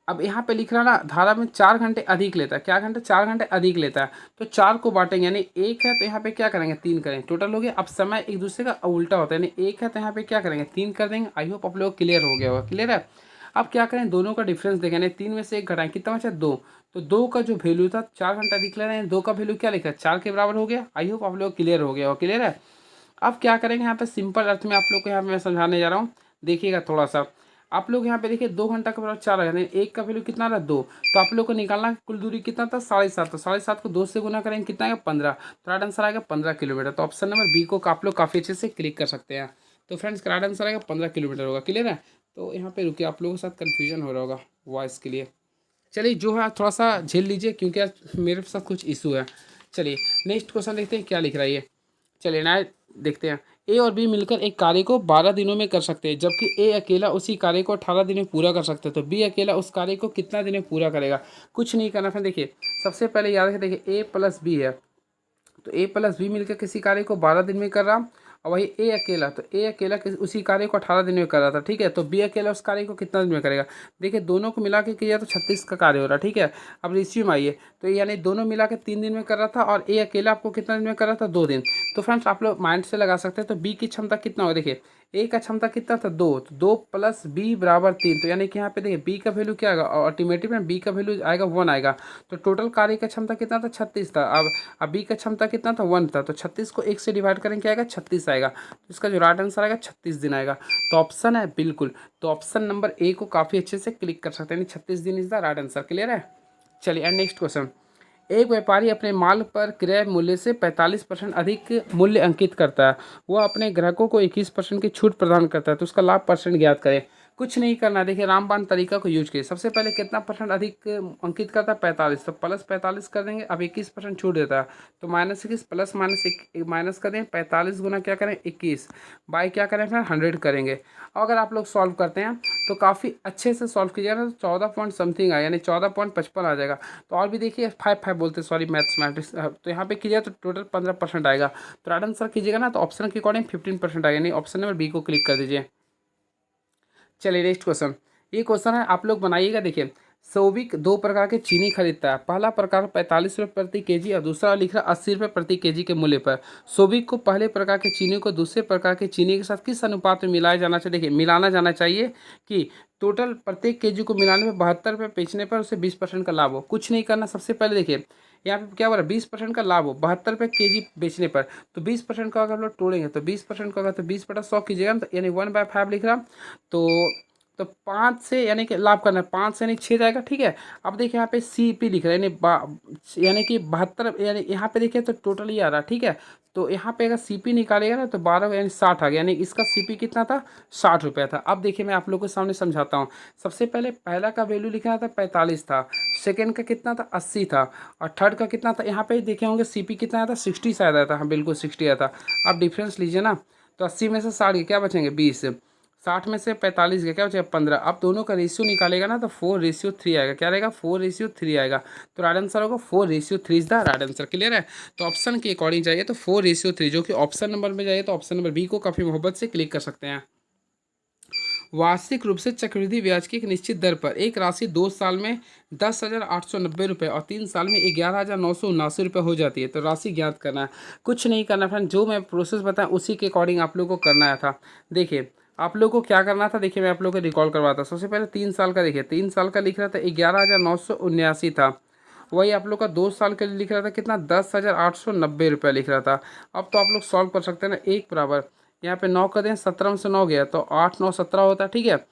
अब यहाँ पे लिख रहा ना धारा में 4 घंटे अधिक लेता है। क्या घंटे? 4 घंटे अधिक लेता है। तो 4 को बांटेंगे, यानी एक है तो यहाँ पे क्या करेंगे? 3 करेंगे, टोटल हो गया। अब समय एक दूसरे का उल्टा होता है, यानी एक है तो यहाँ पे क्या करेंगे? 3 कर देंगे। आई होप आप लोग क्लियर हो गया होगा। क्लियर है? अब क्या करें? दोनों का डिफरेंस देखें, यानी 3 में से 1 घटाएं, कितना बचा? 2। तो 2 का जो वैल्यू था 4 घंटा अधिक ले रहे हैं, 2 का वैल्यू क्या लिखा है? 4 के बराबर हो गया। आई होप आप लोग क्लियर हो गया हो। क्लियर है? अब क्या करेंगे यहाँ पे सिंपल अर्थ में आप लोग को यहाँ पे मैं समझाने जा रहा हूँ। देखिएगा थोड़ा सा, आप लोग यहाँ पे देखिए 2 घंटा के बराबर 4 है, एक का वैल्यू कितना रहा? 2। तो आप लोग को निकालना कुल दूरी कितना था? 7.5। तो 7.5 को 2 से गुना करेंगे, कितना आएगा? 15। तो राइट आंसर आएगा 15 किलोमीटर। तो ऑप्शन नंबर बी को आप लोग काफ़ी अच्छे से क्लिक कर सकते हैं। तो फ्रेंड्स राइट आंसर आएगा 15 किलोमीटर होगा। क्लियर है? तो यहाँ पे रुकिए, आप लोगों के साथ कन्फ्यूजन हो रहा होगा वॉइस के लिए। चलिए जो है थोड़ा सा झेल लीजिए क्योंकि आज मेरे साथ कुछ इशू है। चलिए नेक्स्ट क्वेश्चन देखते हैं क्या लिख रहा है ये। चलिए ना देखते हैं। ए और बी मिलकर एक कार्य को 12 दिनों में कर सकते हैं, जबकि ए अकेला उसी कार्य को 18 दिन में पूरा कर सकते हैं। तो बी अकेला उस कार्य को कितना दिन में पूरा करेगा? कुछ नहीं करना है। देखिए सबसे पहले याद रखें, देखिए ए प्लस बी है, तो ए प्लस बी मिलकर किसी कार्य को 12 दिन में कर रहा, और वही ए अकेला, तो ए अकेला उसी कार्य को 18 दिन में कर रहा था। ठीक है, तो बी अकेला उस कार्य को कितना दिन में करेगा? देखिए दोनों को मिला के किया तो 36 का कार्य हो रहा है। ठीक है, अब रेशियो में आइए, तो यानी दोनों मिला के 3 दिन में कर रहा था और ए अकेला आपको कितना दिन में कर रहा था? 2 दिन। तो फ्रेंड्स आप लोग माइंड से लगा सकते हैं। तो बी की क्षमता कितना होगा? देखिए ए का क्षमता कितना था? 2, तो 2 प्लस बी बराबर 3। तो यानी कि यहाँ पे देखिए बी का वैल्यू क्या आएगा? अल्टीमेटली में बी का वैल्यू आएगा 1 आएगा। तो टोटल कार्य का क्षमता कितना था? 36 था। अब बी का क्षमता कितना था? 1 था। तो 36 को 1 से डिवाइड करेंगे, क्या आएगा? 36 आएगा। तो इसका जो राइट आंसर आएगा 36 दिन आएगा। तो ऑप्शन है बिल्कुल, तो ऑप्शन नंबर ए को काफ़ी अच्छे से क्लिक कर सकते हैं, 36 दिन is the right answer. Clear है? चलिए एंड नेक्स्ट क्वेश्चन। एक व्यापारी अपने माल पर क्रय मूल्य से 45% अधिक मूल्य अंकित करता है। वह अपने ग्राहकों को 21% की छूट प्रदान करता है, तो उसका लाभ परसेंट ज्ञात करें। कुछ नहीं करना, देखिए रामबाण तरीका को यूज किए। सबसे पहले कितना परसेंट अधिक अंकित करता है? 45। तो प्लस 45 कर देंगे, अब 21% छूट देता है, तो -21 प्लस माइनस कर देंगे, 45 गुना क्या करें? 21 बाई क्या करें? फिर 100 करेंगे। और अगर आप लोग सॉल्व करते हैं तो काफ़ी अच्छे से सॉल्व कीजिएगा ना, तो 14 पॉइंट समथिंग आए, यानी 14.55 आ जाएगा। तो और भी देखिए 5 बोलते सॉरी मैथमेटिक्स, तो यहाँ पे कीजिएगा तो टोटल 15% आएगा। तो राइट आंसर कीजिएगा ना तो ऑप्शन के अकॉर्डिंग 15% आएगा, यानी ऑप्शन नंबर बी को क्लिक कर दीजिए। चलिए नेक्स्ट क्वेश्चन। ये क्वेश्चन है, आप लोग बनाइएगा। देखिए सौविक 2 प्रकार के चीनी खरीदता है। पहला प्रकार 45 रुपये प्रति केजी और दूसरा लिख रहा 80 रुपये प्रति केजी के मूल्य पर। सौविक को पहले प्रकार के चीनी को दूसरे प्रकार के चीनी के साथ किस अनुपात में मिलाया जाना चाहिए? देखिए मिलाना जाना चाहिए कि टोटल प्रत्येक केजी को मिलाने में 72 रुपये बेचने पर उसे 20% का लाभ हो। कुछ नहीं करना, सबसे पहले देखिए यहाँ पे क्या हो रहा है? 20% का लाभ हो 72 रुपये केजी बेचने पर। तो 20% का अगर हम लोग तोड़ेंगे तो 20% का होगा, तो 20/100 कीजिएगा ना, तो यानी 1/5 लिख रहा। तो 5 से यानी कि लाभ करना है, 5 से यानी 6 जाएगा। ठीक है, अब देखिए यहाँ पे CP लिख रहा है, यानी कि 72, यानी यहाँ पे देखिए तो टोटल ही आ रहा है। ठीक है, तो यहाँ पे अगर CP निकालेगा ना तो 12 यानी 60 आ गया, यानी इसका CP कितना था? 60 रुपया था। अब देखिए मैं आप लोगों के सामने समझाता हूँ। सबसे पहले पहला का वैल्यू लिखा था 45 था, सेकेंड का कितना था? 80 था, और थर्ड का कितना था? यहाँ पे देखे होंगे CP कितना आया था? 60 शायद आया था। हाँ बिल्कुल 60 आया था। अब डिफरेंस लीजिए ना, तो 80 में से 60 क्या बचेंगे? 20। 60 में से 45 का क्या बचेगा? 15। अब दोनों का रेशियो निकालेगा ना तो 4:3 आएगा। क्या रहेगा? 4:3 आएगा। तो राइट आंसर होगा 4:3 is the right answer. Clear है? तो ऑप्शन के अकॉर्डिंग जाइए तो 4:3, जो कि ऑप्शन नंबर में जाइए तो ऑप्शन नंबर बी को काफ़ी मोहब्बत से क्लिक कर सकते हैं। वार्षिक रूप से चक्रवृद्धि ब्याज की एक निश्चित दर पर एक राशि 2 साल में 10,890 रुपये और 3 साल में 11,979 रुपये हो जाती है। तो राशि ज्ञात करना है। कुछ नहीं करना फ्रेंड, जो मैं प्रोसेस बताया उसी के अकॉर्डिंग आप लोगों को करना था। देखिए आप लोग को क्या करना था, देखिए मैं आप लोग को रिकॉल करवाता। सबसे पहले 3 साल का देखिए, 3 साल का लिख रहा था 11,979 था। वही आप लोग का 2 साल के लिए लिख रहा था कितना, 10,890 रुपये लिख रहा था। अब तो आप लोग सॉल्व कर सकते हैं ना, एक बराबर यहाँ पे 9 कर दें, 17 में से 9 गया तो 8 9 17 होता है, ठीक है।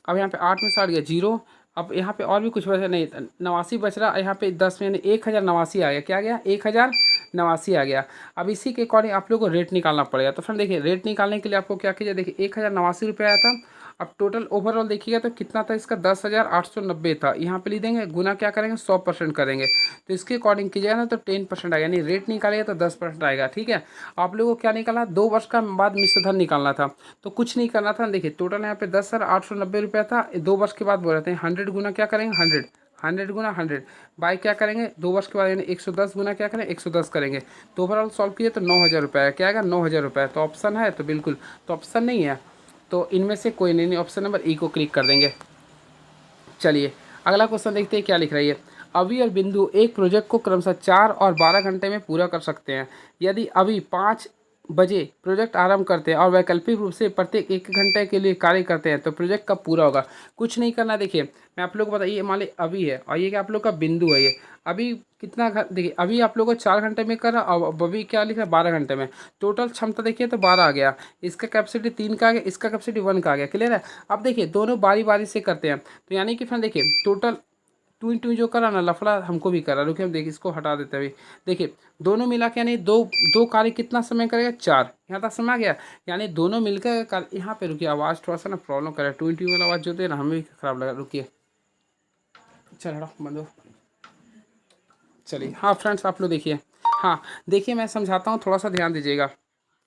अब यहाँ पे 8 में से 8 गया 0। अब यहाँ पे और भी कुछ बचा नहीं, 89 बच रहा, यहाँ पे 10 में 1089 आ गया, क्या गया 1089 आ गया। अब इसी के अकॉर्डिंग आप लोग को रेट निकालना पड़ेगा। तो फ्रेंड देखिए, रेट निकालने के लिए आपको क्या कीजिए, देखिए 1089 रुपये आया था। अब टोटल ओवरऑल देखिएगा तो कितना था इसका, 10,890 था। यहाँ पे लिख देंगे, गुना क्या करेंगे 100% करेंगे, तो इसके अकॉर्डिंग कीजिएगा ना तो 10% आएगा, यानी रेट निकालेगा तो 10% आएगा, ठीक है। आप लोगों को क्या निकालना, 2 वर्ष का बाद मिश्र धन निकालना था। तो कुछ नहीं करना था, देखिए टोटल यहाँ पे 10,890 रुपया था, 2 वर्ष के बाद बोल रहे थे 100 गुना क्या करेंगे 100 गुना 100 बाई क्या करेंगे 2 वर्ष के बाद, यानी 110 गुना क्या करें 110 करेंगे। तो ओवरऑल सॉल्व किए तो 9,000 रुपये आएगा, क्या आएगा 9,000 रुपये। तो ऑप्शन है तो बिल्कुल, तो ऑप्शन नहीं है तो इनमें से कोई नहीं, ऑप्शन नंबर ई को क्लिक कर देंगे। चलिए अगला क्वेश्चन देखते हैं क्या लिख रही है। अवि और बिंदु एक प्रोजेक्ट को क्रमशः 4 और 12 घंटे में पूरा कर सकते हैं। यदि अवि 5 बजे प्रोजेक्ट आरंभ करते हैं और वैकल्पिक रूप से प्रत्येक 1 घंटे के लिए कार्य करते हैं तो प्रोजेक्ट कब पूरा होगा। कुछ नहीं करना, देखिए मैं आप लोग को बताइए, मान ली अभी है और ये क्या आप लोग का बिंदु है, ये अभी कितना देखिए अभी आप लोग को 4 घंटे में कर रहा और अभी क्या लिख रहा है 12 घंटे में। टोटल क्षमता देखिए तो 12 आ गया, इसका कैपेसिटी 3 का आ गया, इसका कैपेसिटी 1 का आ गया, क्लियर है। अब देखिए दोनों बारी बारी से करते हैं, तो यानी कि फ्रेंड देखिए टोटल टू इंटू जो करा ना लफड़ा हमको भी करा, रुकिए हम देखिए इसको हटा देते हैं अभी। देखिए दोनों मिला के यानी दो दो कार्य कितना समय करेगा 4, यहाँ तक समय आ गया, यानी दोनों मिलकर कार्य। यहाँ पे रुकिए आवाज़ थोड़ा सा ना प्रॉब्लम करे, टू इंटू वाला आवाज़ जो दे ना हमें भी खराब लगा, रुकिए चल हटा बंद हो। चलिए हाँ फ्रेंड्स आप लोग देखिए, हाँ देखिए मैं समझाता हूँ, थोड़ा सा ध्यान दीजिएगा,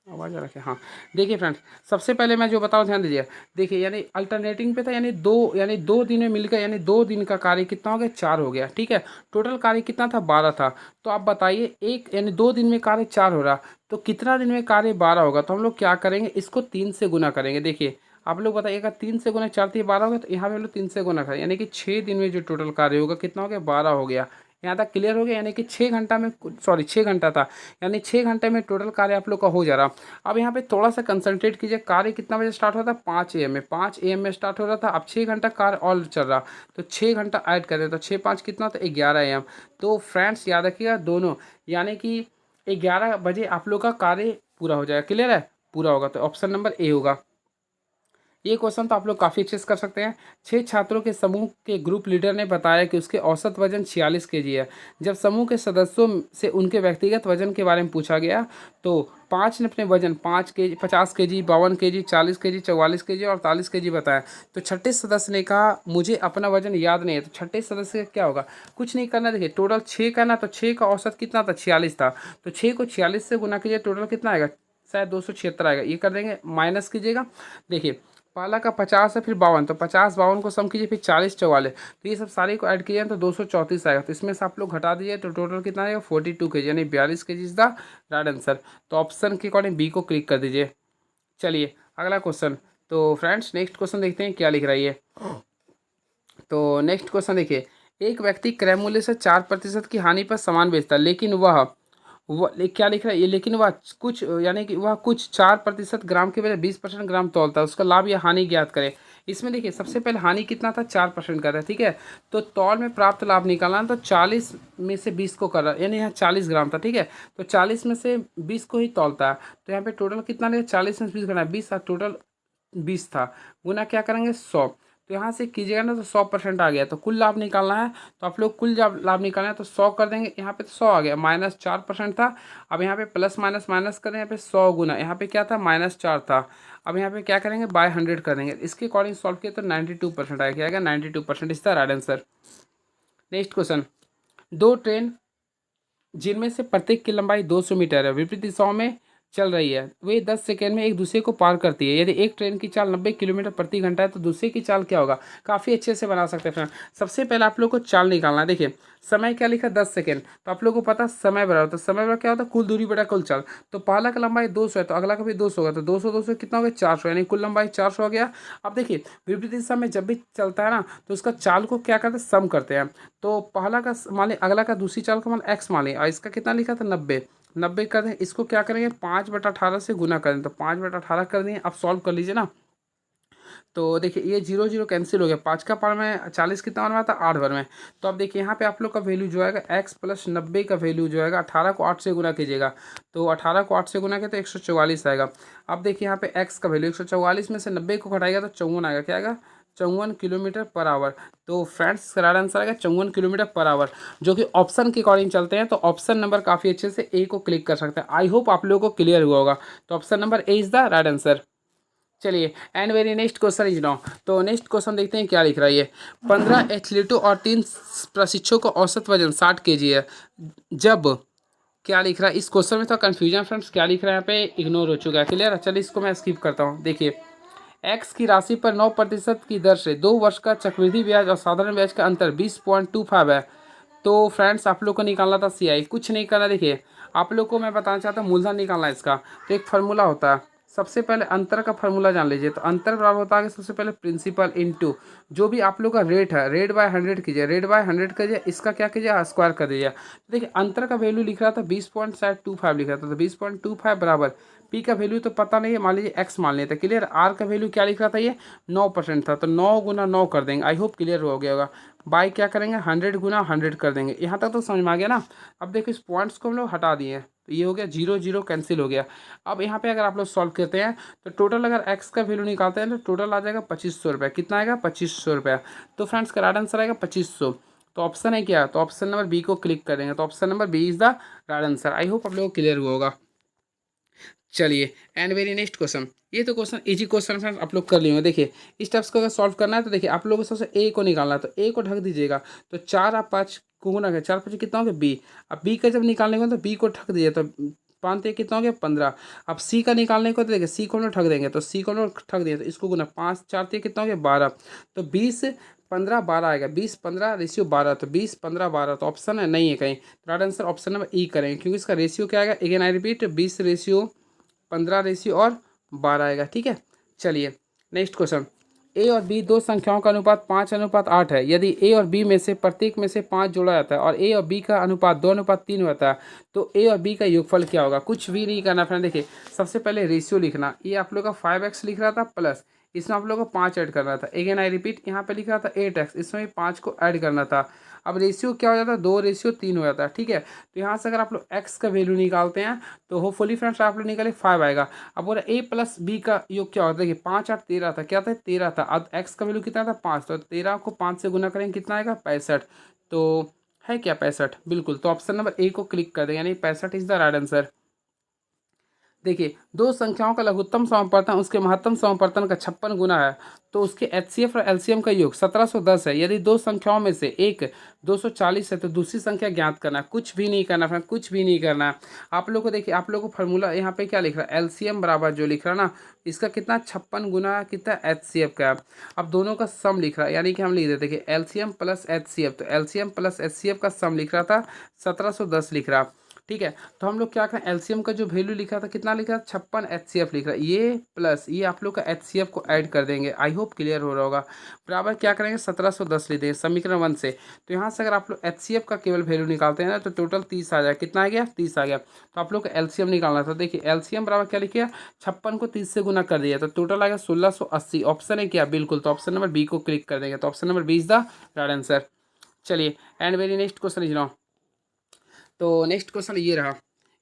आवाज़ आ रखी। हाँ देखिए फ्रेंड्स, सबसे पहले मैं जो बताऊँ ध्यान दीजिए। देखिए यानी अल्टरनेटिंग पे था, यानी 2 दिन में मिलकर यानी 2 दिन का कार्य कितना हो गया 4 हो गया, ठीक है। टोटल कार्य कितना था 12 था। तो आप बताइए एक यानी 2 दिन में कार्य 4 हो रहा, तो कितना दिन में कार्य 12 होगा। तो हम लोग क्या करेंगे, इसको 3 से गुना करेंगे। देखिए आप लोग बताइएगा 3 से गुना 4 3 12 हो गया, तो यहाँ पे हम लोग 3 से गुना करें, यानी कि 6 दिन में जो टोटल कार्य होगा कितना हो गया 12 हो गया। यहाँ तक क्लियर हो गया, यानी कि 6 घंटा में, सॉरी 6 घंटा था, यानी 6 घंटे में टोटल कार्य आप लोग का हो जा रहा। अब यहाँ पे थोड़ा सा कंसंट्रेट कीजिए, कार्य कितना बजे स्टार्ट होता था 5 AM में, 5 AM में स्टार्ट हो रहा था। अब 6 घंटा कार्य और चल रहा, तो 6 घंटा ऐड कर दें तो 6 5 कितना था 11 AM। तो फ्रेंड्स याद रखिएगा दोनों, यानी कि 11 बजे आप लोग का कार्य पूरा हो जाएगा, क्लियर है, पूरा होगा। तो ऑप्शन नंबर ए होगा। ये क्वेश्चन तो आप लोग काफ़ी अच्छे से कर सकते हैं। 6 छात्रों के समूह के ग्रुप लीडर ने बताया कि उसके औसत वजन 46 kg है। जब समूह के सदस्यों से उनके व्यक्तिगत वजन के बारे में पूछा गया तो 5 ने अपने वजन 5 kg 50 kg 52 kg 40 kg 44 kg और 48 kg बताया। तो छठे सदस्य ने कहा मुझे अपना वजन याद नहीं है। तो छठे सदस्य का क्या होगा, कुछ नहीं करना। देखिए टोटल 6 का ना, तो 6 का औसत कितना था 46 था, तो 6 को 46 से गुना कीजिए, टोटल कितना आएगा शायद 276 आएगा। ये कर देंगे, माइनस कीजिएगा। देखिए पहला का 50 है फिर 52, तो 50 52 को सम कीजिए, फिर 40 44, तो ये सब सारे को ऐड कीजिए तो 234 आएगा। तो इसमें से आप लोग घटा दीजिए तो टोटल कितना आएगा 42 kg, यानी 42 kg is the right answer. तो ऑप्शन के अकॉर्डिंग बी को क्लिक कर दीजिए। चलिए अगला क्वेश्चन। तो फ्रेंड्स नेक्स्ट क्वेश्चन देखते हैं क्या लिख रही है। तो नेक्स्ट क्वेश्चन देखिए, एक व्यक्ति क्रय मूल्य से 4% की हानि पर सामान बेचता है, लेकिन वह क्या लिख रहा है ये, लेकिन वह कुछ यानी कि वह कुछ 4% ग्राम के बजाय 20% ग्राम तौलता है, उसका लाभ या हानि ज्ञात करें। इसमें देखिए सबसे पहले हानि कितना था 4% का था, ठीक है। तो तौल में प्राप्त लाभ निकालना, तो 40 में से 20 को कर रहा है, यानी यहाँ 40 ग्राम था, ठीक है। तो 40 में से 20 को ही तौलता है, तो यहाँ पे टोटल कितना लेगा 40 में से 20 करना है, 20 टोटल 20 था, गुना क्या करेंगे 100। तो यहाँ से कीजिएगा ना तो 100% आ गया। तो कुल लाभ निकालना है, तो आप लोग कुल जब लाभ निकालना है तो 100 कर देंगे, यहाँ पे तो 100 आ गया, -4% था। अब यहाँ पे प्लस माइनस माइनस करें, यहाँ पे 100 गुना, यहाँ पे क्या था -4 था। अब यहाँ पे क्या करेंगे बाय 100 कर देंगे, इसके अकॉर्डिंग सॉल्व किया तो 92% आएगा, 92% इसका right answer. Next question, 2 train जिनमें से प्रत्येक की लंबाई 200 मीटर है विपरीत दिशाओं में चल रही है, वे 10 सेकेंड में एक दूसरे को पार करती है। यदि एक ट्रेन की चाल 90 किलोमीटर प्रति घंटा है तो दूसरे की चाल क्या होगा। काफ़ी अच्छे से बना सकते हैं फ्रेंड। सबसे पहले आप लोग को चाल निकालना है। देखिए समय क्या लिखा 10 सेकेंड, तो आप लोग को पता समय बराबर, तो समय बराबर क्या होता है कुल दूरी बटा कुल चाल। तो पहला का लंबाई 200 है तो अगला का भी 200 होगा, तो 200 200 कितना हो गया 400, यानी कुल लंबाई 400 हो गया। अब देखिए विपरीत दिशा में जब भी चलता है ना तो उसका चाल को क्या करते हैं सम करते हैं। तो पहला का मान लें, अगला का दूसरी चाल का मान एक्स मान लें, और इसका कितना लिखा था 90 कर दें। इसको क्या करेंगे 5/18 से गुना कर दें, तो 5/18 कर दें। आप सॉल्व कर लीजिए ना, तो देखिए ये जीरो जीरो कैंसिल हो गया, 5 का पावर में 40 कितना बन रहा था, 8 भर में। तो अब देखिए यहाँ पे आप लोग का वैल्यू जो आएगा x प्लस 90 का वैल्यू जो आएगा, 18 को 8 से गुना कीजिएगा, तो 18 को 8 से गुना किया तो 144 आएगा। अब देखिए यहाँ पे x का वैल्यू 144 में से 90 को घटाएगा तो 54 आएगा, क्या आएगा 54 किलोमीटर पर आवर। तो फ्रेंड्स इसका राइट आंसर आएगा 54 किलोमीटर पर आवर, जो कि ऑप्शन के अकॉर्डिंग चलते हैं। तो ऑप्शन नंबर काफ़ी अच्छे से ए को क्लिक कर सकते हैं। आई होप आप लोगों को क्लियर हुआ होगा। तो option number A is the right answer. चलिए and very next question is now. तो नेक्स्ट क्वेश्चन देखते हैं क्या लिख रहा है ये। 15 एथलीटों और 3 प्रशिक्षुओं का औसत वजन 60 kg है, जब क्या लिख रहा है इस क्वेश्चन में। तो कन्फ्यूजन फ्रेंड्स क्या लिख रहा है यहाँ पे इग्नोर हो चुका है। क्लियर है, चलिए इसको मैं स्किप करता हूँ। देखिए एक्स की राशि पर 9% की दर से 2 वर्ष का चक्रवृद्धि ब्याज और साधारण ब्याज का अंतर 20.25 है। तो फ्रेंड्स आप लोग को निकालना था CI, कुछ नहीं करना। देखिए आप लोग को मैं बताना चाहता हूँ मूलधन निकालना है इसका। तो एक फार्मूला होता है, सबसे पहले अंतर का फार्मूला जान लीजिए। तो अंतर बराबर होता है सबसे पहले प्रिंसिपल इनटू जो भी आप लोग का रेट है, रेट बाय 100 कीजिए, रेट बाय 100 कीजिए, इसका क्या कीजिए स्क्वायर कर दीजिए। तो देखिए अंतर का वैल्यू लिख रहा था 20.25 लिख रहा था, तो 20.25 बराबर पी का वैल्यू तो पता नहीं है, मान लीजिए एक्स मान लेते। क्लियर, आर का वैल्यू क्या लिख रहा था ये 9% था, तो 9 गुना 9 कर देंगे। आई होप क्लियर हो गया होगा। बाई क्या करेंगे 100 गुना 100 कर देंगे। यहाँ तक तो समझ में आ गया ना। अब देखो इस पॉइंट्स को हम लोग हटा दिए, तो ये हो गया 0 0 कैंसिल हो गया। अब यहाँ पे अगर आप लोग सॉल्व करते हैं तो टोटल अगर एक्स का वैल्यू निकालते हैं तो टोटल आ जाएगा 2500 रुपये। कितना आएगा 2500 रुपये। तो फ्रेंड्स का राइट आंसर आएगा 2500। तो ऑप्शन है क्या, तो ऑप्शन नंबर बी को क्लिक करेंगे। तो option number B is the right answer. I hope आप लोगों को क्लियर हुआ होगा। चलिए एंड वेरी नेक्स्ट क्वेश्चन। ये तो क्वेश्चन इजी क्वेश्चन फ्रेंड्स आप लोग कर लेंगे। देखिए इस टाइप्स को अगर सॉल्व करना है तो देखिए आप लोगों को सबसे ए को निकालना है, तो ए को ढक दीजिएगा। तो 4 और 5 को गुना कर, 4 5 कितना हो गया बी। अब बी का जब निकालने को तो बी को ढक दीजिए, तो 5 3 कितना हो गया 15। अब सी का निकालने को तो देखिए सी को हम लोग ठग देंगे, तो सी को हम लोग ठग दिए, तो इसको गुना 5 4 3 कितना हो गया 12। तो 20 15 12 आएगा, 20 15 रेशियो 12, तो 20 15 12। तो ऑप्शन है नहीं है कहीं, तो राइट आंसर ऑप्शन नंबर ई करेंगे, क्योंकि इसका रेशियो क्या आएगा, again I repeat 20 ratio 15 ratio और 12 आएगा। ठीक है, चलिए नेक्स्ट क्वेश्चन। ए और बी दो संख्याओं का अनुपात 5:8 है। यदि ए और बी में से प्रत्येक में से 5 जोड़ा जाता है और ए और बी का अनुपात 2:3 होता है, तो ए और बी का योगफल क्या होगा। कुछ भी नहीं करना फ्रेंड। देखिए सबसे पहले रेशियो लिखना। ये आप लोग का 5x लिख रहा था प्लस इसमें आप लोग को 5 ऐड करना था। अगेन आई रिपीट यहाँ पे लिख रहा था 8x, इसमें 5 को ऐड करना था। अब रेशियो क्या हो जाता है 2:3 हो जाता है। ठीक है, तो यहाँ से अगर आप लोग x का वैल्यू निकालते हैं तो होपफुली फ्रेंड्स आप लोग निकाले 5 आएगा। अब बोला a प्लस बी का योग क्या होता है, देखिए 5 8 13 था, क्या था 13 था। अब x का वैल्यू कितना था 5, तो 13 को 5 से गुना करेंगे कितना आएगा 65। तो है क्या 65, बिल्कुल। तो ऑप्शन नंबर ए को क्लिक कर दें, यानी 65 इज द राइट आंसर। देखिए दो संख्याओं का लघुत्तम समापवर्तन उसके महत्तम समापवर्तन का 56 गुना है, तो उसके HCF और LCM का योग 1710 है। यदि दो संख्याओं में से एक 240 है तो दूसरी संख्या ज्ञात करना है। कुछ भी नहीं करना फ्रेंड, कुछ भी नहीं करना है आप लोग को। देखिए आप लोग को फार्मूला यहाँ पे क्या लिख रहा है, LCM बराबर जो लिख रहा है ना, इसका कितना 56 गुना कितना HCF का। अब दोनों का सम लिख रहा है, यानी कि हम लिख देते देखिए LCM प्लस HCF, तो LCM प्लस HCF का सम लिख रहा था 1710 लिख रहा। ठीक है, तो हम लोग क्या करें एलसीएम का जो वैल्यू लिखा था कितना लिखा था 56 HCF लिख रहा है, ये प्लस ये आप लोग का HCF को ऐड कर देंगे। आई होप क्लियर हो रहा होगा। बराबर क्या करेंगे 1710 ले देंगे समीकरण 1 से। तो यहाँ से अगर आप लोग HCF का केवल वैल्यू निकालते हैं ना तो टोटल 30 आ जाएगा। कितना आ गया 30 आ गया। तो आप लोग का LCM निकालना था। देखिए LCM बराबर क्या लिखिए 56 को 30 से गुना कर दिया, तो टोटल आ गया 1680। ऑप्शन है क्या, बिल्कुल। तो ऑप्शन नंबर बी को क्लिक कर देंगे। तो option number B is the right answer. चलिए and very next question is now. तो नेक्स्ट क्वेश्चन ये रहा।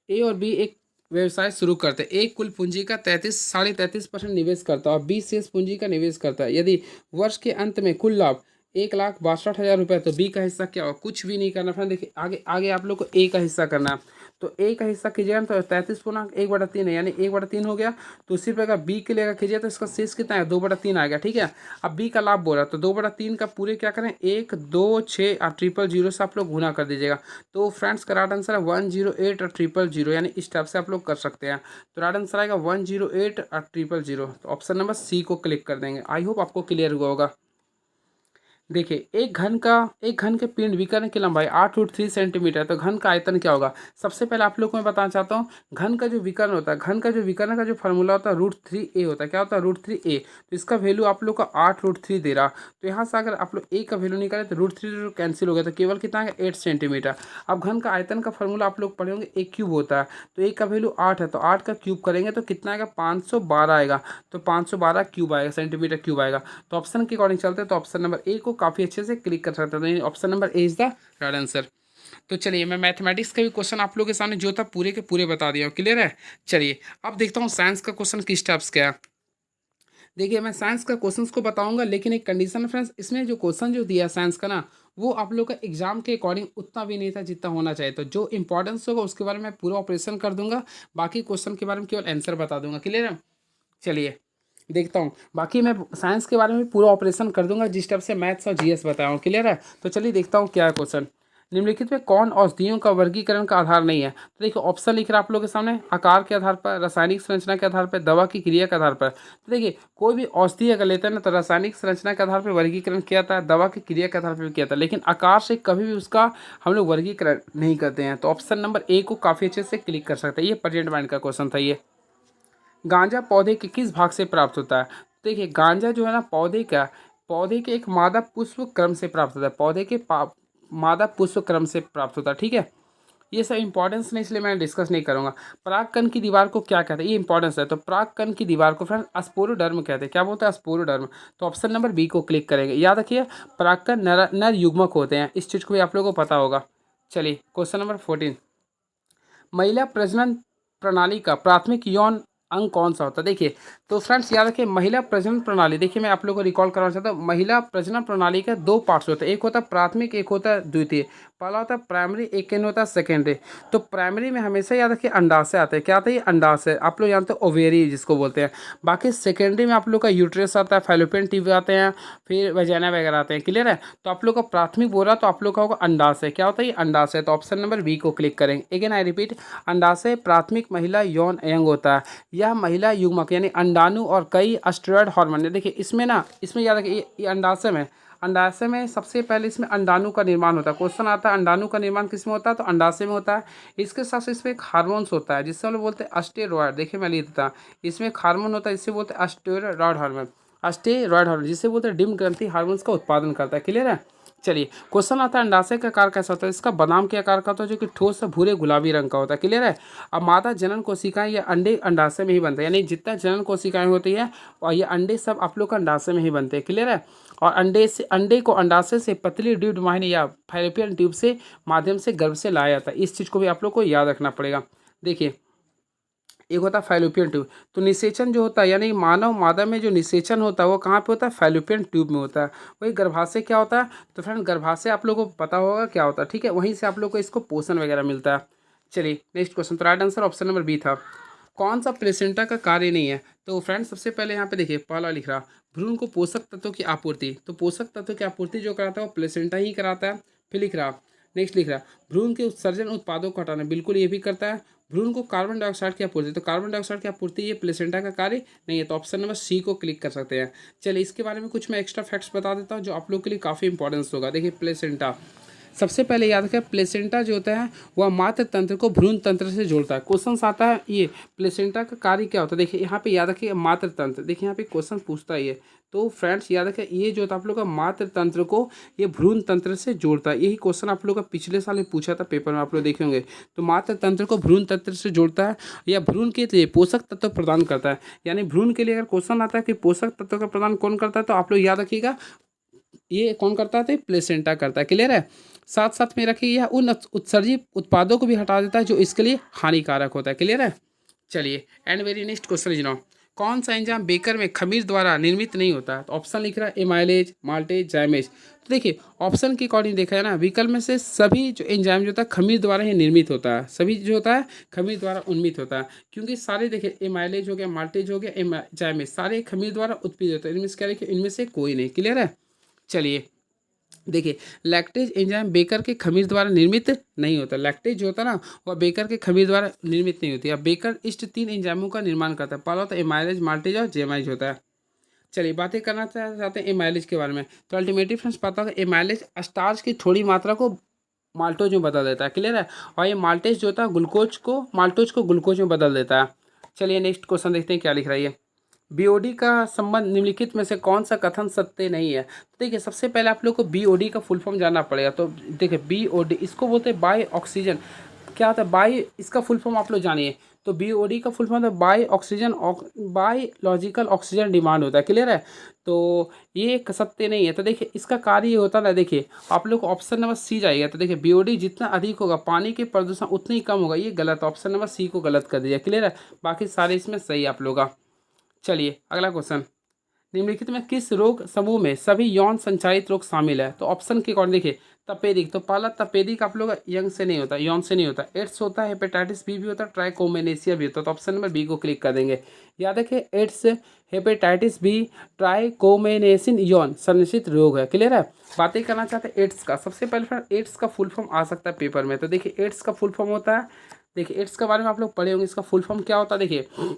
ए और बी एक व्यवसाय शुरू करते हैं। ए कुल पूंजी का 33.33% निवेश करता है और बी शेष पूंजी का निवेश करता है। यदि वर्ष के अंत में कुल लाभ 1,62,000 रुपये, तो बी का हिस्सा क्या होगा। कुछ भी नहीं करना फ्रेंड। देखिए आगे आगे आप लोग को ए का हिस्सा करना है। तो ए का हिस्सा कीजिएगा तो 33/1/3 है, यानी 1/3 हो गया। तो उसी प्रकार बी के लिए अगर कीजिए तो इसका शेष कितना है 2/3 आ गया। ठीक है, अब बी का लाभ बोला तो 2/3 का पूरे क्या करें 1 2 6 और 000 से आप लोग गुना कर दीजिएगा। तो फ्रेंड्स का राइट आंसर है 108 और 000, यानी इस टाइप से आप लोग कर सकते हैं। तो राइट आंसर आएगा 108 और 000। तो ऑप्शन नंबर सी को क्लिक कर देंगे। आई होप आपको क्लियर हुआ होगा। देखिए एक घन के पिंड विकर्ण की लंबाई 8√3 सेंटीमीटर, तो घन का आयतन क्या होगा। सबसे पहले आप लोग को मैं बताना चाहता हूँ, घन का जो विकर्ण होता है, घन का जो विकर्ण का जो फॉर्मूला होता है √3a होता है। क्या होता है √3a, तो इसका वैल्यू आप लोग का 8√3 दे रहा। तो यहाँ से अगर आप लोग a का वैल्यू निकालें तो √3 कैंसिल हो गया, तो केवल कितना है 8 सेंटीमीटर। अब घन का आयतन का फॉर्मूला आप लोग पढ़े होंगे, a क्यूब होता है, तो a का वैल्यू 8 है, तो 8 का क्यूब करेंगे तो कितना आएगा 512 आएगा, तो 512 क्यूब आएगा, सेंटीमीटर क्यूब आएगा। तो ऑप्शन के अकॉर्डिंग चलते हैं, तो ऑप्शन नंबर ए को काफ़ी अच्छे से क्लिक कर सकते हैं, तो option number A is the right answer. तो चलिए मैं मैथमेटिक्स का भी क्वेश्चन आप लोगों के सामने जो था पूरे के पूरे बता दिया हूँ, क्लियर है। चलिए अब देखता हूँ साइंस का क्वेश्चन किस टाइप्स का है। देखिए मैं साइंस का क्वेश्चन को बताऊंगा, लेकिन एक कंडीशन है फ्रेंड्स, इसमें जो क्वेश्चन जो दिया है साइंस का ना, वो आप लोग का एग्जाम के अकॉर्डिंग उतना भी नहीं था जितना होना चाहिए। तो जो इंपॉर्टेंस होगा उसके बारे में पूरा ऑपरेशन कर दूंगा, बाकी क्वेश्चन के बारे में केवल आंसर बता दूंगा, क्लियर है। चलिए देखता हूँ, बाकी मैं साइंस के बारे में पूरा ऑपरेशन कर दूंगा जिस टाइप से मैथ्स और जीएस बताया हूँ, क्लियर है। तो चलिए देखता हूँ क्या है क्वेश्चन। निम्नलिखित में कौन औषधियों का वर्गीकरण का आधार नहीं है। तो देखिए ऑप्शन लिख रहा है आप लोगों के सामने, आकार के आधार पर, रासायनिक संरचना के आधार पर, दवा की क्रिया के आधार पर। तो देखिए कोई भी औषधि अगर लेते हैं ना, तो रासायनिक संरचना के आधार पर वर्गीकरण किया था, दवा की क्रिया के आधार पर भी किया था, लेकिन आकार से कभी भी उसका हम लोग वर्गीकरण नहीं करते हैं। तो ऑप्शन नंबर ए को काफ़ी अच्छे से क्लिक कर सकते हैं, ये प्रेजेंट माइंड का क्वेश्चन था ये। गांजा पौधे के किस भाग से प्राप्त होता है। देखिए गांजा जो है ना पौधे के एक मादा पुष्प क्रम से प्राप्त होता है, पौधे के मादा पुष्प क्रम से प्राप्त होता है, ठीक है। ये सब इंपॉर्टेंस नहीं, इसलिए मैं डिस्कस नहीं करूंगा। परागकण की दीवार को क्या कहते हैं, ये इंपॉर्टेंस है। तो परागकण की दीवार को फ्रेंड स्पोरोडर्म कहते हैं। क्या बोलते हैं स्पोरोडर्म। तो ऑप्शन नंबर बी को क्लिक करेंगे। याद रखिए परागकण नर युग्मक होते हैं, इस चीज़ को भी आप लोगों को पता होगा। चलिए क्वेश्चन नंबर 14, महिला प्रजनन प्रणाली का प्राथमिक यौन अंग कौन सा होता है। देखिए तो फ्रेंड्स याद रखिए महिला प्रजनन प्रणाली, देखिए मैं आप लोगों को रिकॉल करना चाहता हूँ, महिला प्रजनन प्रणाली के दो पार्ट्स होते हैं, एक होता है प्राथमिक, एक होता है द्वितीय। पहला होता है प्राइमरी, एक होता है सेकेंडरी। तो प्राइमरी में हमेशा याद रखिए अंडाशय आते हैं। क्या आता है ये अंडाशय, आप लोग जानते हैं ओवेरी जिसको बोलते हैं। बाकी सेकेंडरी में आप लोग का यूट्रस आता है, फैलोपियन ट्यूब आते हैं, फिर वजाइना वगैरह आते हैं, क्लियर है। तो आप लोग का प्राथमिक बोला तो आप लोग का होगा अंडाशय। क्या होता है ये अंडाशय, तो ऑप्शन नंबर बी को क्लिक करेंगे। अगेन आई रिपीट, अंडाशय प्राथमिक महिला यौन अंग होता है। यह महिला युग्मक यानी अंडाणु और कई स्टेरॉयड हार्मोन, देखिए इसमें ना, इसमें याद रखिए ये अंडाशय में, अंडाशय में सबसे पहले इसमें अंडाणु का निर्माण होता है। क्वेश्चन आता है अंडाणु का निर्माण किस में होता है, तो अंडाशय में होता है। इसके साथ साथ इसमें एक हार्मोन्स होता है जिससे हम लोग बोलते हैं स्टेरॉयड। देखिए मैं लिख देता हूँ, इसमें एक हार्मोन होता है जिससे बोलते हैं स्टेरॉयड हार्मोन, स्टेरॉयड हार्मोन जिससे बोलते हैं डिम ग्रंथि हार्मोन्स का उत्पादन करता है, क्लियर है। चलिए क्वेश्चन आता है अंडाशय का आकार कैसा होता है। इसका बादाम के आकार का होता है जो कि ठोस से भूरे गुलाबी रंग का होता है, क्लियर है। अब मादा जनन कोशिकाएं या अंडे अंडाशय में ही बनते हैं, यानी जितना जनन कोशिकाएं होती है और ये अंडे सब आप लोग का अंडाशय में ही बनते हैं, क्लियर है। और अंडे को अंडाशय से पतली ड्यूड वाहिनी या फैलोपियन ट्यूब से माध्यम से गर्भ से लाया जाता है। इस चीज़ को भी आप लोग को याद रखना पड़ेगा। देखिए एक होता है फैलोपियन ट्यूब, तो निषेचन जो होता है यानी मानव मादा में जो निषेचन होता है वो कहाँ पे होता है, फैलोपियन ट्यूब में होता है। वही गर्भाशय क्या होता है, तो फ्रेंड गर्भाशय आप लोगों को पता होगा क्या होता है, ठीक है। वहीं से आप लोग को इसको पोषण वगैरह मिलता है। चलिए नेक्स्ट क्वेश्चन, तो right answer option number B था। कौन सा प्लेसेंटा का कार्य नहीं है। तो फ्रेंड सबसे पहले यहाँ पे देखिए पहला लिख रहा, भ्रूण को पोषक तत्वों की आपूर्ति, तो पोषक तत्वों की आपूर्ति जो कराता है वो प्लेसेंटा ही कराता है। फिर लिख रहा, नेक्स्ट लिख रहा, भ्रूण के उत्सर्जन उत्पादों को हटाना, बिल्कुल ये भी करता है। भ्रूण को कार्बन डाइऑक्साइड की आपूर्ति, तो कार्बन डाइऑक्साइड की आपूर्ति ये प्लेसेंटा का कार्य नहीं है, तो ऑप्शन नंबर सी को क्लिक कर सकते हैं। चलिए इसके बारे में कुछ मैं एक्स्ट्रा फैक्ट्स बता देता हूँ जो आप लोग के लिए काफ़ी इंपॉर्टेंस होगा। देखिए प्लेसेंटा, सबसे पहले याद रखें प्लेसेंटा जो होता है वह मातृ तंत्र को भ्रूण तंत्र से जोड़ता है। क्वेश्चन आता है ये प्लेसेंटा का कार्य क्या होता है। देखिए यहाँ पे याद रखिए मातृ तंत्र, देखिए यहाँ पे क्वेश्चन पूछता है ये, तो फ्रेंड्स याद रखें ये जो था आप लोग का मातृ तंत्र को ये भ्रूण तंत्र से जोड़ता है। यही क्वेश्चन आप लोग का पिछले साल पूछा था पेपर में, आप लोग देखे होंगे। तो मातृ तंत्र को भ्रूण तंत्र से जोड़ता है या भ्रूण के लिए पोषक तत्व प्रदान करता है। यानी भ्रूण के लिए अगर क्वेश्चन आता है कि पोषक तत्व का प्रदान कौन करता है, तो आप लोग याद रखिएगा ये कौन करता है, तो प्लेसेंटा करता है, क्लियर है। साथ साथ में रखिए यह उन उत्सर्जित उत्पादों को भी हटा देता है जो इसके लिए हानिकारक होता है, क्लियर है। चलिए and very next question is now, कौन सा एंजाइम बेकर में खमीर द्वारा निर्मित नहीं होता है। तो ऑप्शन लिख रहा है एमाइलेज, माल्टेज, जाइमेज। तो देखिए ऑप्शन के अकॉर्डिंग देखा है ना, विकल्प में से सभी जो एंजाइम जो होता है खमीर द्वारा ही निर्मित होता है, सभी जो होता है खमीर द्वारा उन्मित होता है। क्योंकि सारे देखिए एमाइलेज हो गया, माल्टेज हो गया, जाइमेज, सारे खमीर द्वारा उत्पीड़ित होते हैं। इनमें से क्या लिखे, इनमें से कोई नहीं, क्लियर है। चलिए देखिए लैक्टेज एंजाइम बेकर के खमीर द्वारा निर्मित नहीं होता। लैक्टेज जो होता है ना वह बेकर के खमीर द्वारा निर्मित नहीं होती है। बेकर इष्ट तीन एंजाइमों का निर्माण करता है, पहला होता है एमाइलेज, माल्टेज और जेमाइज होता है। चलिए बातें करना चाहते हैं एमाइलेज के बारे में। तो अल्टीमेटली फ्रेंड्स पता होगा एमाइलेज स्टार्च की थोड़ी मात्रा को माल्टोज में बदल देता है, क्लियर है। और ये माल्टेज जो होता है माल्टोज को ग्लूकोज में बदल देता है। चलिए नेक्स्ट क्वेश्चन देखते हैं क्या लिख रहा है ये। बीओडी का संबंध निम्नलिखित में से कौन सा कथन सत्य नहीं है। तो देखिए सबसे पहले आप लोग को बीओडी का फुल फॉर्म जानना पड़ेगा। तो देखिए बीओडी इसको बोलते हैं बाय ऑक्सीजन। क्या होता है बाय, इसका फुल फॉर्म आप लोग जानिए। तो बीओडी का फुल फॉर्म है बायोलॉजिकल ऑक्सीजन डिमांड होता है, क्लियर है। तो ये एक सत्य नहीं है। तो देखिए इसका कार्य ये होता है, देखिए आप लोग को ऑप्शन नंबर सी जाएगा। तो देखिए बीओडी जितना अधिक होगा पानी के प्रदूषण उतना ही कम होगा, ये गलत, ऑप्शन नंबर सी को गलत कर दिया, क्लियर है। बाकी सारे इसमें सही आप लोग का। चलिए अगला क्वेश्चन, निम्नलिखित में किस रोग समूह में सभी यौन संचारित रोग शामिल है। तो ऑप्शन के अकॉर्डिंग देखिए तपेदिक, तो पहला तपेदिक आप लोग यंग से नहीं होता, यौन से नहीं होता। एड्स होता है, हेपेटाइटिस बी भी होता है, ट्राइकोमेनेसिया भी होता है। तो ऑप्शन नंबर बी को क्लिक कर देंगे। याद रखिए एड्स, हेपेटाइटिस बी, ट्राइकोमेनेसिन यौन संचित रोग है, क्लियर है। बातें करना चाहते हैं एड्स का। सबसे पहले फ्रेंड एड्स का फुल फॉर्म आ सकता है पेपर में। तो देखिए एड्स का फुल फॉर्म होता है, देखिए एड्स के बारे में आप लोग पढ़े होंगे, इसका फुल फॉर्म क्या होता है। देखिए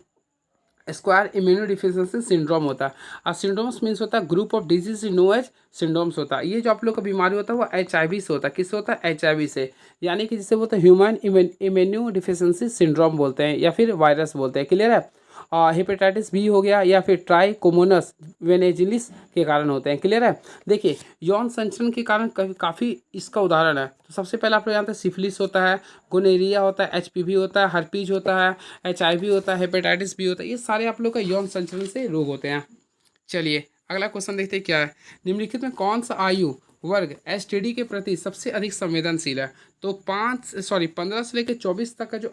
स्क्वायर इम्यूनो डिफिशियंसी सिंड्रोम होता है। और सिंड्रोम्स मीन्स होता है group of disease known as syndromes होता है। ये जो आप लोग का बीमारी होता है वो HIV से होता है। किससे होता है, HIV से, यानी कि जिसे बोलते हैं ह्यूमन इम्यूनो डिफिशियंसी सिंड्रोम बोलते हैं या फिर वायरस बोलते हैं, क्लियर है। हेपेटाइटिस बी हो गया या फिर ट्राइकोमोनस वेनेजिलिस के कारण होते हैं, क्लियर है। देखिए यौन संचरण के कारण काफ़ी इसका उदाहरण है। तो सबसे पहले आप लोग जानते हैं सिफिलिस होता है, गोनेरिया होता है, HPV होता है, हर्पीज होता है, HIV होता है, हेपेटाइटिस बी होता है। ये सारे आप लोग का यौन संचरण से रोग होते हैं। चलिए अगला क्वेश्चन देखते हैं क्या है। निम्नलिखित में कौन सा आयु वर्ग STD के प्रति सबसे अधिक संवेदनशील है। तो 15 से लेकर 24 तक का जो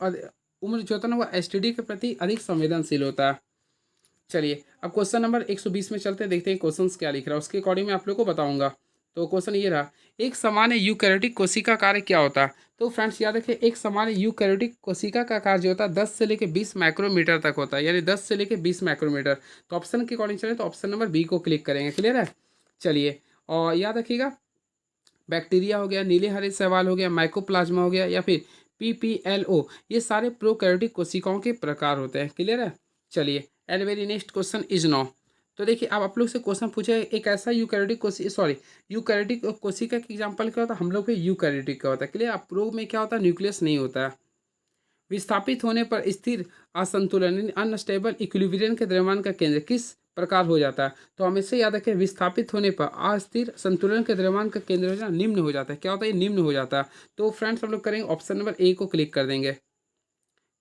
उम्र जो होता है ना वो STD के प्रति अधिक संवेदनशील होता है। चलिए अब क्वेश्चन नंबर 120 में चलते हैं, देखते हैं क्वेश्चंस क्या लिख रहा है, उसके अकॉर्डिंग मैं आप लोग को बताऊंगा। तो क्वेश्चन ये रहा, एक सामान्य यूकैरियोटिक कोशिका कार्य क्या होता है। तो फ्रेंड्स याद रखिए एक सामान्य यूकैरियोटिक कोशिका का कार्य जो होता है 10 से लेकर 20 माइक्रोमीटर तक होता है, यानी 10 से लेकर 20 माइक्रोमीटर। तो ऑप्शन के अकॉर्डिंग चले तो ऑप्शन नंबर बी को क्लिक करेंगे, क्लियर है। चलिए और याद रखिएगा बैक्टीरिया हो गया, नीले हरे शैवाल हो गया, माइकोप्लाज्मा हो गया या फिर PPLO, ये सारे प्रोकैरियोटिक कोशिकाओं के प्रकार होते हैं, क्लियर है। चलिए and very next question is now. तो देखिए अब आप लोग से क्वेश्चन पूछे एक ऐसा यूकैरियोटिक कोशिका का एग्जांपल क्या होता है, हम लोग के यूकैरियोटिक का होता है, क्लियर। प्रो में क्या होता है, न्यूक्लियस नहीं होता है। विस्थापित होने पर स्थिर असंतुलन अनस्टेबल इक्विलिब्रियम के द्रव्यमान का केंद्र किस प्रकार हो जाता है। तो हमेशा याद रखें विस्थापित होने पर अस्थिर संतुलन के द्रव्यमान का केंद्र जो है निम्न हो जाता है। क्या होता है, ये निम्न हो जाता है। तो फ्रेंड्स हम लोग करेंगे ऑप्शन नंबर ए को क्लिक कर देंगे।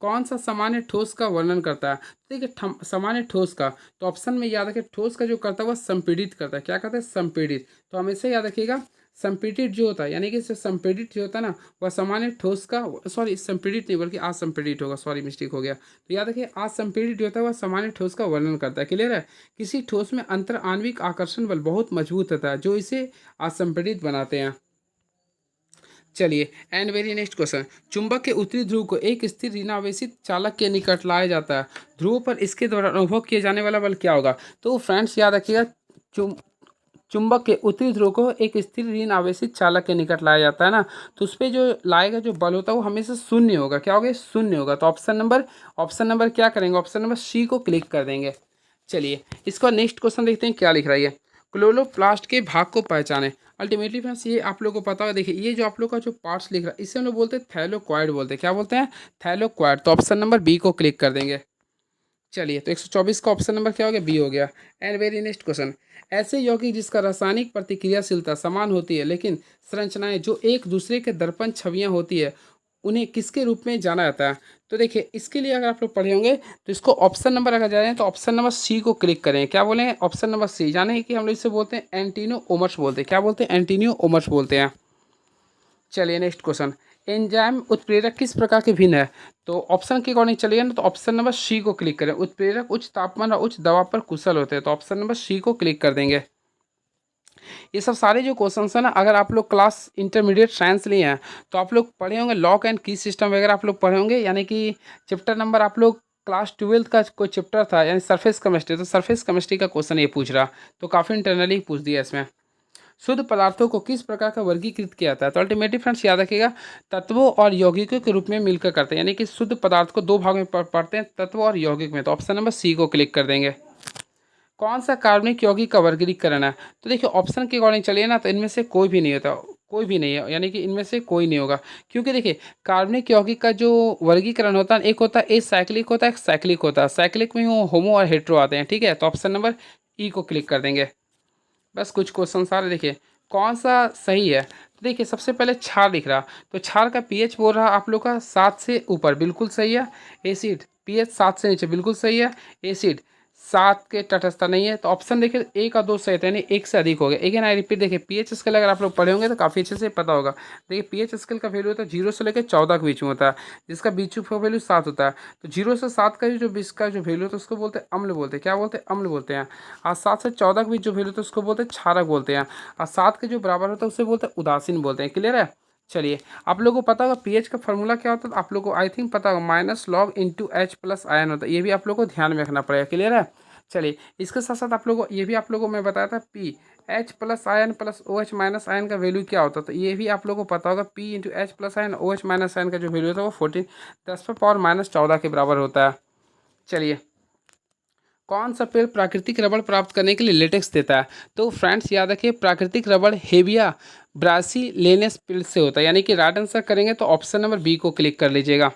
कौन सा सामान्य ठोस का वर्णन करता है। तो देखिए सामान्य ठोस का, तो ऑप्शन में याद रखें ठोस का जो करता है वह संपीड़ित करता है। क्या करता है, संपीड़ित। तो हमेशा याद रखिएगा संपीड़ित जो होता है, यानी कि संपीड़ित जो होता है ना वह सामान्य ठोस का, सॉरी संपीड़ित नहीं बल्कि असंपीड़ित होगा, सॉरी मिस्टेक हो गया। तो याद रखिए असंपीड़ित जो होता है वह सामान्य ठोस का वर्णन करता है, क्लियर है। किसी ठोस में अंतर आणविक आकर्षण बल बहुत मजबूत होता है जो इसे असंपीड़ित बनाते हैं। चलिए एंड वेरी नेक्स्ट क्वेश्चन, चुंबक के उत्तरी ध्रुव को एक स्थिर ऋणावेशित चालक के निकट लाया जाता है, ध्रुव पर इसके द्वारा अनुभव किए जाने वाला बल क्या होगा। तो फ्रेंड्स याद रखिएगा चुंबक के उत्तरी ध्रुव को एक स्थिर ऋण आवेशित चालक के निकट लाया जाता है ना, तो उस पर जो लाएगा जो बल होता है वो हमेशा शून्य होगा। क्या होगा, शून्य होगा। तो ऑप्शन नंबर क्या करेंगे, ऑप्शन नंबर सी को क्लिक कर देंगे। चलिए इसका नेक्स्ट क्वेश्चन देखते हैं क्या लिख रहा है। क्लोरोप्लास्ट के भाग को पहचाने। अल्टीमेटली फ्रेंड्स ये आप लोगों को पता होगा, देखिए ये जो आप लोग का जो पार्ट्स लिख रहा है इसे हम लोग बोलते हैं थैलोक्वाइड बोलते हैं। क्या बोलते हैं, थैलोक्वाइड। तो ऑप्शन नंबर बी को क्लिक कर देंगे। चलिए तो 124 का ऑप्शन नंबर क्या हो गया, बी हो गया। एंड वेरी नेक्स्ट क्वेश्चन, ऐसे यौगिक जिसका रासायनिक प्रतिक्रियाशीलता समान होती है लेकिन संरचनाएं जो एक दूसरे के दर्पण छवियां होती है उन्हें किसके रूप में जाना जाता है। तो देखिए इसके लिए अगर आप लोग पढ़े होंगे तो इसको ऑप्शन नंबर अगर जा रहे हैं तो ऑप्शन नंबर सी को क्लिक करें। क्या बोले, ऑप्शन नंबर सी, जाने कि हम लोग इसे बोलते हैं एंटीनो ओमर्स बोलते हैं। क्या बोलते हैं, एंटीनियो ओमर्स बोलते हैं। चलिए नेक्स्ट क्वेश्चन, एंजाइम उत्प्रेरक किस प्रकार के भिन्न है। तो ऑप्शन के अकॉर्डिंग चलिए ना, तो ऑप्शन नंबर सी को क्लिक करें। उत्प्रेरक उच्च तापमान और उच्च दबाव पर कुशल होते हैं। तो ऑप्शन नंबर सी को क्लिक कर देंगे। ये सब सारे जो क्वेश्चंस हैं ना, अगर आप लोग क्लास इंटरमीडिएट साइंस लिए हैं तो आप लोग पढ़े होंगे, लॉक एंड की सिस्टम वगैरह आप लोग पढ़े होंगे, यानी कि चैप्टर नंबर आप लोग क्लास 12 का कोई चैप्टर था यानी सरफेस केमिस्ट्री, तो सरफेस केमिस्ट्री का क्वेश्चन ये पूछ रहा, तो काफ़ी इंटरनली पूछ दिया इसमें। शुद्ध पदार्थों को किस प्रकार का वर्गीकृत किया जाता है। तो अल्टीमेटली फ्रेंड्स याद रखिएगा तत्वों और यौगिकों के रूप में मिलकर करते हैं, यानी कि शुद्ध पदार्थ को दो भाग में पढ़ते हैं, तत्व और यौगिक में। तो ऑप्शन नंबर सी को क्लिक कर देंगे। कौन सा कार्बनिक यौगिक का वर्गीकरण है? तो देखिए ऑप्शन के अकॉर्डिंग चलिए ना, तो इनमें से कोई भी नहीं होता, कोई भी नहीं है, यानी कि इनमें से कोई नहीं होगा। क्योंकि देखिए कार्बनिक यौगिक का जो वर्गीकरण होता है, एक होता है ए साइक्लिक होता है, एक साइक्लिक होता है। साइक्लिक में होमो और हेट्रो आते हैं, ठीक है। तो ऑप्शन नंबर ई को क्लिक कर देंगे। बस कुछ क्वेश्चन सारे देखिए कौन सा सही है। तो देखिए सबसे पहले क्षार दिख रहा, तो क्षार का पीएच बोल रहा आप लोग का 7 से ऊपर, बिल्कुल सही है। एसिड पीएच 7 से नीचे, बिल्कुल सही है। एसिड 7 के तटस्थ नहीं है, तो ऑप्शन देखिए एक और दो सही थे, यानी एक से अधिक हो गया। अगेन आई रिपीट, देखिए पीएच स्केल अगर आप लोग पढ़े होंगे तो काफ़ी अच्छे से पता होगा। देखिए पीएच स्केल का वैल्यू होता है 0 से लेकर 14 के बीच में होता है, जिसका बीच का वैल्यू 7 होता है। तो 0 से 7 का जो बीच का जो वैल्यू होता है उसको बोलते हैं अम्ल बोलते हैं। क्या बोलते हैं? अम्ल बोलते हैं। और 7 से 14 के बीच जो वैल्यू होता है उसको बोलते हैं क्षारक बोलते हैं। और 7 के जो बराबर होता है उसे बोलते हैं उदासीन बोलते हैं। क्लियर है? चलिए आप लोगों को पता होगा पीएच का फॉर्मूला क्या होता है, तो आप लोगों को आई थिंक पता होगा, minus log into H plus ion होता है। ये भी आप लोगों को ध्यान में रखना पड़ेगा। क्लियर है? चलिए इसके साथ साथ आप लोगों को ये भी आप लोगों को मैं बताया था P H plus ion plus O H minus ion का वैल्यू क्या होता है, तो ये भी आप लोगों को पता होगा। P into H plus ion O H minus ion का जो वैल्यू होता है वो 14 10⁻⁻14 के बराबर होता है। चलिए कौन सा पेड़ प्राकृतिक रबड़ प्राप्त करने के लिए लेटेक्स देता है? तो फ्रेंड्स याद रखिए प्राकृतिक रबड़ हेविया ब्रासिलेनस पेड़ से होता है, यानी कि राइट आंसर करेंगे तो ऑप्शन नंबर बी को क्लिक कर लीजिएगा।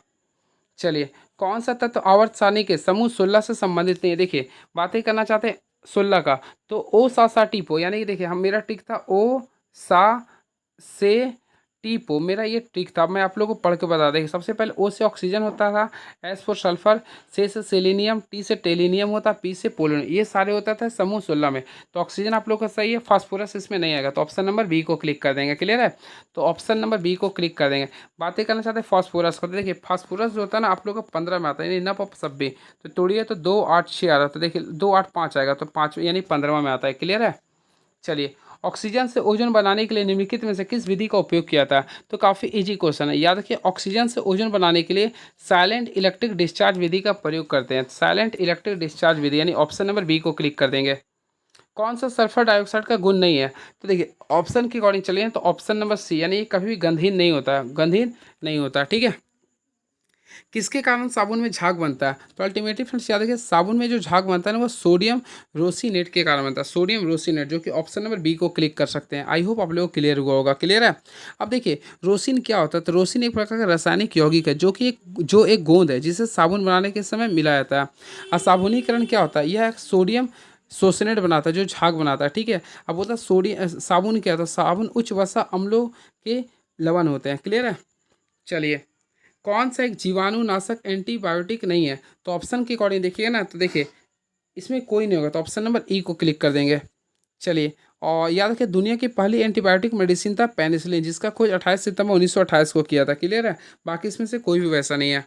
चलिए कौन सा तत्व आवर्त सारणी के समूह 16 से संबंधित नहीं है? देखिए बातें करना चाहते हैं 16 का, तो ओ सा टीपो, यानी कि देखिए हम मेरा टिक था ओ सा से टीपो, मेरा ये ट्रिक था। मैं आप लोगों को पढ़ के बता दें। सबसे पहले ओ से ऑक्सीजन होता था, एस फॉर सल्फर, से सेलेनियम, टी से टेलिनियम होता, पी से पोलोनियम, ये सारे होता था समूह 16 में। तो ऑक्सीजन आप लोग का सही है, फास्फोरस इसमें नहीं आएगा, तो ऑप्शन नंबर बी को क्लिक कर देंगे। क्लियर है? तो ऑप्शन नंबर बी को क्लिक कर देंगे। बातें करना चाहते हैं फास्फोरस को, तो देखिए फास्फोरस जो होता है ना आप लोग का 15 में आता है, यानी नप सब भी तो तोड़िए तो 2 8 6 आ रहा, तो देखिए 2 8 5 आएगा, तो 5 यानी 15वां में आता है। क्लियर है? चलिए ऑक्सीजन से ओजोन बनाने के लिए निम्नलिखित में से किस विधि का उपयोग किया था? तो काफ़ी इजी क्वेश्चन है, याद रखिए ऑक्सीजन से ओजोन बनाने के लिए साइलेंट इलेक्ट्रिक डिस्चार्ज विधि का प्रयोग करते हैं। साइलेंट इलेक्ट्रिक डिस्चार्ज विधि, यानी ऑप्शन नंबर बी को क्लिक कर देंगे। कौन सा सल्फर डाइऑक्साइड का गुण नहीं है? तो देखिए ऑप्शन के अकॉर्डिंग चलिए तो ऑप्शन नंबर सी, यानी ये कभी भी गंधहीन नहीं होता, गंधहीन नहीं होता। ठीक है। किसके कारण साबुन में झाग बनता है? तो अल्टीमेटली फ्रेंड्स याद रखिए साबुन में जो झाग बनता है ना वो सोडियम रोसीनेट के कारण बनता है। सोडियम रोसीनेट, जो कि ऑप्शन नंबर बी को क्लिक कर सकते हैं। आई होप आप लोगों को क्लियर हुआ होगा। क्लियर है? अब देखिए रोसिन क्या होता है, तो रोसिन एक प्रकार का रासायनिक यौगिक है जो एक गोंद है जिसे साबुन बनाने के समय मिलाया जाता है। और साबुनीकरण क्या होता है? यह एक सोडियम सोसनेट बनाता है जो झाग बनाता है। ठीक है। अब बोलता है सोडियम साबुन क्या होता है? साबुन उच्च वसा अम्लों के लवण होते हैं। क्लियर है? चलिए कौन सा एक जीवाणुनाशक एंटीबायोटिक नहीं है? तो ऑप्शन के अकॉर्डिंग देखिएगा ना, तो देखिए इसमें कोई नहीं होगा, तो ऑप्शन नंबर ई को क्लिक कर देंगे। चलिए और याद रखिए दुनिया की पहली एंटीबायोटिक मेडिसिन था पेनिसिलिन, जिसका खोज 28 सितंबर 1928 को किया था। क्लियर है? बाकी इसमें से कोई भी वैसा नहीं है।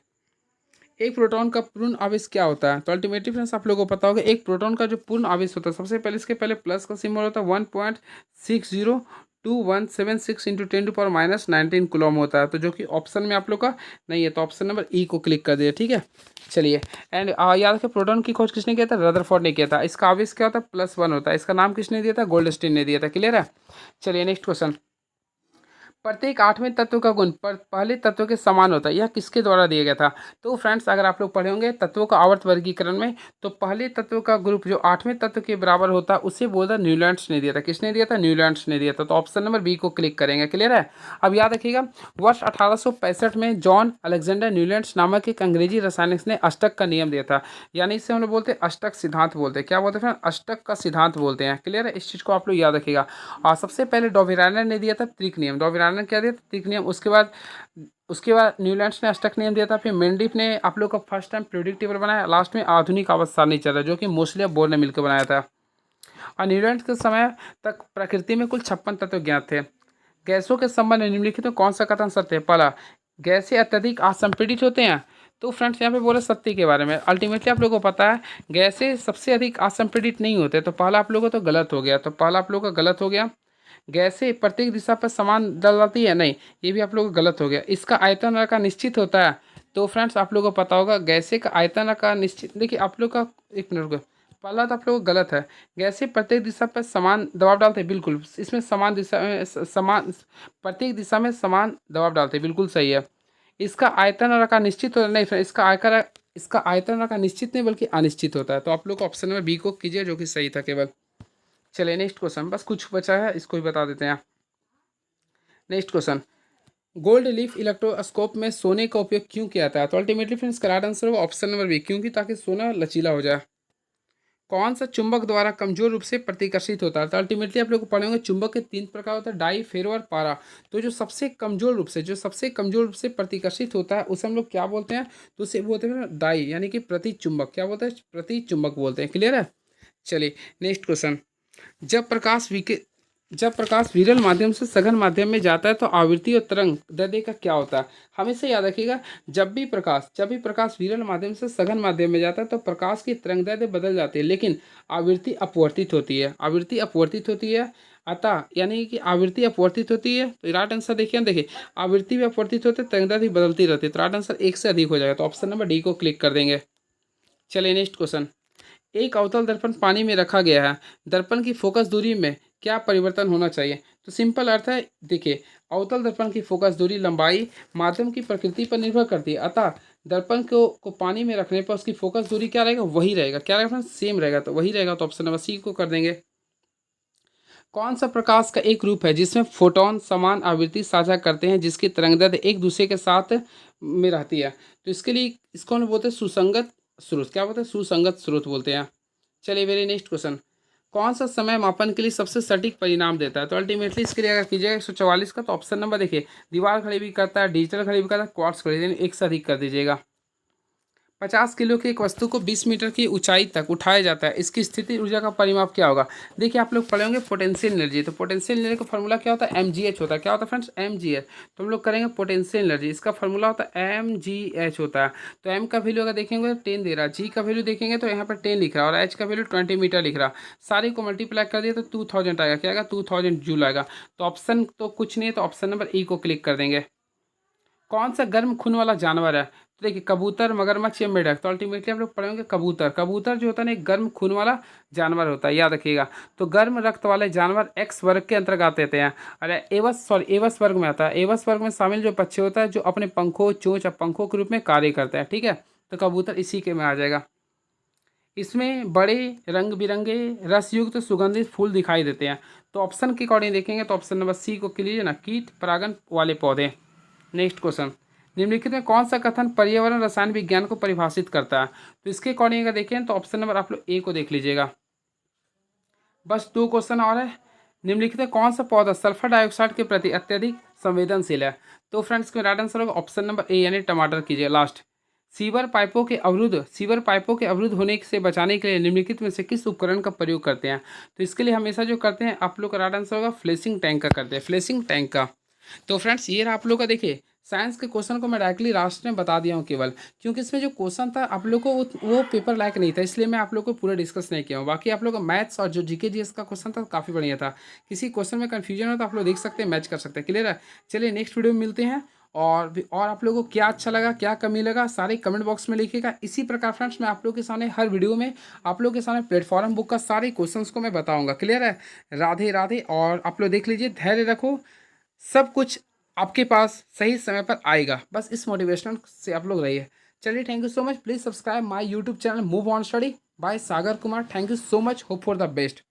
एक प्रोटॉन का पूर्ण आवेश क्या होता है? तो अल्टीमेटली फ्रेंड्स आप लोगों को पता होगा एक प्रोटॉन का जो पूर्ण आवेश होता है, सबसे पहले इसके पहले प्लस का सिंबल होता है 1.60217 इंटू 10⁻⁻19 कूलम होता है, तो जो कि ऑप्शन में आप लोग का नहीं है, तो ऑप्शन नंबर ई को क्लिक कर दिया। ठीक है। चलिए एंड याद रखिए प्रोटॉन की खोज किसने किया था? रदरफोर्ड ने किया था। इसका आवेश क्या होता है? +1 होता है। इसका नाम किसने दिया था? गोल्डस्टीन ने दिया था। क्लियर है? चलिए नेक्स्ट क्वेश्चन। प्रत्येक आठवें तत्व का गुण पहले तत्व के समान होता है, यह किसके द्वारा दिया गया था? तो फ्रेंड्स अगर आप लोग पढ़े होंगे तत्वों का आवर्त वर्गीकरण में, तो पहले तत्व का ग्रुप जो आठवें तत्व के बराबर होता है उसे बोला न्यूलैंड्स ने दिया था। किसने दिया था? न्यूलैंड्स ने दिया था। तो ऑप्शन नंबर बी को क्लिक करेंगे। क्लियर है? अब याद रखिएगा वर्ष 1865 में जॉन अलेक्जेंडर न्यूलैंड्स नामक एक अंग्रेजी रसायनिक ने अष्टक का नियम दिया था, यानी इसे हम लोग बोलते हैं अष्टक सिद्धांत बोलते हैं। क्या बोलते हैं फ्रेंड? अष्टक का सिद्धांत बोलते हैं। क्लियर है? इस चीज़ को आप लोग याद रखिएगा। और सबसे पहले डॉविरानर ने दिया था त्रिक नियम। डॉविरानर ने क्या दिया था? त्रिक नियम। उसके बाद न्यूलैंड्स ने अष्टक नियम दिया था। फिर मेंडिफ ने आप लोग का फर्स्ट टाइम पीरियोडिक टेबल बनाया। लास्ट में आधुनिक आवर्त सारणी चला जो कि मोस्टली बोर ने मिलकर बनाया था। और न्यूलैंड्स के समय तक प्रकृति में कुल 56 तत्व ज्ञात थे। गैसों के संबंध में निम्नलिखित में कौन सा कथन सत्य है? पहला, गैसें अत्यधिक असंपीड़ित होते हैं। तो फ्रेंड्स यहाँ पे बोले सत्य के बारे में। अल्टीमेटली आप लोगों को पता है गैसें सबसे अधिक असंपीड़ित नहीं होते, तो पहला आप लोगों को तो गलत हो गया। तो पहला आप लोगों का गलत हो गया। गैसें प्रत्येक दिशा पर समान डालती है, नहीं, ये भी आप लोगों का गलत हो गया। इसका आयतन का निश्चित होता है। तो फ्रेंड्स आप लोगों को पता होगा गैसें का आयतन का निश्चित, देखिए आप लोग का एक मिनट को पहला तो आप लोग गलत है। गैसें प्रत्येक दिशा पर समान दबाव डालते हैं, बिल्कुल इसमें समान दिशा में समान प्रत्येक दिशा में समान दबाव डालते हैं, बिल्कुल सही है। इसका आयतन और आकार निश्चित हो नहीं, इसका आकार इसका आयतन रखा निश्चित नहीं बल्कि अनिश्चित होता है। तो आप लोग ऑप्शन नंबर बी को कीजिए जो कि सही था केवल। चलिए नेक्स्ट क्वेश्चन, बस कुछ बचा है इसको भी बता देते हैं। Next question, gold leaf electroscope में सोने का उपयोग क्यों किया जाता है? तो अल्टीमेटली फ्रेंड्स करेक्ट आंसर होगा ऑप्शन नंबर बी, क्योंकि ताकि सोना लचीला हो जाए। कौन सा चुंबक द्वारा कमजोर रूप से प्रतिकर्षित होता है? तो अल्टीमेटली आप लोग को पढ़े होंगे चुंबक के 3 प्रकार होता है, डाई, फेरो और पारा। तो जो सबसे कमजोर रूप से प्रतिकर्षित होता है उसे हम लोग क्या बोलते हैं? तो उसे बोलते हैं डाई, यानी कि प्रति चुंबक। क्या बोलते हैं? प्रति चुंबक बोलते हैं। क्लियर है? चलिए नेक्स्ट क्वेश्चन, जब प्रकाश विके जब प्रकाश विरल माध्यम से सघन माध्यम में जाता है तो आवृत्ति और तरंग दैर्ध्य का क्या होता है? हमेशा याद रखिएगा, जब भी प्रकाश विरल माध्यम से सघन माध्यम में जाता है तो प्रकाश की तरंग दैर्ध्य बदल जाती है, लेकिन आवृत्ति अपवर्तित होती है। अतः यानी कि आवृत्ति अपवर्तित होती है, तो राइट आंसर देखिए ना, देखिए आवृत्ति भी अपवर्तित होती है, तरंग दैर्ध्य भी बदलती रहती है, तो राइट आंसर 1 से अधिक हो जाएगा। तो ऑप्शन नंबर डी को क्लिक कर देंगे। चलिए नेक्स्ट क्वेश्चन, एक अवतल दर्पण पानी में रखा गया है, दर्पण की फोकस दूरी में क्या परिवर्तन होना चाहिए? तो सिंपल अर्थ है, देखिए अवतल दर्पण की फोकस दूरी लंबाई माध्यम की प्रकृति पर निर्भर करती है, अतः दर्पण को पानी में रखने पर उसकी फोकस दूरी क्या रहेगा? वही रहेगा। क्या रहेगा? सेम रहेगा, तो वही रहेगा। तो ऑप्शन नंबर सी को कर देंगे। कौन सा प्रकाश का एक रूप है जिसमें फोटोन समान आवृत्ति साझा करते हैं, जिसकी तरंगदैर्ध्य एक दूसरे के साथ में रहती है? तो इसके लिए इसको हम बोलते हैं सुसंगत स्रोत। क्या बोलते हैं? सुसंगत स्रोत बोलते हैं। चलिए वेरी नेक्स्ट क्वेश्चन, कौन सा समय मापन के लिए सबसे सटीक परिणाम देता है? तो अल्टीमेटली इसके लिए अगर कीजिएगा 144 का, तो ऑप्शन नंबर देखिए दीवार घड़ी भी करता है, डिजिटल घड़ी भी करता है, क्वार्ट्ज घड़ी, यानी एक से अधिक कर दीजिएगा। 50 किलो की एक वस्तु को 20 मीटर की ऊंचाई तक उठाया जाता है, इसकी स्थिति ऊर्जा का परिमाप क्या होगा? देखिए आप लोग पढ़े होंगे पोटेंशियल एनर्जी, तो पोटेंशियल एनर्जी का फॉर्मूला क्या होता है? mgh होता है। क्या होता है फ्रेंड्स? mgh। तो हम लोग करेंगे पोटेंशियल एनर्जी, इसका फॉर्मूला होता है mgh होता है। तो m का वैल्यू अगर देखेंगे तो 10 दे रहा है, g का वैल्यू देखेंगे तो यहाँ पर 10 लिख रहा है, और h का वैल्यू 20 मीटर लिख रहा है। सारे को मल्टीप्लाई कर दिया तो 2000 आएगा। क्या आएगा? 2000 जूल आएगा। तो ऑप्शन तो कुछ नहीं है, तो ऑप्शन नंबर ई को क्लिक कर देंगे। कौन सा गर्म खून वाला जानवर है? तो देखिए कबूतर, मगरमच्छ या मेढक। तो अल्टीमेटली हम लोग पढ़ेंगे कबूतर। कबूतर जो होता है ना एक गर्म खून वाला जानवर होता है, याद रखिएगा। तो गर्म रक्त वाले जानवर एक्स वर्ग के अंतर्गत आते हैं। अरे एवस वर्ग में आता है। एवस वर्ग में शामिल जो पक्षी होता है जो अपने पंखों, चोंच और पंखों के रूप में कार्य करता है। ठीक है, तो कबूतर इसी के में आ जाएगा। इसमें बड़े रंग बिरंगे रसयुक्त सुगंधित फूल दिखाई देते हैं। तो ऑप्शन के अकॉर्डिंग देखेंगे तो ऑप्शन नंबर सी को लीजिए ना, कीट परागण वाले पौधे। नेक्स्ट क्वेश्चन, निम्नलिखित में कौन सा कथन पर्यावरण रसायन विज्ञान को परिभाषित करता है? तो इसके अकॉर्डिंग अगर देखें तो ऑप्शन नंबर आप लोग ए को देख लीजिएगा। बस 2 क्वेश्चन और है। निम्नलिखित में कौन सा पौधा सल्फर डाइऑक्साइड के प्रति अत्यधिक संवेदनशील है? तो फ्रेंड्स इसमें राइट आंसर होगा ऑप्शन नंबर ए, यानी टमाटर कीजिए लास्ट। सीवर पाइपों के अवरुद्ध होने से बचाने के लिए निम्नलिखित में से किस उपकरण का प्रयोग करते हैं? तो इसके लिए हमेशा जो करते हैं आप लोग का राइट आंसर होगा फ्लेशिंग टैंक का करते हैं, फ्लेशिंग टैंक का। तो फ्रेंड्स ये रहा आप लोग का, देखिए साइंस के क्वेश्चन को मैं डायरेक्टली लास्ट में बता दिया हूँ केवल, क्योंकि इसमें जो क्वेश्चन था आप लोग को वो पेपर लायक नहीं था, इसलिए मैं आप लोग को पूरा डिस्कस नहीं किया हूँ। बाकी आप लोग का मैथ्स और जो जीके जीएस का क्वेश्चन था काफ़ी बढ़िया था। किसी क्वेश्चन में कन्फ्यूजन हो तो आप लोग देख सकते हैं, मैच कर सकते हैं। क्लियर है? चलिए नेक्स्ट वीडियो में मिलते हैं। और आप लोगों को क्या अच्छा लगा, क्या कमी लगा, सारे कमेंट बॉक्स में लिखिएगा। इसी प्रकार फ्रेंड्स मैं आप लोग के सामने हर वीडियो में आप लोग के सामने प्लेटफॉर्म बुक का सारे क्वेश्चंस को मैं बताऊंगा। क्लियर है? राधे राधे। और आप लोग देख लीजिए, धैर्य रखो, सब कुछ आपके पास सही समय पर आएगा। बस इस मोटिवेशन से आप लोग रहिए। चलिए thank you so much. Please subscribe my YouTube channel move on study bye Sagar Kumar. Thank you so much. Hope for the best.